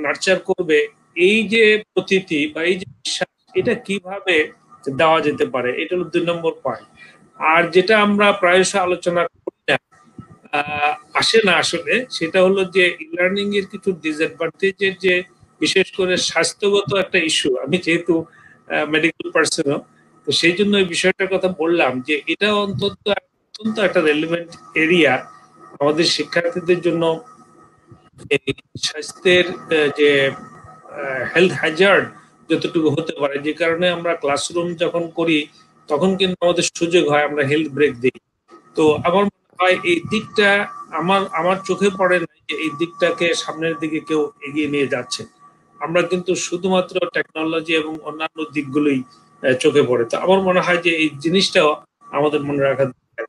নার্চার করবে, এই যে প্রতীতি বা এই যে বিশ্বাস, এটা কিভাবে দেওয়া যেতে পারে, এটা হলো 2 নম্বর পয়েন্ট। আর যেটা আমরা প্রায়শ আলোচনা করি না, আসে না আসলে, সেটা হলো যে ই-লার্নিং এর কিছু ডিসঅ্যাডভান্টেজের, যে বিশেষ করে স্বাস্থ্যগত একটা ইস্যু। আমি যেহেতু মেডিকেল পার্সনও, তো সেই জন্য এই বিষয়টার কথা বললাম যে এটা অত্যন্ত একটা রেলিভেন্ট এরিয়া আমাদের শিক্ষার্থীদের জন্য। স্বাস্থ্যের যে হেলথ হ্যাজার্ড যতটুকু হতে পারে, যে কারণে আমরা ক্লাসরুম যখন করি তখন কিন্তু আমাদের সুযোগ হয় আমরা হেলথ ব্রেক দিই। তো আমার মনে হয় এই দিকটা আমার চোখে পড়ে না যে এই দিকটাকে সামনের দিকে কেউ এগিয়ে নিয়ে যাচ্ছে। আমরা কিন্তু শুধুমাত্র টেকনোলজি এবং অন্যান্য দিকগুলোই চোখে পড়ে। তো আমার মনে হয় যে এই জিনিসটাও আমাদের মনে রাখা দরকার।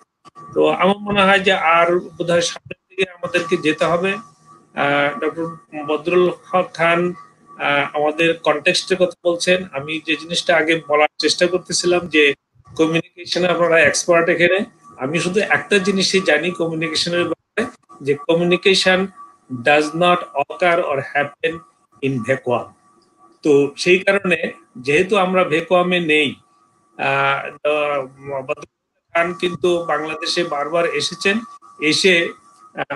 তো আমার মনে হয় যে আর বোধহয় সামনের দিকে আমাদেরকে যেতে হবে। ডক্টর বদরুল হক খান আমাদের কনটেক্সটের কথা বলছেন। আমি যে জিনিসটা আগে বলার চেষ্টা করতেছিলাম যে কমিউনিকেশনে আপনারা এক্সপার্ট এখানে। আমি শুধু একটা জিনিসই জানি কমিউনিকেশনের ব্যাপারে, যে communication does not ochre or happen in vacuum. তো সেই কারণে যেহেতু আমরা ভ্যাকুয়ামে নেই, বদরুল খান কিন্তু বাংলাদেশে বারবার এসেছেন, এসে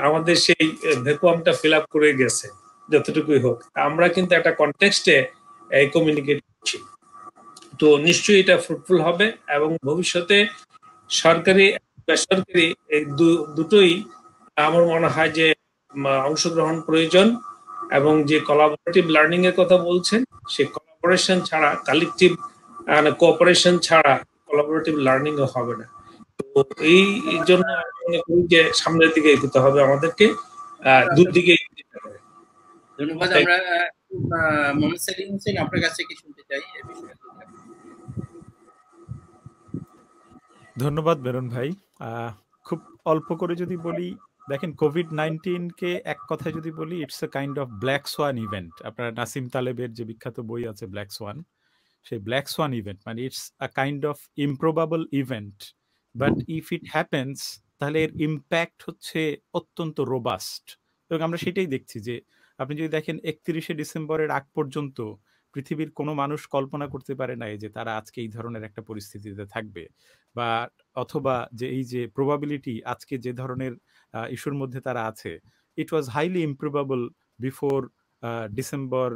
আমাদের সেই ভ্যাকুয়ামটা ফিল আপ করে গেছে যতটুকুই হোক। আমরা কিন্তু একটা কনটেক্সটে কমিউনিকেট করছি। তো নিশ্চয়ই এটা ফ্রুটফুল হবে এবং ভবিষ্যতে সরকারি বেসরকারি এই দুটোই আমার মনে হয় যে অংশগ্রহণ প্রয়োজন। এবং যে কোলাবোরেটিভ লার্নিং এর কথা বলছেন, সেই কোলাবোরেশন ছাড়া, কালেকটিভ কোঅপারেশন ছাড়া কোলাবোরেটিভ লার্নিং ও হবে না। তো এই জন্য আমি মনে করি যে সামনের দিকে এগোতে হবে আমাদেরকে, দুদিকে এগোতে হবে।
ধন্যবাদ। আমরা মোহাম্মদ সেলিম হোসেন আপনার কাছে কি শুনতে চাই এই বিষয়ে?
ধন্যবাদ মেরন ভাই। খুব অল্প করে যদি বলি, দেখেন কোভিড-19 কে এক কথায় যদি বলি, it's a kind of black swan event. আপনার নাসিম তালেবের যে বিখ্যাত বই আছে ব্ল্যাক সোয়ান, সেই ব্ল্যাক সোয়ান ইভেন্ট মানে it's a kind of improbable event, but if it happens তাহলে এর ইম্প্যাক্ট হচ্ছে অত্যন্ত রোবাস্ট। এবং আমরা সেটাই দেখছি যে আপনি যদি দেখেন 31শে ডিসেম্বরের আগ পর্যন্ত পৃথিবীর কোনো মানুষ কল্পনা করতে পারে নাই যে তারা আজকে এই ধরনের একটা পরিস্থিতিতে থাকবে, বা অথবা যে এই যে প্রবাবিলিটি আজকে যে ধরনের ইস্যুর মধ্যে তারা আছে, it was highly improbable before December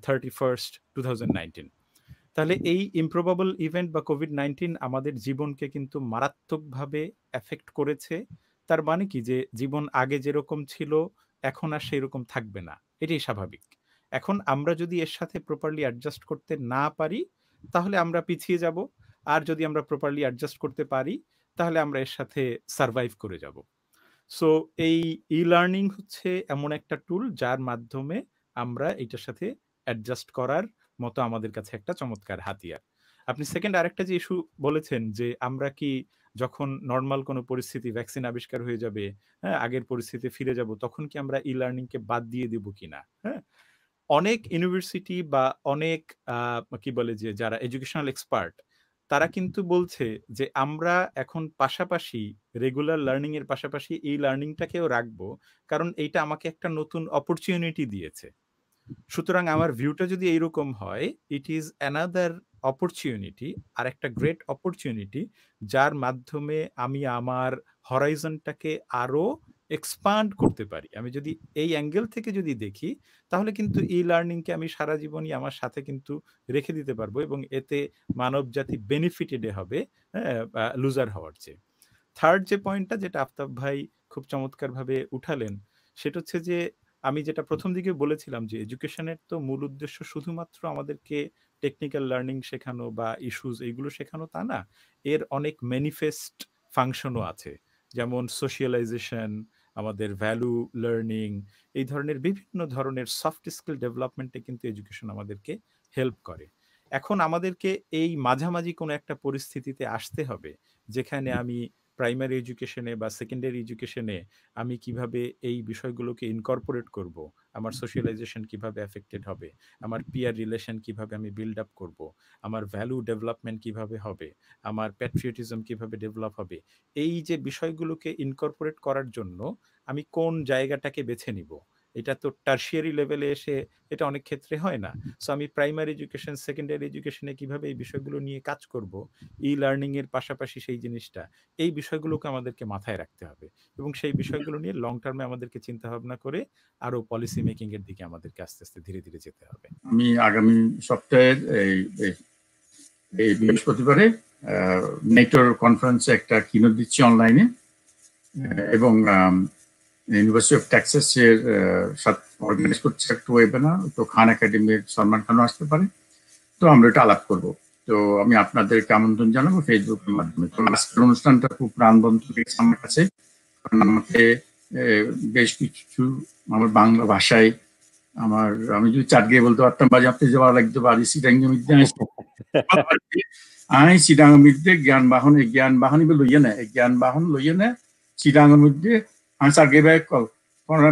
31st, 2019. তাহলে এই ইমপ্রবাবল ইভেন্ট বা কোভিড-19 আমাদের জীবনকে কিন্তু মারাত্মকভাবে এফেক্ট করেছে। তার মানে কি যে জীবন আগে যেরকম ছিল এখন আর সেরকম থাকবে না। এটাই স্বাভাবিক। এখন আমরা যদি এর সাথে প্রপারলি অ্যাডজাস্ট করতে না পারি তাহলে আমরা পিছিয়ে যাব। আর যদি আমরা প্রপারলি অ্যাডজাস্ট করতে পারি তাহলে আমরা এর সাথে সারভাইভ করে যাব। সো এই ই-লার্নিং হচ্ছে এমন একটা টুল যার মাধ্যমে আমরা এটার সাথে অ্যাডজাস্ট করার মতো আমাদের কাছে একটা চমৎকার হাতিয়ার। আপনি সেকেন্ড আরেকটা যে ইস্যু বলেছেন যে আমরা কি যখন নরমাল কোনো পরিস্থিতি ভ্যাকসিন আবিষ্কার হয়ে যাবে, হ্যাঁ, আগের পরিস্থিতিতে ফিরে যাব তখন কি আমরা ই-লার্নিংকে বাদ দিয়ে দেব কিনা? হ্যাঁ? অনেক ইউনিভার্সিটি বা অনেক কি বলে যে যারা এডুকেশনাল এক্সপার্ট তারা কিন্তু বলছে যে আমরা এখন পাশাপাশি রেগুলার লার্নিং এর পাশাপাশি এই লার্নিংটাকেও রাখবো, কারণ এইটা আমাকে একটা নতুন অপরচুনিটি দিয়েছে। সুতরাং আমার ভিউটা যদি এইরকম হয়, ইট ইজ অ্যানাদার অপরচুনিটি, আর একটা গ্রেট অপরচুনিটি যার মাধ্যমে আমি আমার হরাইজনটাকে আরো এক্সপান্ড করতে পারি। আমি যদি এই অ্যাঙ্গেল থেকে যদি দেখি তাহলে কিন্তু ই লার্নিংকে আমি সারা জীবনই আমার সাথে কিন্তু রেখে দিতে পারবো এবং এতে মানব জাতি বেনিফিটেড হবে, লুজার হওয়ার চেয়ে। থার্ড যে পয়েন্টটা যেটা আফতাব ভাই খুব চমৎকারভাবে উঠালেন সেটা হচ্ছে যে আমি যেটা প্রথম দিকে বলেছিলাম যে এডুকেশনের তো মূল উদ্দেশ্য শুধুমাত্র আমাদেরকে টেকনিক্যাল লার্নিং শেখানো বা ইস্যুস এইগুলো শেখানো তা না, এর অনেক ম্যানিফেস্ট ফাংশনও আছে, যেমন সোশিয়ালাইজেশন, আমাদের ভ্যালু লার্নিং, এই ধরনের বিভিন্ন ধরনের সফট স্কিল ডেভেলপমেন্টে কিন্তু এডুকেশন আমাদেরকে হেল্প করে। এখন আমাদেরকে এই মাঝামাঝি কোনো একটা পরিস্থিতিতে আসতে হবে যেখানে আমি প্রাইমারি এডুকেশনে বা সেকেন্ডারি এডুকেশনে আমি কিভাবে এই বিষয়গুলোকে ইনকর্পোরেট করব, আমার সোশ্যালাইজেশন কিভাবে এফেক্টেড হবে, আমার পিয়ার রিলেশন কিভাবে আমি বিল্ড আপ করব, আমার ভ্যালু ডেভেলপমেন্ট কিভাবে হবে, আমার প্যাট্রিয়টিজম কিভাবে ডেভেলপ হবে, এই যে বিষয়গুলোকে ইনকর্পোরেট করার জন্য আমি কোন জায়গাটাকে বেছে নিব, এটা তো টার্সিয়ারি লেভেলে এসে এটা অনেক ক্ষেত্রে হয় না। সো আমি প্রাইমারি এডুকেশন সেকেন্ডারি এডুকেশনে কিভাবে এই বিষয়গুলো নিয়ে কাজ করব, ই লার্নিং এর পাশাপাশি সেই জিনিসটা, এই বিষয়গুলোকে আমাদেরকে মাথায় রাখতে হবে এবং সেই বিষয়গুলো নিয়ে লং টার্মে আমাদেরকে চিন্তা ভাবনা করে আরো পলিসি মেকিং এর দিকে আমাদেরকে আস্তে আস্তে ধীরে ধীরে যেতে হবে।
আমি আগামী সপ্তাহের এই বৃহস্পতিবারে নেটোর কনফারেন্সে একটা কিনোট দিচ্ছি অনলাইনে এবং ইউনিভার্সিটি অফ টেক্সাস এর সাথে অর্গানাইজ করছে একটা ওয়েবিনার, তো খান একাডেমির সলমান খানও আসতে পারে, তো আমরা এটা আলাপ করব। তো আমি আপনাদেরকে আমন্ত্রণ জানাবো ফেসবুকের মাধ্যমে। তো আজকের অনুষ্ঠানটা খুব প্রাণবন্ত লেগেছে আমার কাছে, কারণ আমাকে বেশ কিছু আমার বাংলা ভাষায় আমি যদি চাট গিয়ে বলতে পারতাম বাজে আপনি যে ভালো লাগতো বাড়ি সিটাঙ্গি মধ্যে আই চিটাঙের মধ্যে জ্ঞান বাহন লইয়ে নেয়, জ্ঞান বাহন লইয়ে নেয় চিটাঙের মধ্যে আমি চার্গে ব্যাগ কল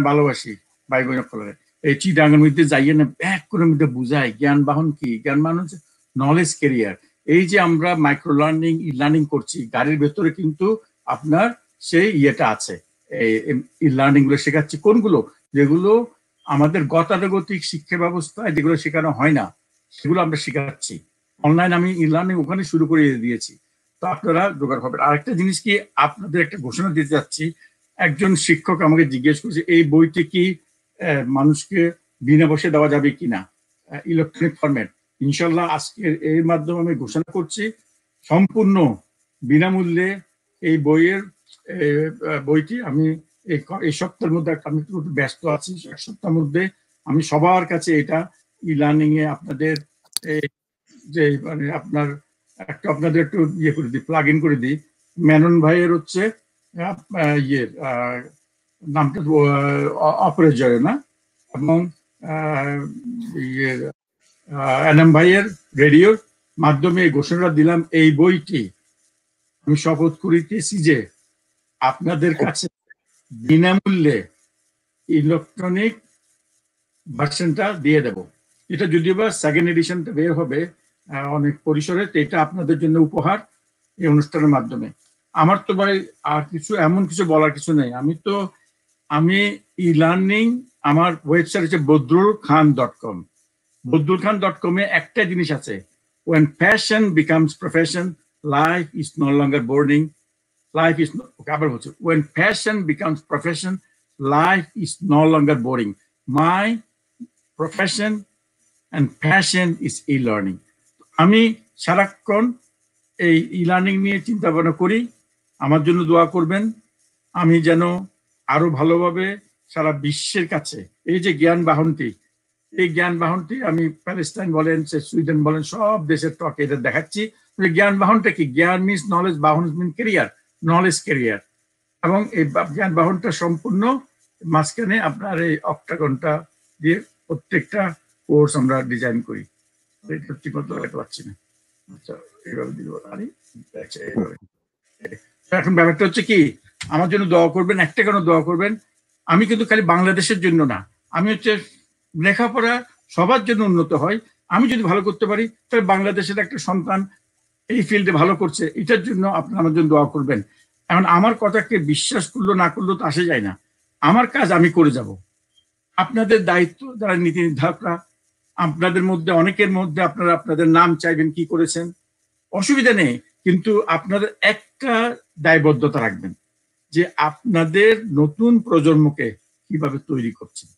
ভালোবাসি ভাই বোন কলের এই চিটাঙের মধ্যে যাইয়ে না ব্যাগ করে মধ্যে বুঝায় জ্ঞান বাহন কি, জ্ঞান বাহন হচ্ছে নলেজ ক্যারিয়ার। এই যে আমরা মাইক্রো লার্নিং ই লার্নিং করছি গাড়ির ভেতরে কিন্তু আপনার সেই ইয়েটা আছে, এই লার্নিং গুলো শেখাচ্ছি কোনগুলো, যেগুলো আমাদের গতানুগতিক শিক্ষা ব্যবস্থায় যেগুলো শেখানো হয় না সেগুলো আমরা শেখাচ্ছি অনলাইন। আমি ই লার্নিং ওখানে শুরু করে দিয়েছি, তো আপনারা জোগাড় হবেন। আরেকটা জিনিস কি আপনাদের একটা ঘোষণা দিতে যাচ্ছি, একজন শিক্ষক আমাকে জিজ্ঞেস করছে এই বইটি কি মানুষকে বিনা পয়সা দেওয়া যাবে কিনা ইলেকট্রনিক ফরম্যাট। ইনশাল্লাহ আজকের এর মাধ্যমে আমি ঘোষণা করছি সম্পূর্ণ বিনামূল্যে এই বইটি আমি এই সপ্তাহের মধ্যে আমি একটু ব্যস্ত আছি, এক সপ্তাহের মধ্যে আমি সবার কাছে এটা ই লার্নিং এ আপনাদের যে মানে আপনাদের একটু ইয়ে করে দিই, প্লাগ ইন করে দিই। মেনন ভাইয়ের হচ্ছে ইয়ের নামটা অপরিচয় না, এবং ইয়ের এনএম ভাইয়ের রেডিওর মাধ্যমে ঘোষণা দিলাম এই বইটি আমি শপথ করিতেছি যে আপনাদের কাছে বিনামূল্যে ইলেকট্রনিক ভার্সনটা দিয়ে দেব। এটা যদিও বা সেকেন্ড এডিশনটা বের হবে অনেক পরিসরে, এটা আপনাদের জন্য উপহার এই অনুষ্ঠানের মাধ্যমে। আমার তো ভাই আর কিছু এমন কিছু বলার কিছু নেই। আমি ই লার্নিং আমার ওয়েবসাইট হচ্ছে bodrulkhan.com। bodrulkhan.com এ একটা জিনিস আছে, when passion becomes profession life is no longer boring, when passion becomes profession life is no longer boring. My profession and passion is e-learning. আমি সারাক্ষণ এই ই লার্নিং নিয়ে চিন্তা ভাবনা করি। আমার জন্য দোয়া করবেন, আমি যেন আরো ভালোভাবে সারা বিশ্বের কাছে এই যে জ্ঞান বাহনটি, এই জ্ঞান বাহনটি আমি প্যালেস্টাইন বলেন, সুইডেন বলেন, সব দেশের টকে এটা দেখাচ্ছি। জ্ঞান বাহনটা কি? জ্ঞান মিনস নলেজ, বাহন মিন ক্যারিয়ার, নলেজ ক্যারিয়ার। এবং এই জ্ঞান বাহনটা সম্পূর্ণ মাঝখানে আপনার এই অক্টাগনটা দিয়ে প্রত্যেকটা কোর্স আমরা ডিজাইন করি। ঠিক মতো লাগাতে পারছি না, আচ্ছা এইভাবে দিব। এখন ব্যাপারটা হচ্ছে কি, আমার জন্য দোয়া করবেন, একটা কেন দোয়া করবেন, আমি কিন্তু খালি বাংলাদেশের জন্য না, আমি হচ্ছে লেখাপড়া সবার জন্য উন্নত হয়। আমি যদি ভালো করতে পারি তাহলে বাংলাদেশের একটা সন্তান এই ফিল্ডে ভালো করছে, এটার জন্য আপনারা আমার জন্য দোয়া করবেন। এখন আমার কথাকে বিশ্বাস করলো না করলো তো আসে যায় না, আমার কাজ আমি করে যাব। আপনাদের দায়িত্ব যারা নীতি নির্ধারকরা, আপনাদের মধ্যে অনেকের মধ্যে আপনারা আপনাদের নাম চাইবেন কি করেছেন, অসুবিধা নেই, কিন্তু আপনাদের একটা দায়বদ্ধতা রাখবেন যে আপনাদের নতুন প্রজন্মকে কিভাবে তৈরি করছেন।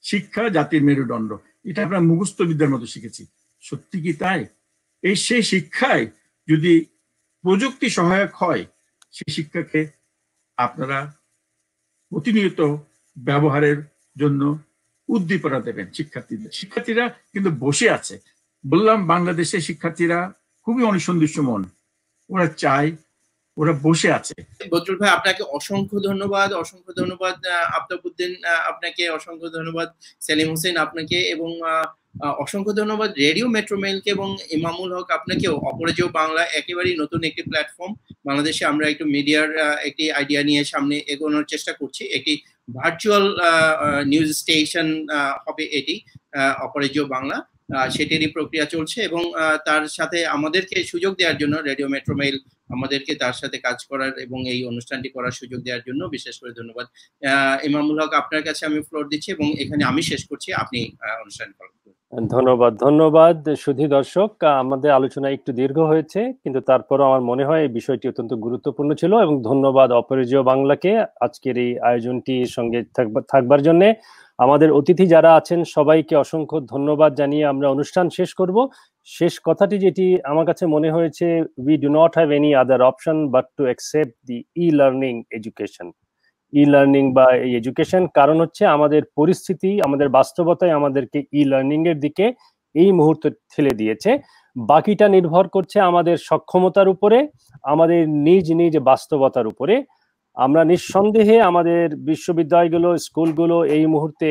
শিক্ষা জাতির মেরুদণ্ড, এটা আমরা মুখস্থ বিদ্যার মতো শিখেছি, সত্যি কি তাই? সেই শিক্ষায় যদি প্রযুক্তি সহায়ক হয়, সেই শিক্ষাকে আপনারা প্রতিনিয়ত ব্যবহারের জন্য উদ্দীপনা দেবেন শিক্ষার্থীদের। শিক্ষার্থীরা কিন্তু বসে আছে, বললাম বাংলাদেশের শিক্ষার্থীরা খুবই অনুসন্ধিৎস মন, ওরা চায়, ওরা বসে আছে।
বদরুল ভাই আপনাকে অসংখ্য ধন্যবাদ, অসংখ্য ধন্যবাদ আফতাবউদ্দিন আপনাকে, অসংখ্য ধন্যবাদ সেলিম হোসেন আপনাকে, এবং অসংখ্য ধন্যবাদ রেডিও মেট্রো মেইলকে এবং ইমামুল হক আপনাকেও। অপরাজেয় বাংলা একেবারেই নতুন একটি প্ল্যাটফর্ম, বাংলাদেশে আমরা একটু মিডিয়ার একটি আইডিয়া নিয়ে সামনে এগোনোর চেষ্টা করছি। একটি ভার্চুয়াল নিউজ স্টেশন হবে এটি, অপরাজেয় বাংলা, সেটিরই প্রক্রিয়া চলছে, এবং তার সাথে আমাদেরকে সুযোগ দেওয়ার জন্য রেডিও মেট্রো মেইল আমাদেরকে তার সাথে কাজ করার এবং এই অনুষ্ঠানটি করার সুযোগ দেওয়ার জন্য বিশেষ করে ধন্যবাদ। ইমামুল হক আপনার কাছে আমি ফ্লোর দিচ্ছি এবং এখানে আমি শেষ করছি, আপনি অনুষ্ঠান করুন।
ধন্যবাদ, ধন্যবাদ সুধী দর্শক। আমাদের আলোচনা একটু দীর্ঘ হয়েছে, কিন্তু তারপরও আমার মনে হয় এই বিষয়টি অত্যন্ত গুরুত্বপূর্ণ ছিল, এবং ধন্যবাদ অপরাজেয় বাংলাকে আজকের এই আয়োজনটির সঙ্গে থাকবার জন্য। আমাদের অতিথি যারা আছেন সবাইকে অসংখ্য ধন্যবাদ জানিয়ে আমরা অনুষ্ঠান শেষ করব। শেষ কথাটি যেটি আমার কাছে মনে হয়েছে, we do not have any other option but to accept the e learning education. E learning বা এই এডুকেশন, কারণ হচ্ছে আমাদের পরিস্থিতি, আমাদের বাস্তবতায় আমাদেরকে ই লার্নিং এর দিকে এই মুহূর্তে ঠেলে দিয়েছে। বাকিটা নির্ভর করছে আমাদের সক্ষমতার উপরে, আমাদের নিজ নিজ বাস্তবতার উপরে। আমরা নিঃসন্দেহে আমাদের বিশ্ববিদ্যালয়গুলো, স্কুলগুলো এই মুহূর্তে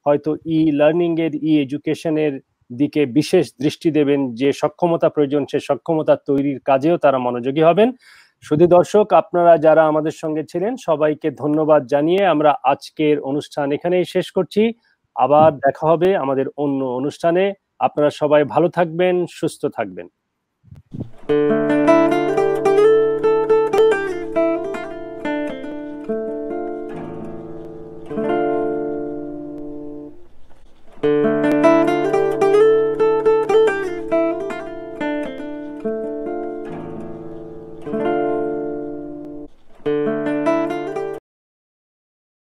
হয়তো ই লার্নিং এর, ই এডুকেশনের দিকে বিশেষ দৃষ্টি দেবেন। যে সক্ষমতা প্রয়োজন সে সক্ষমতা তৈরির কাজেও তারা মনোযোগী হবেন। শুধু দর্শক, আপনারা যারা আমাদের সঙ্গে ছিলেন সবাইকে ধন্যবাদ জানিয়ে আমরা আজকের অনুষ্ঠান এখানেই শেষ করছি। আবার দেখা হবে আমাদের অন্য অনুষ্ঠানে। আপনারা সবাই ভালো থাকবেন, সুস্থ থাকবেন।